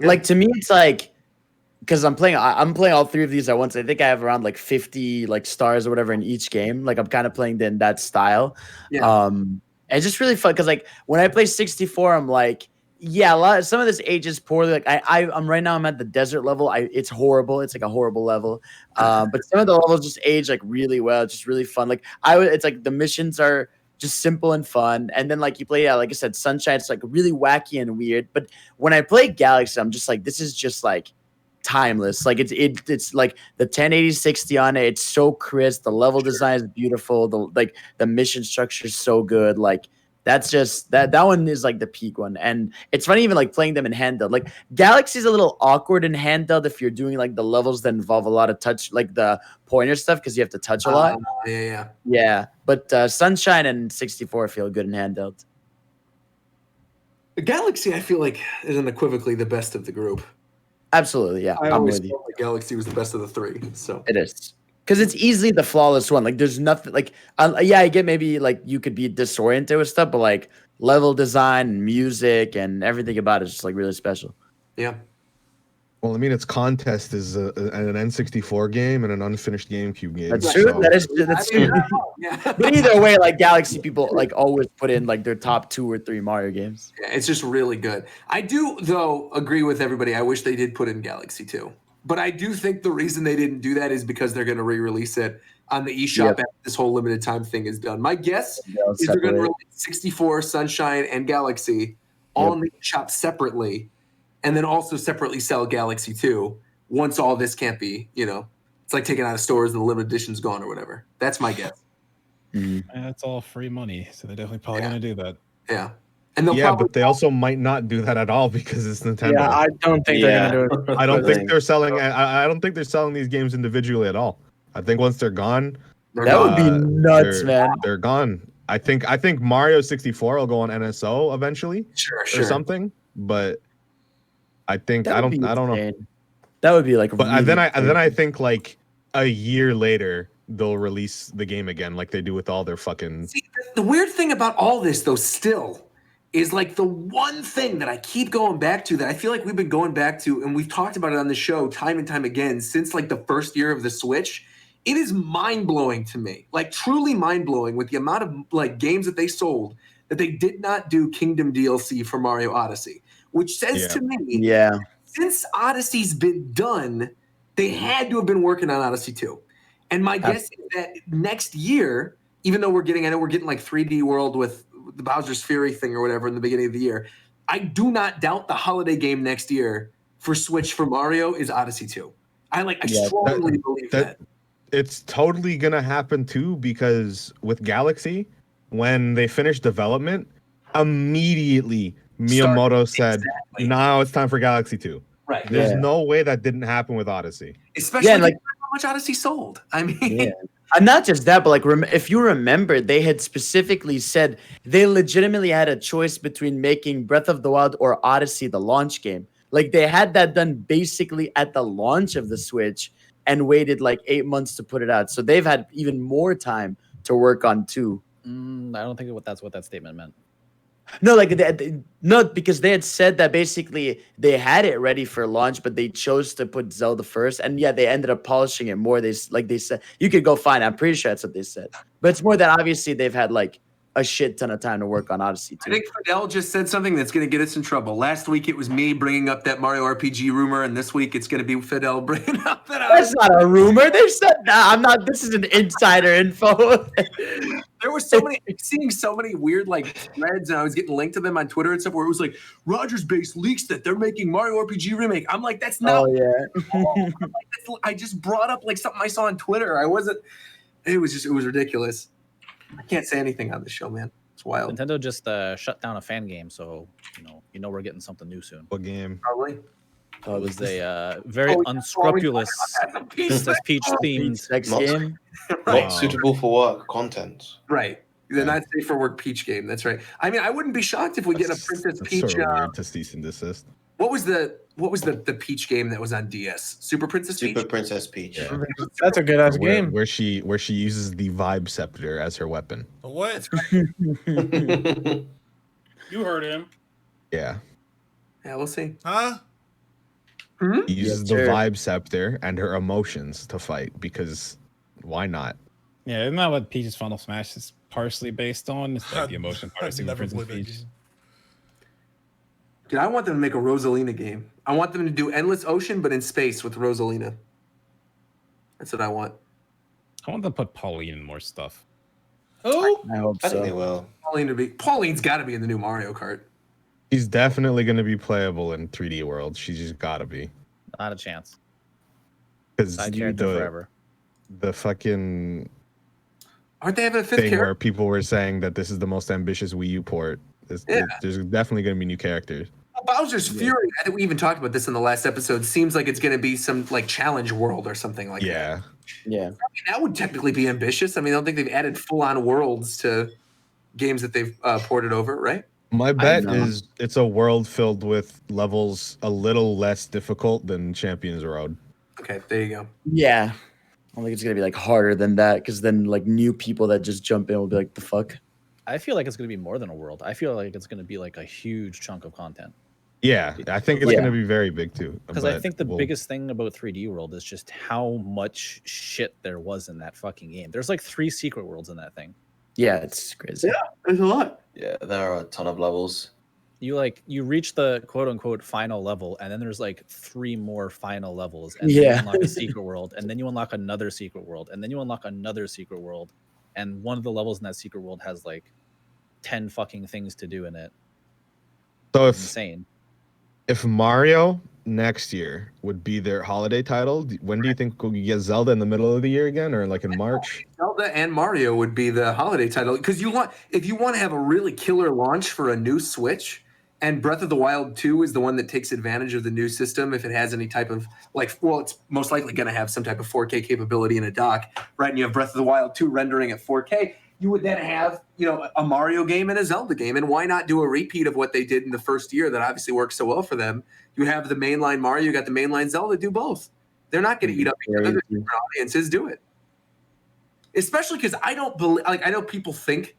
Yeah. Like to me, it's like because I'm playing all 3 of these at once. I think I have around like 50 like stars or whatever in each game. Like I'm kind of playing in that style. Yeah. And it's just really fun because like when I play 64, I'm like, yeah, some of this ages poorly. Like I'm right now, I'm at the desert level. It's horrible. It's like a horrible level. But some of the levels just age like really well. It's just really fun. Like it's like the missions are just simple and fun. And then like you play, like I said, Sunshine, it's like really wacky and weird. But when I play Galaxy, I'm just like, this is just like timeless. Like it's like the 1080-60 on it. It's so crisp. The level design is beautiful. The mission structure is so good. Like that's just that one is like the peak one. And it's funny even like playing them in handheld. Like Galaxy's a little awkward in handheld if you're doing like the levels that involve a lot of touch, like the pointer stuff, because you have to touch a lot. Yeah. But Sunshine and 64 feel good in handheld. The Galaxy, I feel like, is unequivocally the best of the group. Absolutely, yeah. I always felt like Galaxy was the best of the 3. So it is. Because it's easily the flawless one. Like, there's nothing like, I get maybe like you could be disoriented with stuff, but like level design and music and everything about it is just like really special. Yeah. Well, I mean, its contest is an N64 game and an unfinished GameCube game. That's true. So. That's true. Yeah. But either way, like Galaxy people like always put in like their top 2 or 3 Mario games. Yeah, it's just really good. I do, though, agree with everybody. I wish they did put in Galaxy 2. But I do think the reason they didn't do that is because they're going to re-release it on the eShop after this whole limited time thing is done. My guess is they're going to release 64, Sunshine, and Galaxy all in the eShop separately, and then also separately sell Galaxy 2 once all this can't be, it's like taken out of stores and the limited edition's gone or whatever. That's my guess. That's all free money, so they're definitely probably going to do that. Yeah. And but they also might not do that at all because it's Nintendo. Yeah, I don't think they're gonna do it. I don't think they're selling. I don't think they're selling these games individually at all. I think once they're gone, that would be nuts, man. They're gone. I think Mario 64 will go on NSO eventually, sure, or something. But I think I don't know. That would be like. But really then I think like a year later they'll release the game again, like they do with all their fucking. See, the weird thing about all this, though, still. Is like the one thing that I keep going back to that I feel like we've been going back to, and we've talked about it on the show time and time again since like the first year of the Switch. It is mind-blowing to me, like truly mind-blowing with the amount of like games that they sold that they did not do Kingdom DLC for Mario Odyssey, which says to me, since Odyssey's been done, they had to have been working on Odyssey 2. And my guess is that next year, even though I know we're getting like 3D World with the Bowser's Fury thing or whatever in the beginning of the year, I do not doubt the holiday game next year for Switch for Mario is Odyssey 2. I strongly believe that. It's totally gonna happen too, because with Galaxy, when they finished development, immediately Miyamoto said, now it's time for Galaxy 2. Right. There's no way that didn't happen with Odyssey. Especially like how much Odyssey sold. I mean, And not just that, but like, if you remember, they had specifically said they legitimately had a choice between making Breath of the Wild or Odyssey the launch game. Like, they had that done basically at the launch of the Switch and waited like 8 months to put it out. So they've had even more time to work on two. I don't think that's what that statement meant. No, like no, because they had said that basically they had it ready for launch, but they chose to put Zelda first, and yeah, they ended up polishing it more. They said you could go find. I'm pretty sure that's what they said, but it's more that obviously they've had like a shit ton of time to work on Odyssey too. I think Fidel just said something that's going to get us in trouble. Last week it was me bringing up that Mario RPG rumor, and this week it's going to be Fidel bringing up that. That's not a rumor. They said that. I'm not. This is an insider info. There were so many, seeing so many weird like threads, and I was getting linked to them on Twitter and stuff where it was like Rogers Base leaks that they're making Mario RPG remake. I'm like, that's not. Oh yeah. I just brought up like something I saw on Twitter. I wasn't. It was ridiculous. I can't say anything on this show, man. It's wild. Nintendo just shut down a fan game, so you know we're getting something new soon. What game? Probably. It was a very unscrupulous Princess Peach themed sex game. Not suitable for work content. Right. They're not safe for work Peach game. That's right. I mean, I wouldn't be shocked if we get a Princess Peach. Sort of weird to cease and desist. What was the Peach game that was on DS? Super Princess Peach. Super Princess Peach. Yeah. That's a good ass game. Where she uses the Vibe Scepter as her weapon. What? You heard him. Yeah. Yeah, we'll see. Huh? She uses the Vibe Scepter and her emotions to fight because why not? Yeah, isn't that what Peach's Final Smash is partially based on? It's like the emotion part of Super Princess Peach. Dude, I want them to make a Rosalina game. I want them to do Endless Ocean, but in space with Rosalina. That's what I want. I want them to put Pauline in more stuff. Who? I hope I so. think they will. Pauline's got to be in the new Mario Kart. She's definitely going to be playable in 3D World. She's just got to be. Not a chance. Because Side character forever. The fucking aren't they having a fifth thing character? where people were saying that this is the most ambitious Wii U port. There's definitely going to be new characters. Well, Bowser's Fury, I think we even talked about this in the last episode, seems like it's going to be some like challenge world or something like that. Yeah. I mean, that would technically be ambitious. I mean, I don't think they've added full-on worlds to games that they've ported over, right? My bet is it's a world filled with levels a little less difficult than Champions Road. Okay, there you go. Yeah. I don't think it's gonna be like harder than that because then like new people that just jump in will be like, the fuck? I feel like it's going to be more than a world. I feel like it's going to be like a huge chunk of content. Yeah, I think it's going to be very big too. Because I think the biggest thing about 3D World is just how much shit there was in that fucking game. There's like 3 secret worlds in that thing. Yeah, it's crazy. Yeah, there's a lot. Yeah, there are a ton of levels. You reach the quote unquote final level, and then there's like 3 more final levels, and then you unlock a secret world, and then you unlock another secret world, and then you unlock another secret world, and one of the levels in that secret world has like 10 fucking things to do in it. So it's insane. If Mario next year would be their holiday title, when do you think we'll get Zelda in the middle of the year again, or like in March? Zelda and Mario would be the holiday title because if you want to have a really killer launch for a new Switch, and Breath of the Wild 2 is the one that takes advantage of the new system if it has any type of it's most likely going to have some type of 4K capability in a dock, right? And you have Breath of the Wild 2 rendering at 4K. You would then have, a Mario game and a Zelda game. And why not do a repeat of what they did in the first year that obviously worked so well for them? You have the mainline Mario, you got the mainline Zelda, do both. They're not going to eat up each other. Different audiences do it. Especially because I don't believe, I know people think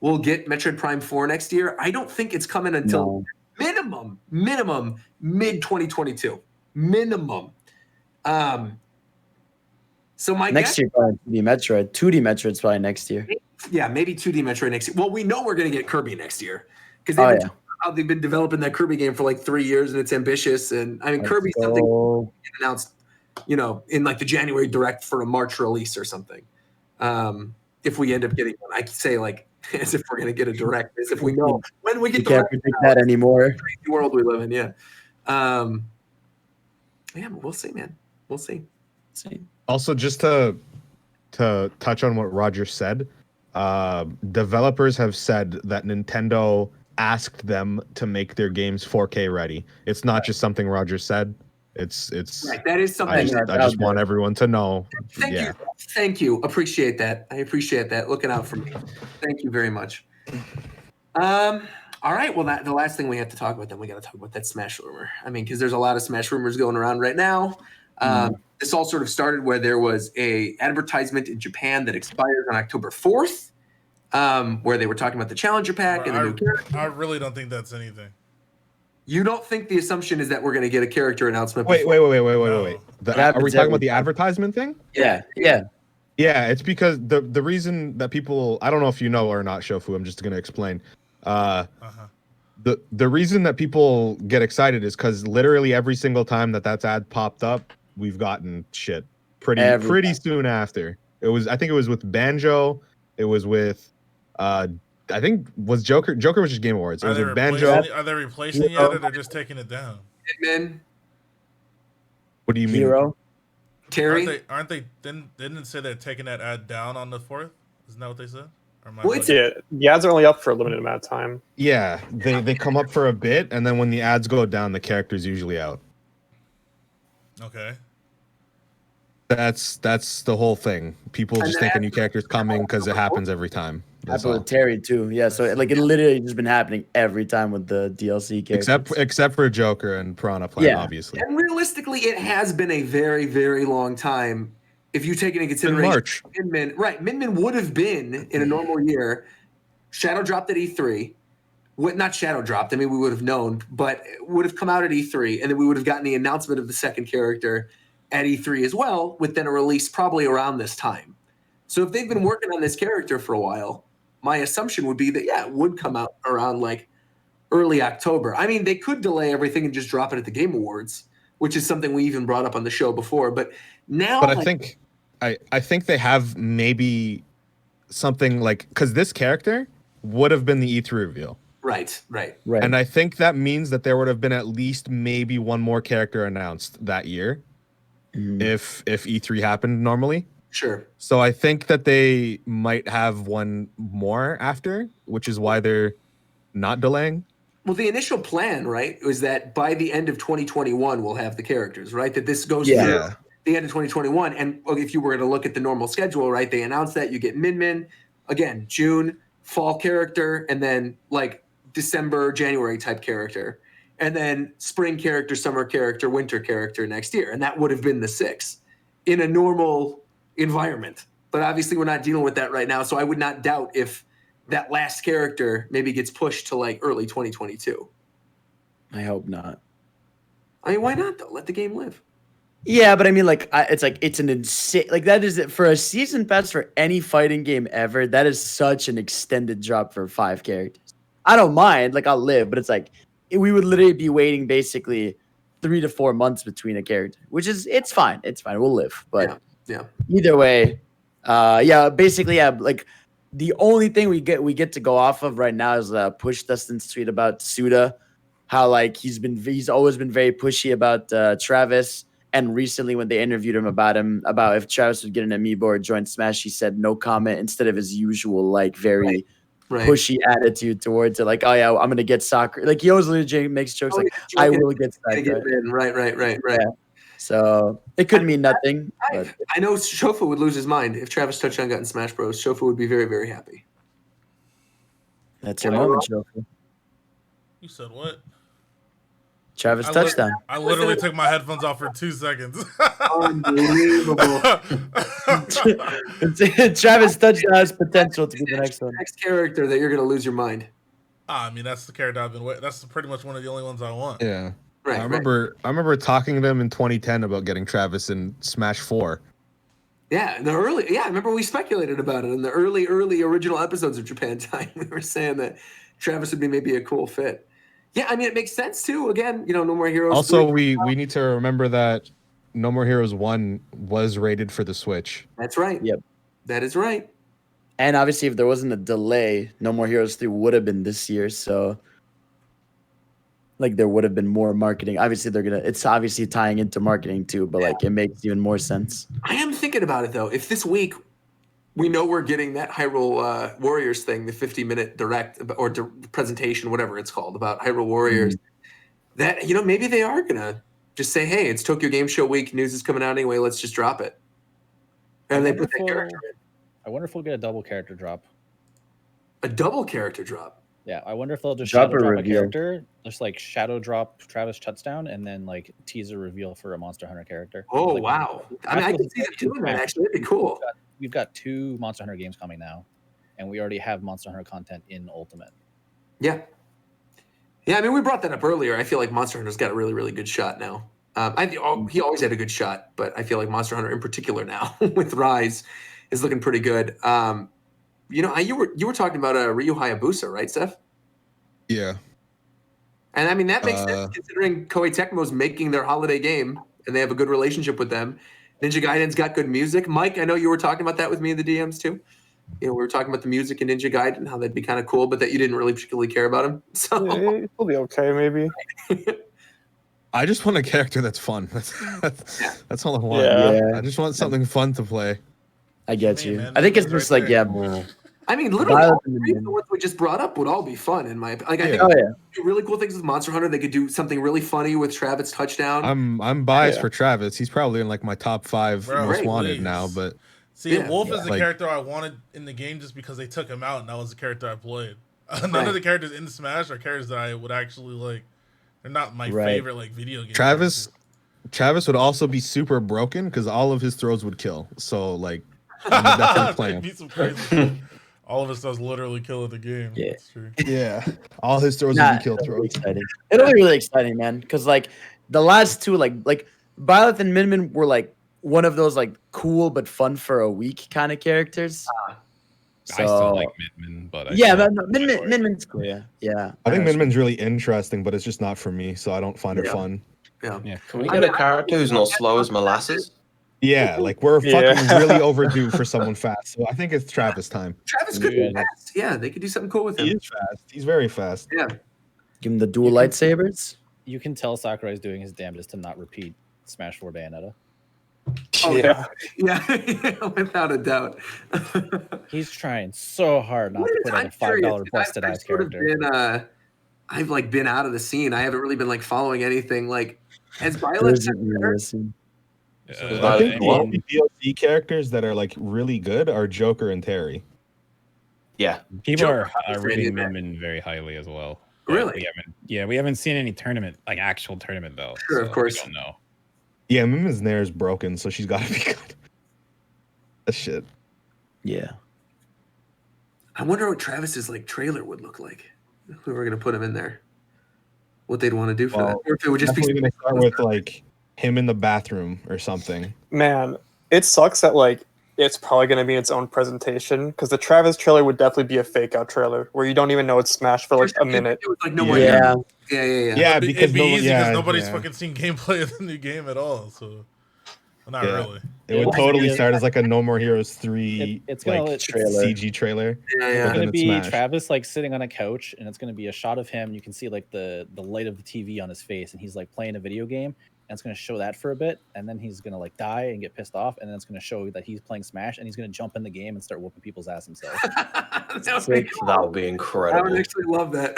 we'll get Metroid Prime 4 next year. I don't think it's coming until minimum mid 2022. Minimum. So my next year probably 2D Metroid. 2D Metroid's probably next year. Yeah, maybe 2D Metroid next year. Well, we know we're going to get Kirby next year because they've been developing that Kirby game for like 3 years, and it's ambitious. And I mean, Kirby's something announced, in like the January Direct for a March release or something. If we end up getting one, I say like as if we're going to get a Direct, as if we know when we get. You can't predict that anymore. Crazy world we live in, yeah. Yeah, but we'll see, man. We'll see. Also, just to touch on what Roger said, developers have said that Nintendo asked them to make their games 4K ready. It's not just something Roger said. It's right. That is something. I just want everyone to know. Thank you. Appreciate that. I appreciate that. Looking out for me. Thank you very much. All right. Well, the last thing we have to talk about, then we got to talk about that Smash rumor. I mean, because there's a lot of Smash rumors going around right now. This all sort of started where there was a advertisement in Japan that expired on October 4th, where they were talking about the Challenger Pack and the new character. I really don't think that's anything. You don't think the assumption is that we're going to get a character announcement? Wait. Are we talking about the advertisement thing? Yeah. Yeah, it's because the reason that people, I don't know if you know or not, Shofu, I'm just going to explain. The reason that people get excited is because literally every single time that ad popped up, we've gotten shit pretty soon after. I think it was with Banjo. It was with I think was Joker was just Game Awards. It was with Banjo. Are they replacing it yet, or they're just taking it down? Hitman. What do you mean? Hero. Terry. Aren't they? Didn't it say they're taking that ad down on the 4th? Isn't that what they said? The ads are only up for a limited amount of time. Yeah, they come up for a bit, and then when the ads go down, the character's usually out. Okay. That's the whole thing. People just think a new character's coming because it happens every time. Happened with Terry too. Yeah, so like it literally just been happening every time with the DLC characters. Except for Joker and Piranha Plant, obviously. And realistically, it has been a very, very long time. If you take into consideration March. Min would have been in a normal year. Shadow dropped at E3. Not shadow dropped. I mean, we would have known, but it would have come out at E3, and then we would have gotten the announcement of the second character at E3 as well, with then a release probably around this time. So if they've been working on this character for a while, my assumption would be that, it would come out around like early October. I mean, they could delay everything and just drop it at the Game Awards, which is something we even brought up on the show before. But now, I think they have maybe something like, because this character would have been the E3 reveal. Right. And I think that means that there would have been at least maybe one more character announced that year, if E3 happened normally. Sure. So I think that they might have one more after, which is why they're not delaying. Well, the initial plan, right, was that by the end of 2021 we'll have the characters, right? That this goes through the end of 2021. And if you were to look at the normal schedule, right, they announced that you get Min, again, June, fall character, and then like December, January type character. And then spring character, summer character, winter character next year. And that would have been the 6 in a normal environment. But obviously we're not dealing with that right now. So I would not doubt if that last character maybe gets pushed to like early 2022. I hope not. I mean, why not though? Let the game live. Yeah, but I mean, it's an insane, like that is it for a season pass for any fighting game ever. That is such an extended drop for 5 characters. I don't mind, like I'll live, but it's like we would literally be waiting basically 3 to 4 months between a character, which is it's fine. We'll live, but either way, basically, like the only thing we get to go off of right now is Push Dustin's tweet about Suda, how like he's always been very pushy about Travis, and recently when they interviewed him about if Travis would get an amiibo or join Smash, he said no comment instead of his usual like very pushy attitude towards it, like, oh yeah, I'm gonna get soccer. Like he always legit makes jokes I will get soccer. Right. Yeah. So it could mean nothing. I know Shofu would lose his mind if Travis Touchdown got in Smash Bros. Shofu would be very, very happy. That's your moment, Shofu. You said what? Travis Touchdown. I literally took my headphones off for 2 seconds. Unbelievable. Travis Touchdown has potential to be the next one. Next character that you're going to lose your mind. I mean, that's the character I've been waiting. That's pretty much one of the only ones I want. Yeah. I remember talking to them in 2010 about getting Travis in Smash 4. Yeah, I remember we speculated about it in the early original episodes of Japan Time. We were saying that Travis would be maybe a cool fit. Yeah, I mean, it makes sense too. Again, No More Heroes. Also, we need to remember that No More Heroes 1 was rated for the Switch. That's right. Yep. That is right. And obviously, if there wasn't a delay, No More Heroes 3 would have been this year. So, like, there would have been more marketing. Obviously, it's obviously tying into marketing too, but like, it makes even more sense. I am thinking about it though. If this week we know we're getting that Hyrule Warriors thing, the 50-minute direct or presentation, whatever it's called, about Hyrule Warriors, that maybe they are gonna Just say, hey, it's Tokyo Game Show week. News is coming out anyway. Let's just drop it. And they put that character in. I wonder if we'll get a double character drop. A double character drop? Yeah, I wonder if they'll just Drop shadow drop a reveal. character, just like shadow drop Travis Touchdown, and then like teaser reveal for a Monster Hunter character. Oh, like, wow. I mean, I can see them doing that, actually. That'd be cool. We've got 2 Monster Hunter games coming now, and we already have Monster Hunter content in Ultimate. Yeah. Yeah, I mean, we brought that up earlier. I feel like Monster Hunter's got a really, really good shot now. He always had a good shot, but I feel like Monster Hunter in particular now with Rise is looking pretty good. You know, you were talking about Ryu Hayabusa, right, Steph? Yeah. And I mean, that makes sense considering Koei Tecmo's making their holiday game and they have a good relationship with them. Ninja Gaiden's got good music. Mike, I know you were talking about that with me in the DMs too. You know, we were talking about the music in Ninja Gaiden, how that'd be kind of cool, but that you didn't really particularly care about him. So yeah, it'll be okay, maybe. I just want a character that's fun. That's all I want. Yeah. I just want something fun to play. I get you. Man, I think it's right just like, there. I mean, literally, all Violet three of the ones we just brought up would all be fun in my opinion. Like, I think Oh, yeah. do really cool things with Monster Hunter. They could do something really funny with Travis Touchdown. I'm biased for Travis. He's probably in like my top 5 Bro, most Right, wanted please. now. But See, Wolf is the Like- character I wanted in the game just because they took him out, and that was the character I played. None of the characters in Smash are characters that I would actually like. They're not my favorite like video game. Travis would also be super broken because all of his throws would kill. So like, I'm definitely playing. Beat some crazy. All of us does literally killing the game. Yeah. That's true. Yeah, all his throws would be kill throws. Exciting. It'll be really exciting, man. Because like the last 2, like Violet and Min Min were like one of those like cool but fun for a week kind of characters. I still like Min, but Min Min's cool. Yeah. I think Min Min's really interesting, but it's just not for me, so I don't find it fun. Yeah. Can we get a character who's not slow as molasses? Yeah, like we're fucking really overdue for someone fast. So I think it's Travis time. Travis could be fast. Yeah, they could do something cool with him. He is fast. He's very fast. Yeah. Give him the dual lightsabers. You can tell Sakurai's doing his damnedest to not repeat Smash 4 Bayonetta. Oh, yeah, without a doubt. He's trying so hard not to put in a $5 busted ass character. I've like been out of the scene. I haven't really been like following anything. Like, has Violet? I think the only DLC characters that are like really good are Joker and Terry. Yeah, people Joker, are rating Min very highly as well. Really? We haven't seen any tournament, like actual tournament though. Sure, of course. We don't know. Yeah, Mimi's Nair is broken, so she's got to be good. That shit. Yeah. I wonder what Travis's like trailer would look like. If we were gonna put him in there, what they'd want to do for that, or if it would just be gonna start with like him in the bathroom or something. Man, it sucks that like it's probably going to be its own presentation because the Travis trailer would definitely be a fake out trailer where you don't even know it's Smash for like a minute. It was like no more. Yeah. Yeah. Because it'd be easy because yeah, nobody's yeah. fucking seen gameplay of the new game at all. So, well, not Yeah. really. It would totally start as like a No More Heroes 3 It's gonna like let- CG trailer. Yeah, It's yeah. gonna then it's be Smash. Travis like sitting on a couch, and it's gonna be a shot of him. You can see like the light of the TV on his face, and he's like playing a video game. And it's gonna show that for a bit, and then he's gonna like die and get pissed off, and then it's gonna show that he's playing Smash, and he's gonna jump in the game and start whooping people's ass himself. That would be I incredible. would actually love that.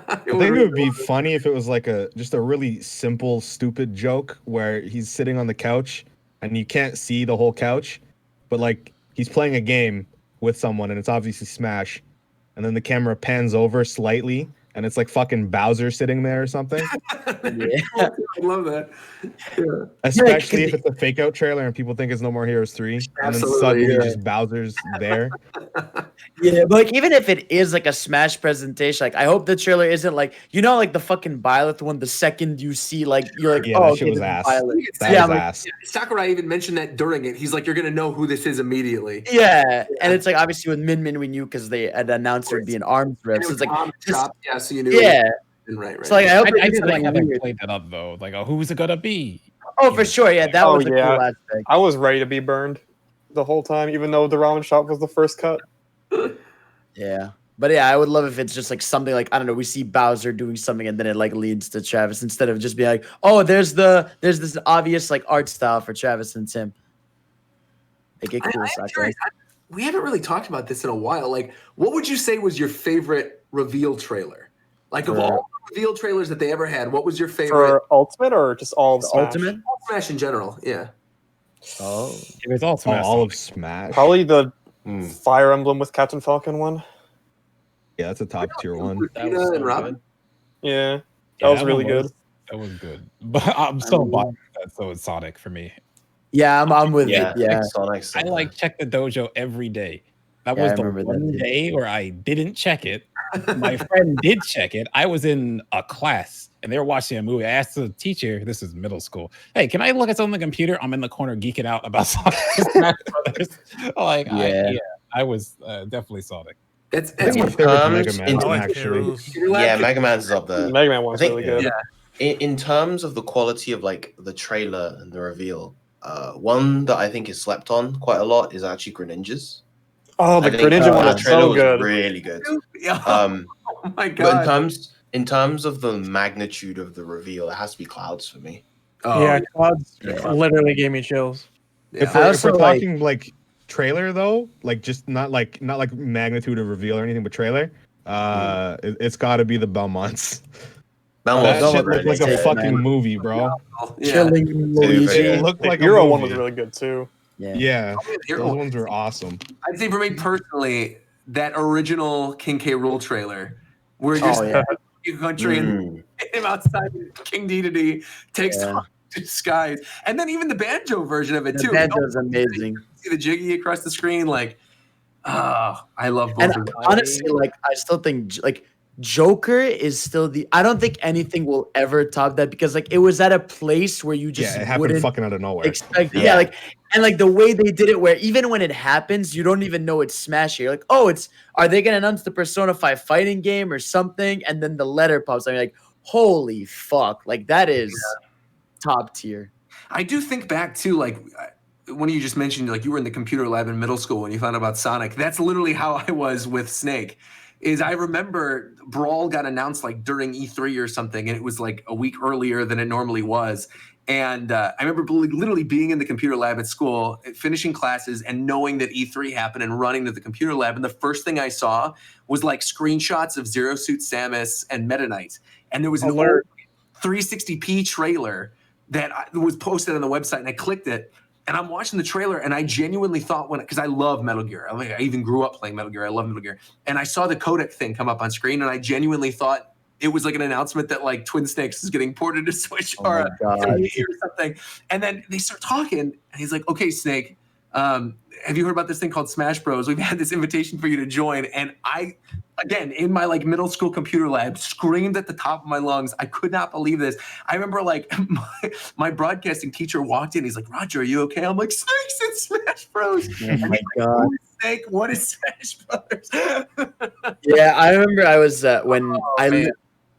I think it would be funny if it was like just a really simple, stupid joke where he's sitting on the couch and you can't see the whole couch, but like he's playing a game with someone and it's obviously Smash, and then the camera pans over slightly and it's like fucking Bowser sitting there or something. Yeah. I love that. Yeah. Especially if it's a fake out trailer and people think it's No More Heroes 3, and then Absolutely, suddenly yeah. just Bowser's there. Yeah, but like even if it is like a Smash presentation, like I hope the trailer isn't like like the fucking Byleth one. The second you see, like you're like, Yeah, oh, that shit was this is ass. Byleth. That Yeah, was like, ass. Sakurai even mentioned that during it. He's like, you're gonna know who this is immediately. yeah, and it's like obviously with Min Min we knew because they had announced it would be an arms And rip. it So was it's like, on the just- top, yeah, so you knew. yeah. Right. So like I hope I it's did like how something they weird. played that up though. Like, who's it gonna be? Oh, for sure, yeah, that Oh, was a yeah. cool aspect. I was ready to be burned the whole time, even though the ramen shop was the first cut. Yeah. But yeah, I would love if it's just like something like, I don't know, we see Bowser doing something and then it like leads to Travis instead of just being like, oh, there's this obvious like art style for Travis and Tim. Make it cool, I'm Sakurai. curious. We haven't really talked about this in a while. Like, what would you say was your favorite reveal trailer? Like of all the reveal trailers that they ever had, what was your favorite? For Ultimate or just all of Smash? Ultimate? All Smash in general, yeah. Oh. It was all Smash. All of Smash. Probably the Fire Emblem with Captain Falcon one. Yeah, that's a top tier one. That was so Robin? good. Yeah, that was really good. That was good. But I'm so biased that so it's Sonic for me. Yeah, I'm with Yeah, it. Yeah. Sonic's I like check the dojo every day. That Yeah, was I the remember that one too. day where I didn't check it. My friend did check it. I was in a class and they were watching a movie. I asked the teacher, this is middle school, hey, can I look at something on the computer? I'm in the corner geeking out about Sonic Smash Brothers. Like, I was definitely Sonic. It's my favorite Mega Man, I like actually. Heroes. Yeah, Mega Man's up there. Mega Man one's I think- really good. In terms of the quality of like the trailer and the reveal, one that I think is slept on quite a lot is actually Greninjas. Oh, the Greninja one is so good. Really good. Oh my god! But in terms of the magnitude of the reveal, it has to be Clouds for me. Yeah, Clouds literally gave me chills. If we're talking like trailer though, like just not like magnitude of reveal or anything, but trailer, it's got to be the Belmonts. That shit looked like a fucking movie, bro. Chilling It looked like the Hero a one movie. was really good too. Yeah, those ones were awesome. I'd say for me personally, that original King K. Rool trailer, where just country and him outside King Dedede takes off to skies, and then even the banjo version of it too. The banjo is amazing. See the jiggy across the screen, like, I love both And of them. honestly, like I still think like Joker is still I don't think anything will ever top that because like it was at a place where you just it happened wouldn't fucking out of nowhere. expect like the way they did it where even when it happens you don't even know it's Smash. You're like, oh, are they gonna announce the Persona 5 fighting game or something, and then the letter pops out and you're like, holy fuck, like that is top tier. I do think back to like when you just mentioned like you were in the computer lab in middle school when you found out about Sonic. That's literally how I was with Snake. Is I remember Brawl got announced like during E3 or something, and it was like a week earlier than it normally was. And I remember literally being in the computer lab at school, finishing classes, and knowing that E3 happened and running to the computer lab. And the first thing I saw was like screenshots of Zero Suit Samus and Meta Knight. And there was an old 360p trailer that was posted on the website, and I clicked it. And I'm watching the trailer, and I genuinely thought because I love Metal Gear. I even grew up playing Metal Gear. I love Metal Gear. And I saw the codec thing come up on screen, and I genuinely thought it was like an announcement that like Twin Snakes is getting ported to Switch or something. And then they start talking, and he's like, "Okay, Snake, have you heard about this thing called Smash Bros? We've had this invitation for you to join." And I, again, in my like middle school computer lab, screamed at the top of my lungs. I could not believe this. I remember like my broadcasting teacher walked in. He's like, "Roger, are you okay?" I'm like, "Snake's in Smash Bros." Oh my god. Who is Snake? What is Smash Brothers? Yeah, I remember I was when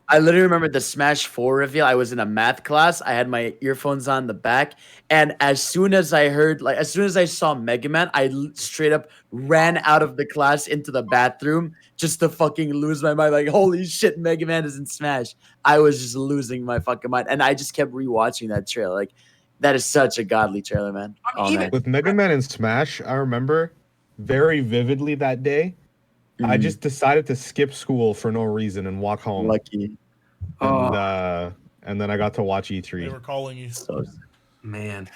I literally remember the Smash 4 reveal. I was in a math class. I had my earphones on the back. And as soon as I saw Mega Man, I straight up ran out of the class into the bathroom just to fucking lose my mind. Like, holy shit, Mega Man is in Smash. I was just losing my fucking mind. And I just kept rewatching that trailer. Like, that is such a godly trailer, man. With Mega Man and Smash, I remember very vividly that day. I just decided to skip school for no reason and walk home. Lucky. And then I got to watch E3. They were calling you. Man.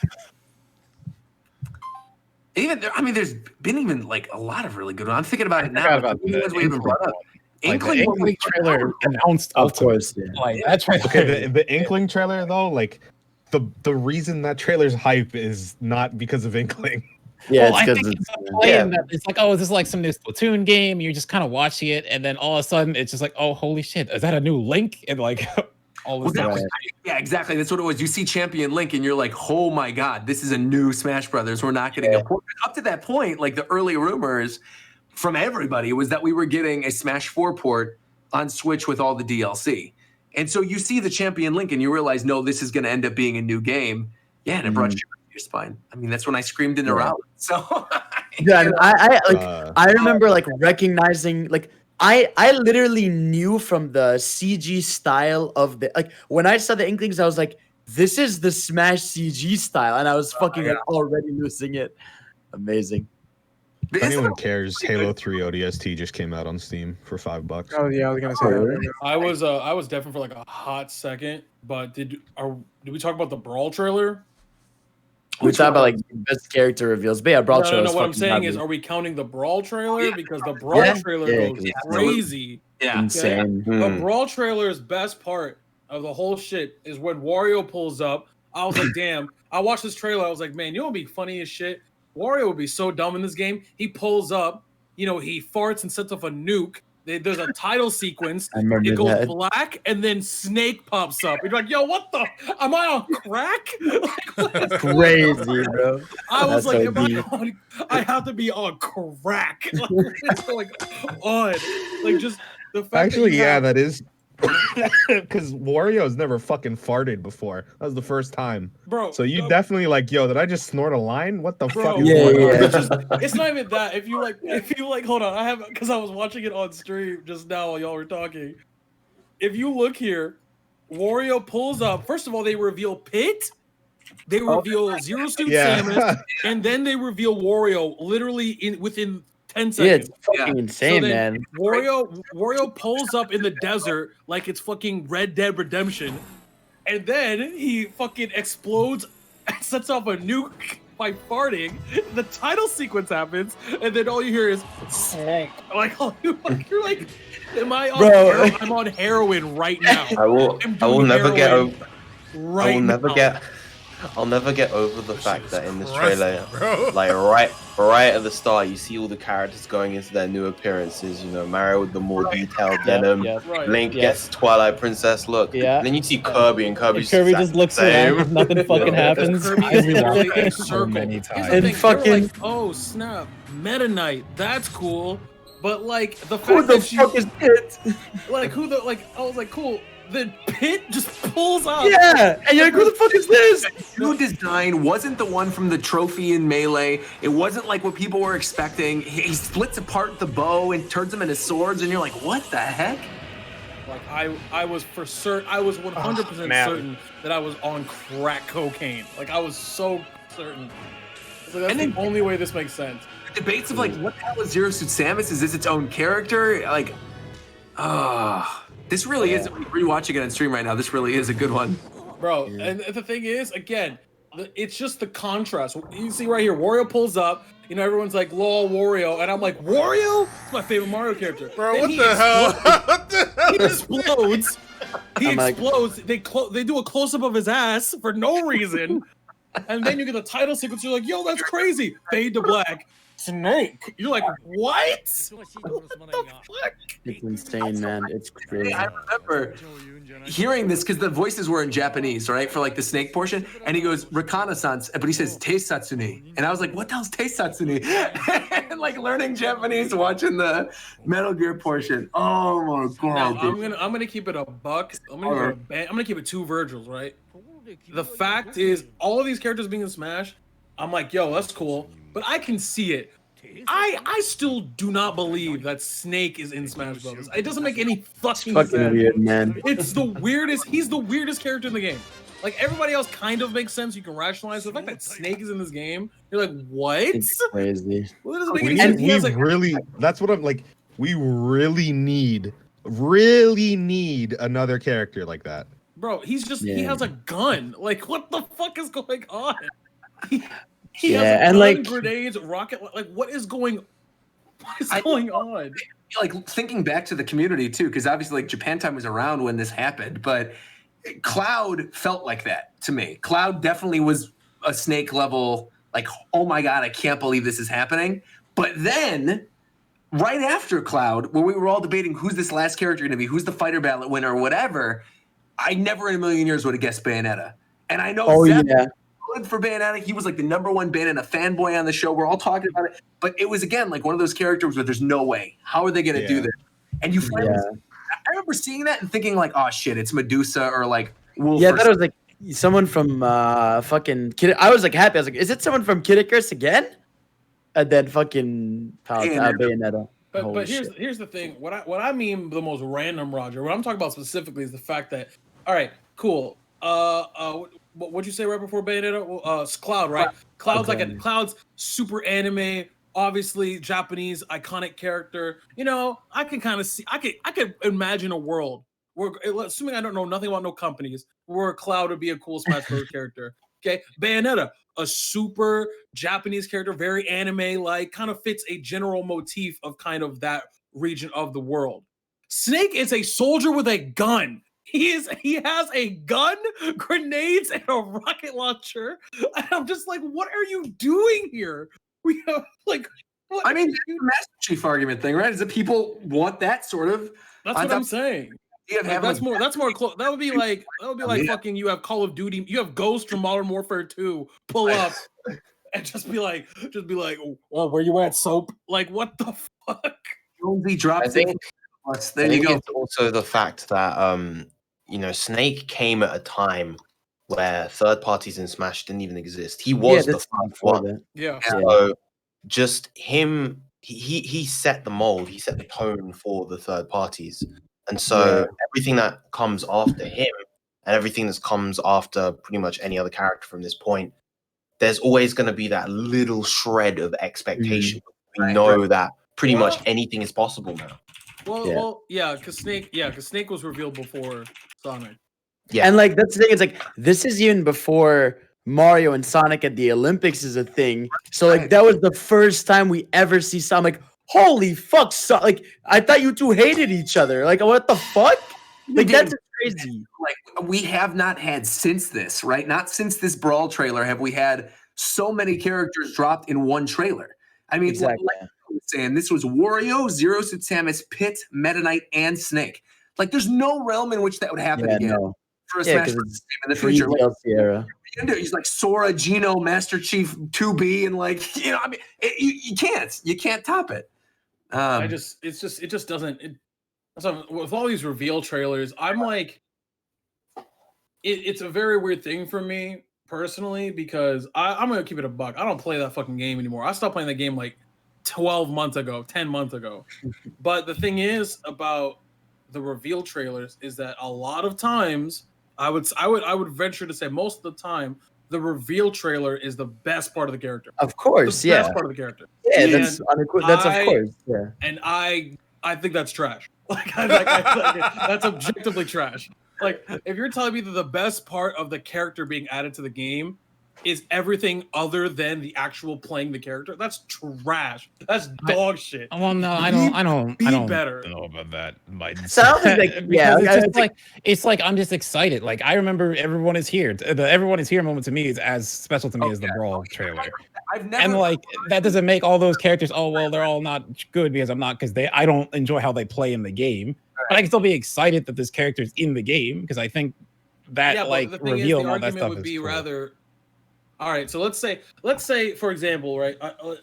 There's been even like a lot of really good ones. I'm thinking about it now. We even brought up. Inkling trailer announced, of course. Like that trailer. Okay, the Inkling trailer though, like the reason that trailer's hype is not because of Inkling. Yeah, I think it's like, oh, this is like some new Splatoon game. You're just kind of watching it, and then all of a sudden, it's just like, oh, holy shit, is that a new Link? And like, all this stuff. Yeah, exactly. That's what it was. You see Champion Link, and you're like, oh my god, this is a new Smash Brothers. We're not getting a port. Up to that point, like the early rumors from everybody was that we were getting a Smash 4 port on Switch with all the DLC. And so you see the Champion Link, and you realize, no, this is going to end up being a new game. Yeah, and it brought you your spine. I mean, that's when I screamed in the route. So yeah, and I remember like recognizing like I literally knew from the CG style of the like when I saw the Inklings, I was like, this is the Smash CG style, and I was fucking like, already losing it. Amazing. If anyone cares, Halo 3 ODST just came out on Steam for $5. Oh yeah, I was gonna say that. I was definitely for like a hot second, but did we talk about the Brawl trailer? We talked about like best character reveals, but yeah, Brawl trailer. No, what I'm saying is, are we counting the Brawl trailer? Because the Brawl trailer goes crazy. Yeah, insane. The Brawl trailer's best part of the whole shit is when Wario pulls up. I was like, damn. I watched this trailer. I was like, man, you know what would be funny as shit? Wario would be so dumb in this game. He pulls up, he farts and sets off a nuke. There's a title sequence. It goes black, and then Snake pops up. You're like, yo, what the? Am I on crack? That's crazy, bro. I was like, I have to be on crack. Like, it's going on. Like, just the fact. Actually, that is. Because Wario's never fucking farted before. That was the first time, bro. So you definitely like, yo, did I just snort a line? What the fuck? It's not even that. If you like, hold on. Because I was watching it on stream just now while y'all were talking. If you look here, Wario pulls up. First of all, they reveal Pit. They reveal Zero Suit Samus, and then they reveal Wario literally within 10 seconds. Yeah, it's fucking insane, man. Wario pulls up in the desert like it's fucking Red Dead Redemption, and then he fucking explodes and sets off a nuke by farting. The title sequence happens, and then all you hear is Snake. Like, you're like, am I on I'm on heroin right now. I'll never get over the fact that in this trailer, like right at the start, you see all the characters going into their new appearances. Mario with the more detailed denim, Link gets Twilight Princess look, and then you see Kirby, and Kirby just looks around, nothing fucking happens. Many times. And fucking like, oh snap, Meta Knight, that's cool. But like the fact who the fuck is Pit? Like I was like, cool. The Pit just pulls up. Yeah, and you're like, who the fuck is this? The new design wasn't the one from the trophy in Melee. It wasn't like what people were expecting. He splits apart the bow and turns them into swords, and you're like, what the heck? Like I was for certain. I was 100% certain that I was on crack cocaine. Like I was so certain. So that's the only way this makes sense. The debates of like, what the hell is Zero Suit Samus? Is this its own character? Like, this really is, rewatching it on stream right now, this really is a good one. Bro, and the thing is, again, it's just the contrast. You see right here, Wario pulls up, everyone's like, lol, Wario, and I'm like, Wario? It's my favorite Mario character. Bro, what the hell? What the hell? He explodes. He explodes. They do a close-up of his ass for no reason, and then you get the title sequence, you're like, yo, that's crazy. Fade to black. Snake. You're like, what? What the fuck? It's insane, man. It's crazy. I remember hearing this because the voices were in Japanese, right? For like the Snake portion. And he goes, reconnaissance, but he says, Teisatsune. And I was like, what the hell's Teisatsune? And like learning Japanese, watching the Metal Gear portion. Oh my god. Now, I'm gonna keep it a buck. I'm gonna keep it two Virgils, right? The fact is, all of these characters being in Smash, I'm like, yo, that's cool. But I can see it. I still do not believe that Snake is in Smash Bros. It doesn't make any fucking sense. Weird, man. It's the weirdest. He's the weirdest character in the game. Like everybody else kind of makes sense. You can rationalize the fact that Snake is in this game. You're like, what? It's crazy. Well, that doesn't make any sense. That's what I'm like. We really need another character like that. Bro, he's just he has a gun. Like, what the fuck is going on? He has and like grenades, rocket. Like, what is going on? Like thinking back to the community too, because obviously like Japan Time was around when this happened, but Cloud felt like that to me. Cloud definitely was a Snake level. Like, oh my god, I can't believe this is happening. But then, right after Cloud, when we were all debating who's this last character going to be, who's the fighter ballot winner or whatever, I never in a million years would have guessed Bayonetta. And I know for Bayonetta, he was like the #1 Bayonetta fanboy on the show. We're all talking about it, but it was again like one of those characters where there's no way. How are they going to do this? And you finally, I remember seeing that and thinking like, oh shit, it's Medusa or like Wolf. Yeah, I thought it was like someone from fucking Kid. I was like happy. I was like, is it someone from Kid Icarus again? And then fucking Bayonetta. But here's the thing. What I mean the most random, Roger. What I'm talking about specifically is the fact that, all right, cool. What'd you say right before Bayonetta? Cloud, right? Cloud's Cloud's super anime, obviously Japanese iconic character. You know, I can kind of see, I could imagine a world where, assuming I don't know nothing about no companies, where Cloud would be a cool Smash Bros. Character. Okay, Bayonetta, a super Japanese character, very anime-like, kind of fits a general motif of kind of that region of the world. Snake is a soldier with a gun. He has a gun, grenades, and a rocket launcher. And I'm just like, what are you doing here? We have like, what I mean, that's the Master Chief argument thing, right? Is that people want that sort of? That's what I'm saying. Like, that's more close. That would be like fucking. You have Call of Duty. You have Ghost from Modern Warfare 2 pull up and just be like, oh, where you at, soap? Like, what the fuck? Jonesy drops. I think there you go. It's also the fact that you know, Snake came at a time where third parties in Smash didn't even exist. He was the first one. Yeah. So just him, he set the mold. He set the tone for the third parties. And so everything that comes after him and everything that comes after pretty much any other character from this point, there's always going to be that little shred of expectation. We know that pretty much anything is possible now. Well, because Snake was revealed before Sonic. Yeah, and like that's the thing. It's like this is even before Mario and Sonic at the Olympics is a thing. So like that was the first time we ever see Sonic. Like, holy fuck! Like I thought you two hated each other. Like what the fuck? Like that's crazy. Like we have not had since this, right? Not since this Brawl trailer have we had so many characters dropped in one trailer. I mean, exactly. Like I was saying, this was Wario, Zero Suit Samus, Pit, Meta Knight, and Snake. Like, there's no realm in which that would happen again. No. For a Smash Bros. Game in the future. Like, he's like Sora, Gino, Master Chief 2B, and like, you know, I mean, you can't top it. It just doesn't. With all these reveal trailers, I'm like, it's a very weird thing for me personally because I'm gonna keep it a buck. I don't play that fucking game anymore. I stopped playing that game like 10 months ago. But the thing is about the reveal trailers is that a lot of times I would venture to say most of the time the reveal trailer is the best part of the character. Of course, the best part of the character. Yeah, that's of course. Yeah. And I think that's trash. Like that's objectively trash. Like if you're telling me that the best part of the character being added to the game is everything other than the actual playing the character, that's trash. That's dog shit. Well, no, I don't better. know about that. Sounds like it's like I'm just excited. Like I remember everyone is here. The everyone is here moment to me is as special to me as the Brawl trailer. And like that doesn't make all those characters. Oh well, they're all not good because I'm not I don't enjoy how they play in the game. But I can still be excited that this character is in the game because I think that like reveal and all that stuff would be cool. rather. All right, so let's say for example, right?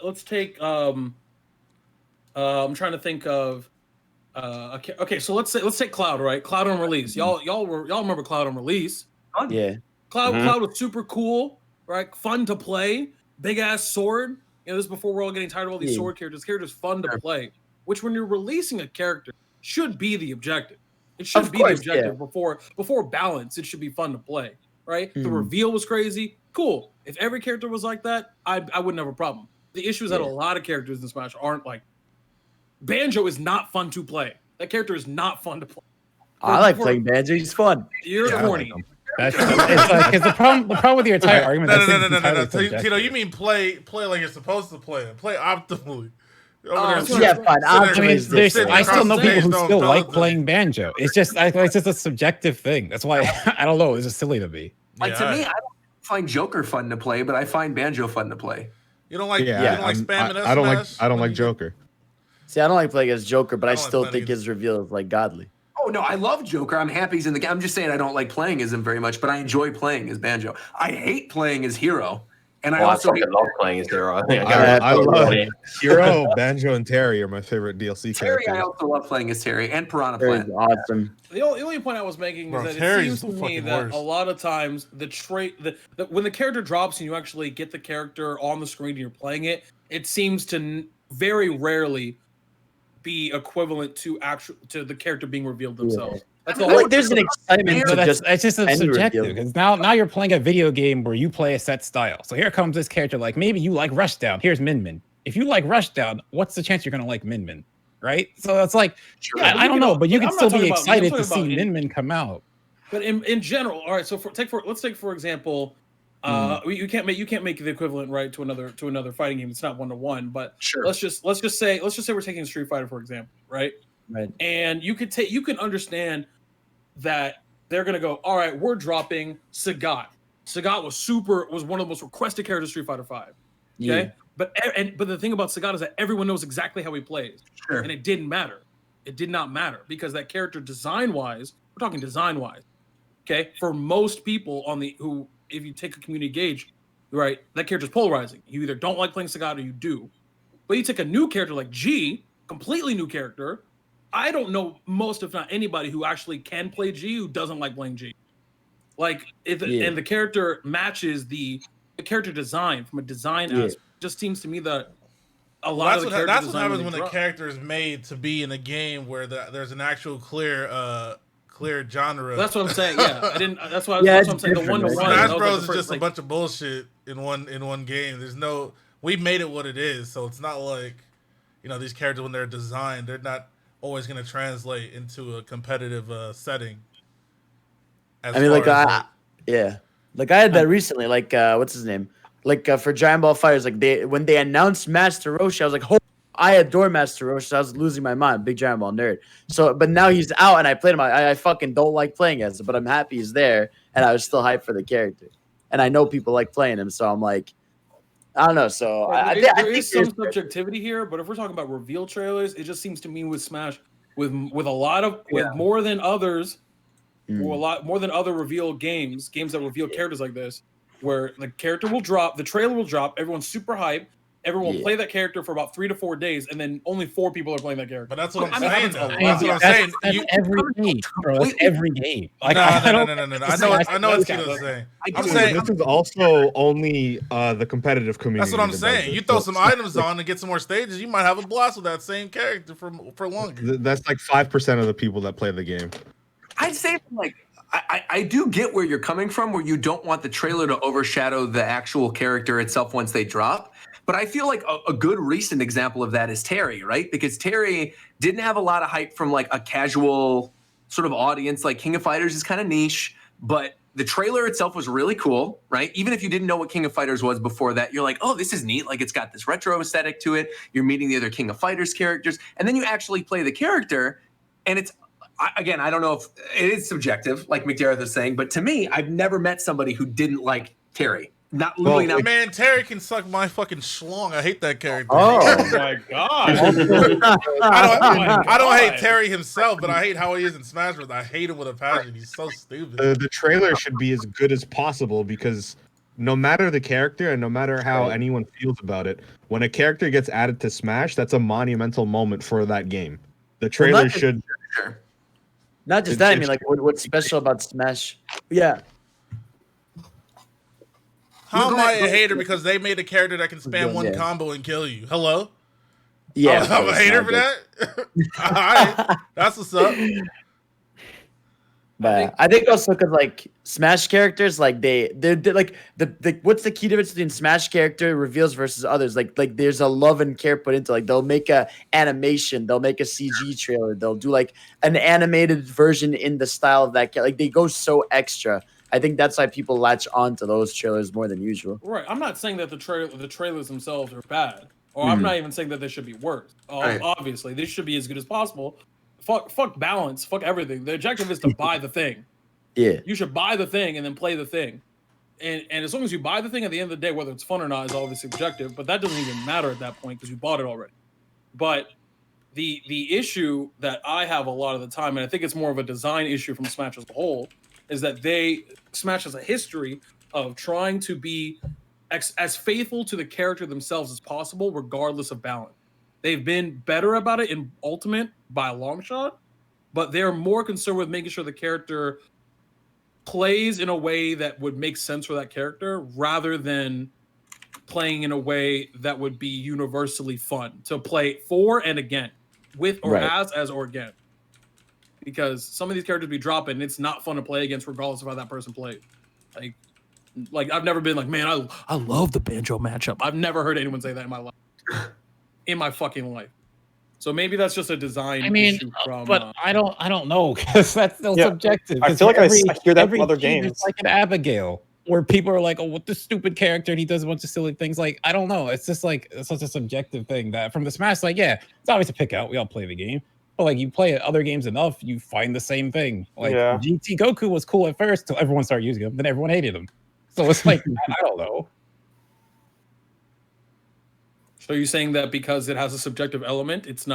Let's take I'm trying to think of okay, so let's take Cloud, right? Cloud on release. Y'all remember Cloud on release? Yeah. Cloud was super cool, right? Fun to play. Big ass sword. You know, this is before we're all getting tired of all these sword characters. Characters fun to play. Which when you're releasing a character should be the objective. It should be the objective before balance. It should be fun to play, right? The reveal was crazy. Cool. If every character was like that, I wouldn't have a problem. The issue is that a lot of characters in Smash aren't like. Banjo is not fun to play. That character is not fun to play. I like playing Banjo. He's fun. You're horny. That's because the problem with your entire argument. No. Tito, you mean play like you're supposed to play optimally. Fine. I mean, I still know people who still like playing Banjo. It's just a subjective thing. That's why I don't know. It's just silly to me. Like to me, I don't find Joker fun to play, but I find Banjo fun to play. You don't like spamming. I don't like Joker. See, I don't like playing as Joker, but I still think his reveal is like godly. Oh no, I love Joker. I'm happy he's in the game. I'm just saying I don't like playing as him very much, but I enjoy playing as Banjo. I hate playing as Hero. And I also love playing as Hero. I love Hero, Banjo, and Terry are my favorite DLC Terry, characters. I also love playing as Terry and Piranha Terry's Plant. awesome. The only point I was making is that it seems to me that a lot of times the when the character drops and you actually get the character on the screen and you're playing it, it seems to very rarely be equivalent to the character being revealed themselves. That's there's an excitement to it's just a subjective because now you're playing a video game where you play a set style. So here comes this character, like maybe you like Rushdown. Here's Min Min. if you like Rushdown, what's the chance you're gonna like Min Min, right? So it's like, I don't know, but you can still be excited to see Min Min come out. But in general, all right. So let's take for example, you can't make the equivalent right to another fighting game. It's not 1-to-1, but let's just say we're taking Street Fighter for example, right? Right. And you can understand that they're gonna go, all right, we're dropping Sagat. Sagat was one of the most requested characters in Street Fighter 5. Okay, Yeah. but the thing about Sagat is that everyone knows exactly how he plays, and it didn't matter. It did not matter because that character design-wise, we're talking design-wise. Okay, for most people if you take a community gauge, right, that character's polarizing. You either don't like playing Sagat or you do. But you take a new character like G, completely new character. I don't know most, if not anybody, who actually can play G who doesn't like playing G. Like, and the character matches the character design from a design aspect. Just seems to me that a lot of the character that's what design happens when the character is made to be in a game where there's an actual clear genre. That's what I'm saying. Yeah, I didn't. That's why I'm saying the 1-to-1. Smash Bros is just a bunch of bullshit in one game. We made it what it is, so it's not like, these characters when they're designed, they're not always going to translate into a competitive setting. I mean, like I had that recently. Like, what's his name? Like for Giant Ball Fighters, like when they announced Master Roshi, I was like, I adore Master Roshi. So I was losing my mind, big Giant Ball nerd. So, but now he's out, and I played him. I fucking don't like playing as him, but I'm happy he's there, and I was still hyped for the character. And I know people like playing him, so I'm like, I don't know. So there is some subjectivity here, but if we're talking about reveal trailers, it just seems to me with Smash, with more than others, or a lot more than other reveal games that reveal characters like this, where the character will drop, the trailer will drop, everyone's super hyped. Everyone will play that character for about 3 to 4 days, and then only 4 people are playing that character. But that's what I'm saying. That's what I'm saying. That's every game, bro. That's every game. Like, no. I know what Kino's saying. I'm saying this is also only the competitive community. That's what I'm saying. You throw some items on and get some more stages, you might have a blast with that same character for longer. That's like 5% of the people that play the game. I'd say like I do get where you're coming from, where you don't want the trailer to overshadow the actual character itself once they drop. But I feel like a good recent example of that is Terry, right? Because Terry didn't have a lot of hype from like a casual sort of audience. Like King of Fighters is kind of niche, but the trailer itself was really cool, right? Even if you didn't know what King of Fighters was before that, you're like, oh, this is neat. Like it's got this retro aesthetic to it. You're meeting the other King of Fighters characters. And then you actually play the character, and it's, again, I don't know if it is subjective, like McDareth is saying, but to me, I've never met somebody who didn't like Terry. Not. Man, Terry can suck my fucking schlong. I hate that character. Oh my god! I don't hate Terry himself, but I hate how he is in Smash Bros. I hate him with a passion. He's so stupid. The trailer should be as good as possible because no matter the character and no matter how anyone feels about it, when a character gets added to Smash, that's a monumental moment for that game. The trailer should. Not just that. I mean, like, what's special about Smash? Yeah. How am I a hater because they made a character that can spam one combo and kill you? Hello? Yeah. I'm a hater for that? All right. That's what's up. But I think also because like Smash characters, like they're like the what's the key difference between Smash character reveals versus others? Like there's a love and care put into, like they'll make a animation, they'll make a CG trailer, they'll do like an animated version in the style of that. Like they go so extra. I think that's why people latch on to those trailers more than usual. Right. I'm not saying that the trailers themselves are bad, or I'm not even saying that they should be worse. Obviously, they should be as good as possible. Fuck balance. Fuck everything. The objective is to buy the thing. Yeah. You should buy the thing and then play the thing. And as long as you buy the thing, at the end of the day, whether it's fun or not is obviously subjective, but that doesn't even matter at that point because you bought it already. But the issue that I have a lot of the time, and I think it's more of a design issue from Smash as a whole, is that Smash has a history of trying to be as faithful to the character themselves as possible, regardless of balance. They've been better about it in Ultimate by a long shot, but they're more concerned with making sure the character plays in a way that would make sense for that character rather than playing in a way that would be universally fun to play for and again, with or as or again. Because some of these characters be dropping, and it's not fun to play against regardless of how that person played. Like I've never been like, man, I love the Banjo matchup. I've never heard anyone say that in my life. in my fucking life. So maybe that's just a design issue from. But I don't know because that's still subjective. I feel like I hear that from other games. It's like an Abigail, where people are like, "Oh, what this stupid character?" and he does a bunch of silly things. Like, I don't know. It's just like it's such a subjective thing that from the Smash, like, yeah, it's always a pick out. We all play the game, but like you play other games enough, you find the same thing. Like GT Goku was cool at first till everyone started using him, then everyone hated him. So it's like I don't know. So you're saying that because it has a subjective element, it's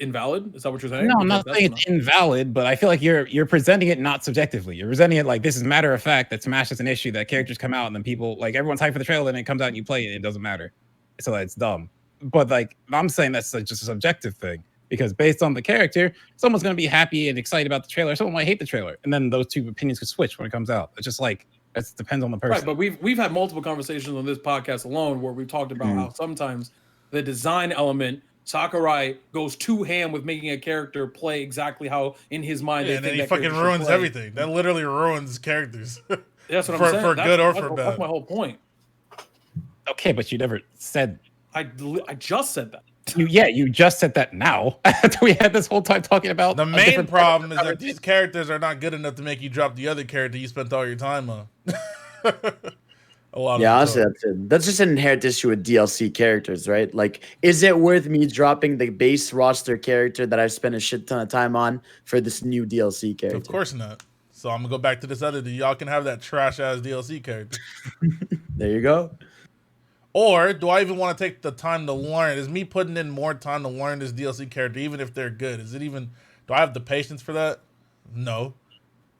invalid? Is that what you're saying? No, I'm not saying it's invalid, but I feel like you're presenting it not subjectively. You're presenting it like this is matter of fact that Smash is an issue, that characters come out and then people like everyone's hyped for the trailer, and it comes out and you play it, it doesn't matter. So it's dumb. But like I'm saying that's just a subjective thing because based on the character, someone's gonna be happy and excited about the trailer, someone might hate the trailer, and then those two opinions could switch when it comes out. It's just like it depends on the person. Right, but we've had multiple conversations on this podcast alone where we've talked about how sometimes the design element, Sakurai goes too ham with making a character play exactly how in his mind. Yeah, and then he fucking ruins everything. That literally ruins characters. That's what I'm saying. For good or for bad. That's my whole point. Okay, but you never said. I just said that. You just said that now. We had this whole time talking about the main problem is that these characters are not good enough to make you drop the other character you spent all your time on. Honestly, that's just an inherent issue with DLC characters, right? Like, is it worth me dropping the base roster character that I spent a shit ton of time on for this new DLC character? Of course not. So I'm gonna go back to this other. Y'all can have that trash ass DLC character. There you go. Or do I even want to take the time to learn? Is me putting in more time to learn this DLC character, even if they're good? Is it even? Do I have the patience for that? No.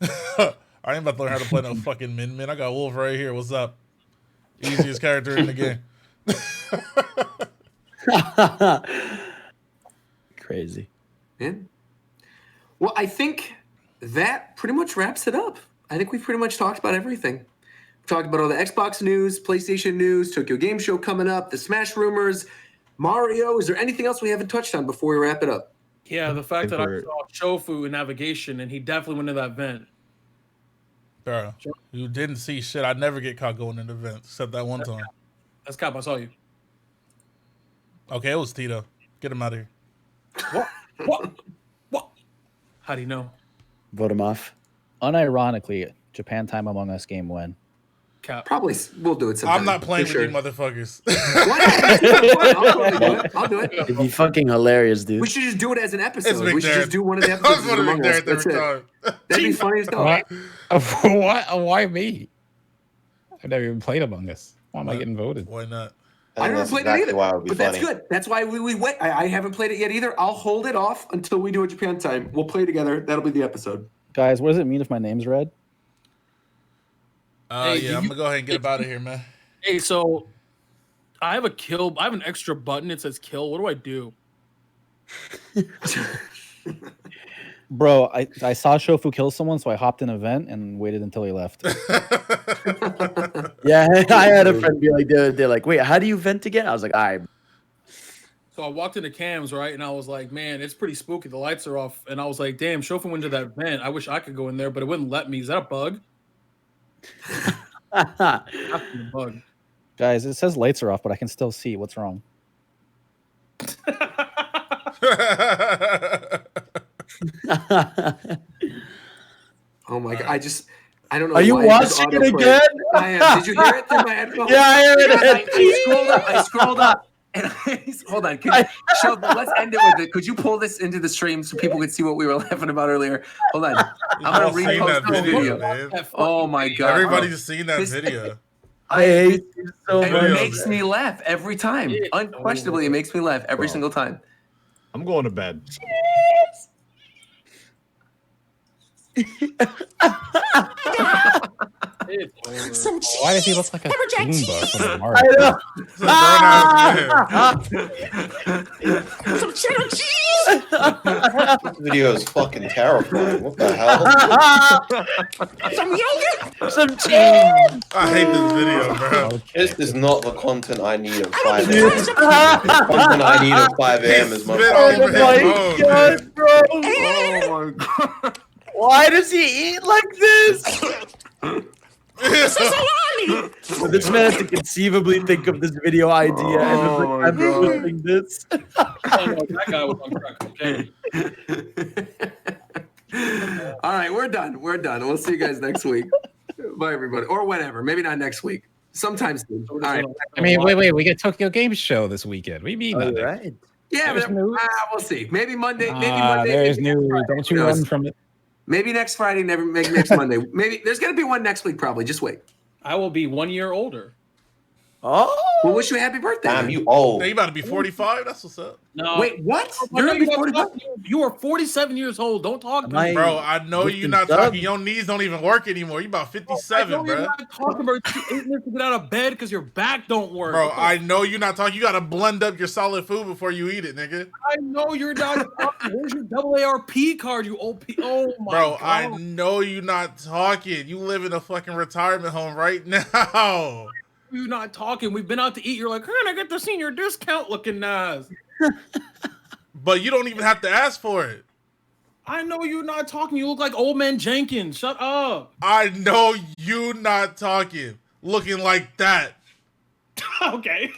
I ain't about to learn how to play no fucking Min. I got Wolf right here. What's up? Easiest character in the game. Crazy. Yeah. Well, I think that pretty much wraps it up. I think we've pretty much talked about everything. Talked about all the Xbox news, PlayStation news, Tokyo Game Show coming up, the Smash rumors, Mario. Is there anything else we haven't touched on before we wrap it up? Yeah, the fact that I saw Shofu in navigation and he definitely went to that vent. Bro, you didn't see shit. I never get caught going in the vent except that one time. That's Cap. I saw you. Okay, it was Tito. Get him out of here. What? How do you know? Vote him off. Unironically, Japan Time Among Us game when? Cap. Probably we'll do it sometime. I'm not playing with you motherfuckers. I'll do it. It'd be fucking hilarious, dude. We should just do it as an episode. We should just do one of the episodes of Among Us. That's it. That'd be funny as hell. Why me? I've never even played Among Us. Why am I getting voted? Why not? I never played it either. But that's good. That's why we wait. I haven't played it yet either. I'll hold it off until we do a Japan Time. We'll play together. That'll be the episode. Guys, what does it mean if my name's red? Yeah, I'm gonna go ahead and get up out of here, man. Hey, so I have an extra button. It says kill. What do I do? Bro, I saw Shofu kill someone, so I hopped in a vent and waited until he left. Yeah, I had a friend be like, they're like, wait, how do you vent again? I was like, all right. So I walked into Cam's, right? And I was like, man, it's pretty spooky. The lights are off. And I was like, damn, Shofu went to that vent. I wish I could go in there, but it wouldn't let me. Is that a bug? That's a bug. Guys, it says lights are off, but I can still see. What's wrong? Oh my god! I don't know. Are you watching it again? I am. Did you hear it through my headphones? Yeah, I heard it. I scrolled up. And hold on. Let's end it with it. Could you pull this into the stream so people could see what we were laughing about earlier? Hold on. I'm going to repost this video. Man. Oh my god! Everybody's seen that video. I hate you so much. It makes me laugh every time. Unquestionably, it makes me laugh every single time. I'm going to bed. Why does he look like a Goomba from Mario? Some cheddar cheese! This video is fucking terrifying. What the hell? Some yogurt! Some cheese! I hate this video, bro. This is not the content I need at 5 a.m. The content I need at 5 a.m. is my god, bro! Oh my god. Why does he eat like this? This is a lie! So this man had to conceivably think of this video idea and was like, I'm doing this. Oh, no, that guy was on crack cocaine. All right, we're done. We're done. We'll see you guys next week. Bye, everybody. Or whenever. Maybe not next week. Sometime soon. All right. I mean, wait. We got Tokyo Game Show this weekend. What do you mean? All right. Yeah, but we'll see. Maybe Monday. Maybe Ah, Monday. there's maybe news. Friday. Don't you Who knows? run from it. Maybe next Friday. Maybe next Monday. Maybe there's gonna be one next week. Probably. Just wait. I will be 1 year older. Oh, We'll wish you a happy birthday. Damn, you old. Now you about to be 45? That's what's up. No. Wait, what? You're You're gonna be 45? You are 47 years old. Don't talk to me. Bro, I know you're not talking. Your knees don't even work anymore. You about I 57, know you're bro. not talking about you 8 minutes to get out of bed because your back don't work. Bro, I know you're not talking. You gotta blend up your solid food before you eat it, nigga. I know you're not talking. Where's your AARP card, you OP? Oh my Bro, god. I know you're not talking. You live in a fucking retirement home right now. You're not talking. We've been out to eat. You're like, I get the senior discount looking nice. But you don't even have to ask for it. I know you're not talking. You look like old man Jenkins. Shut up. I know you not talking. Looking like that. Okay.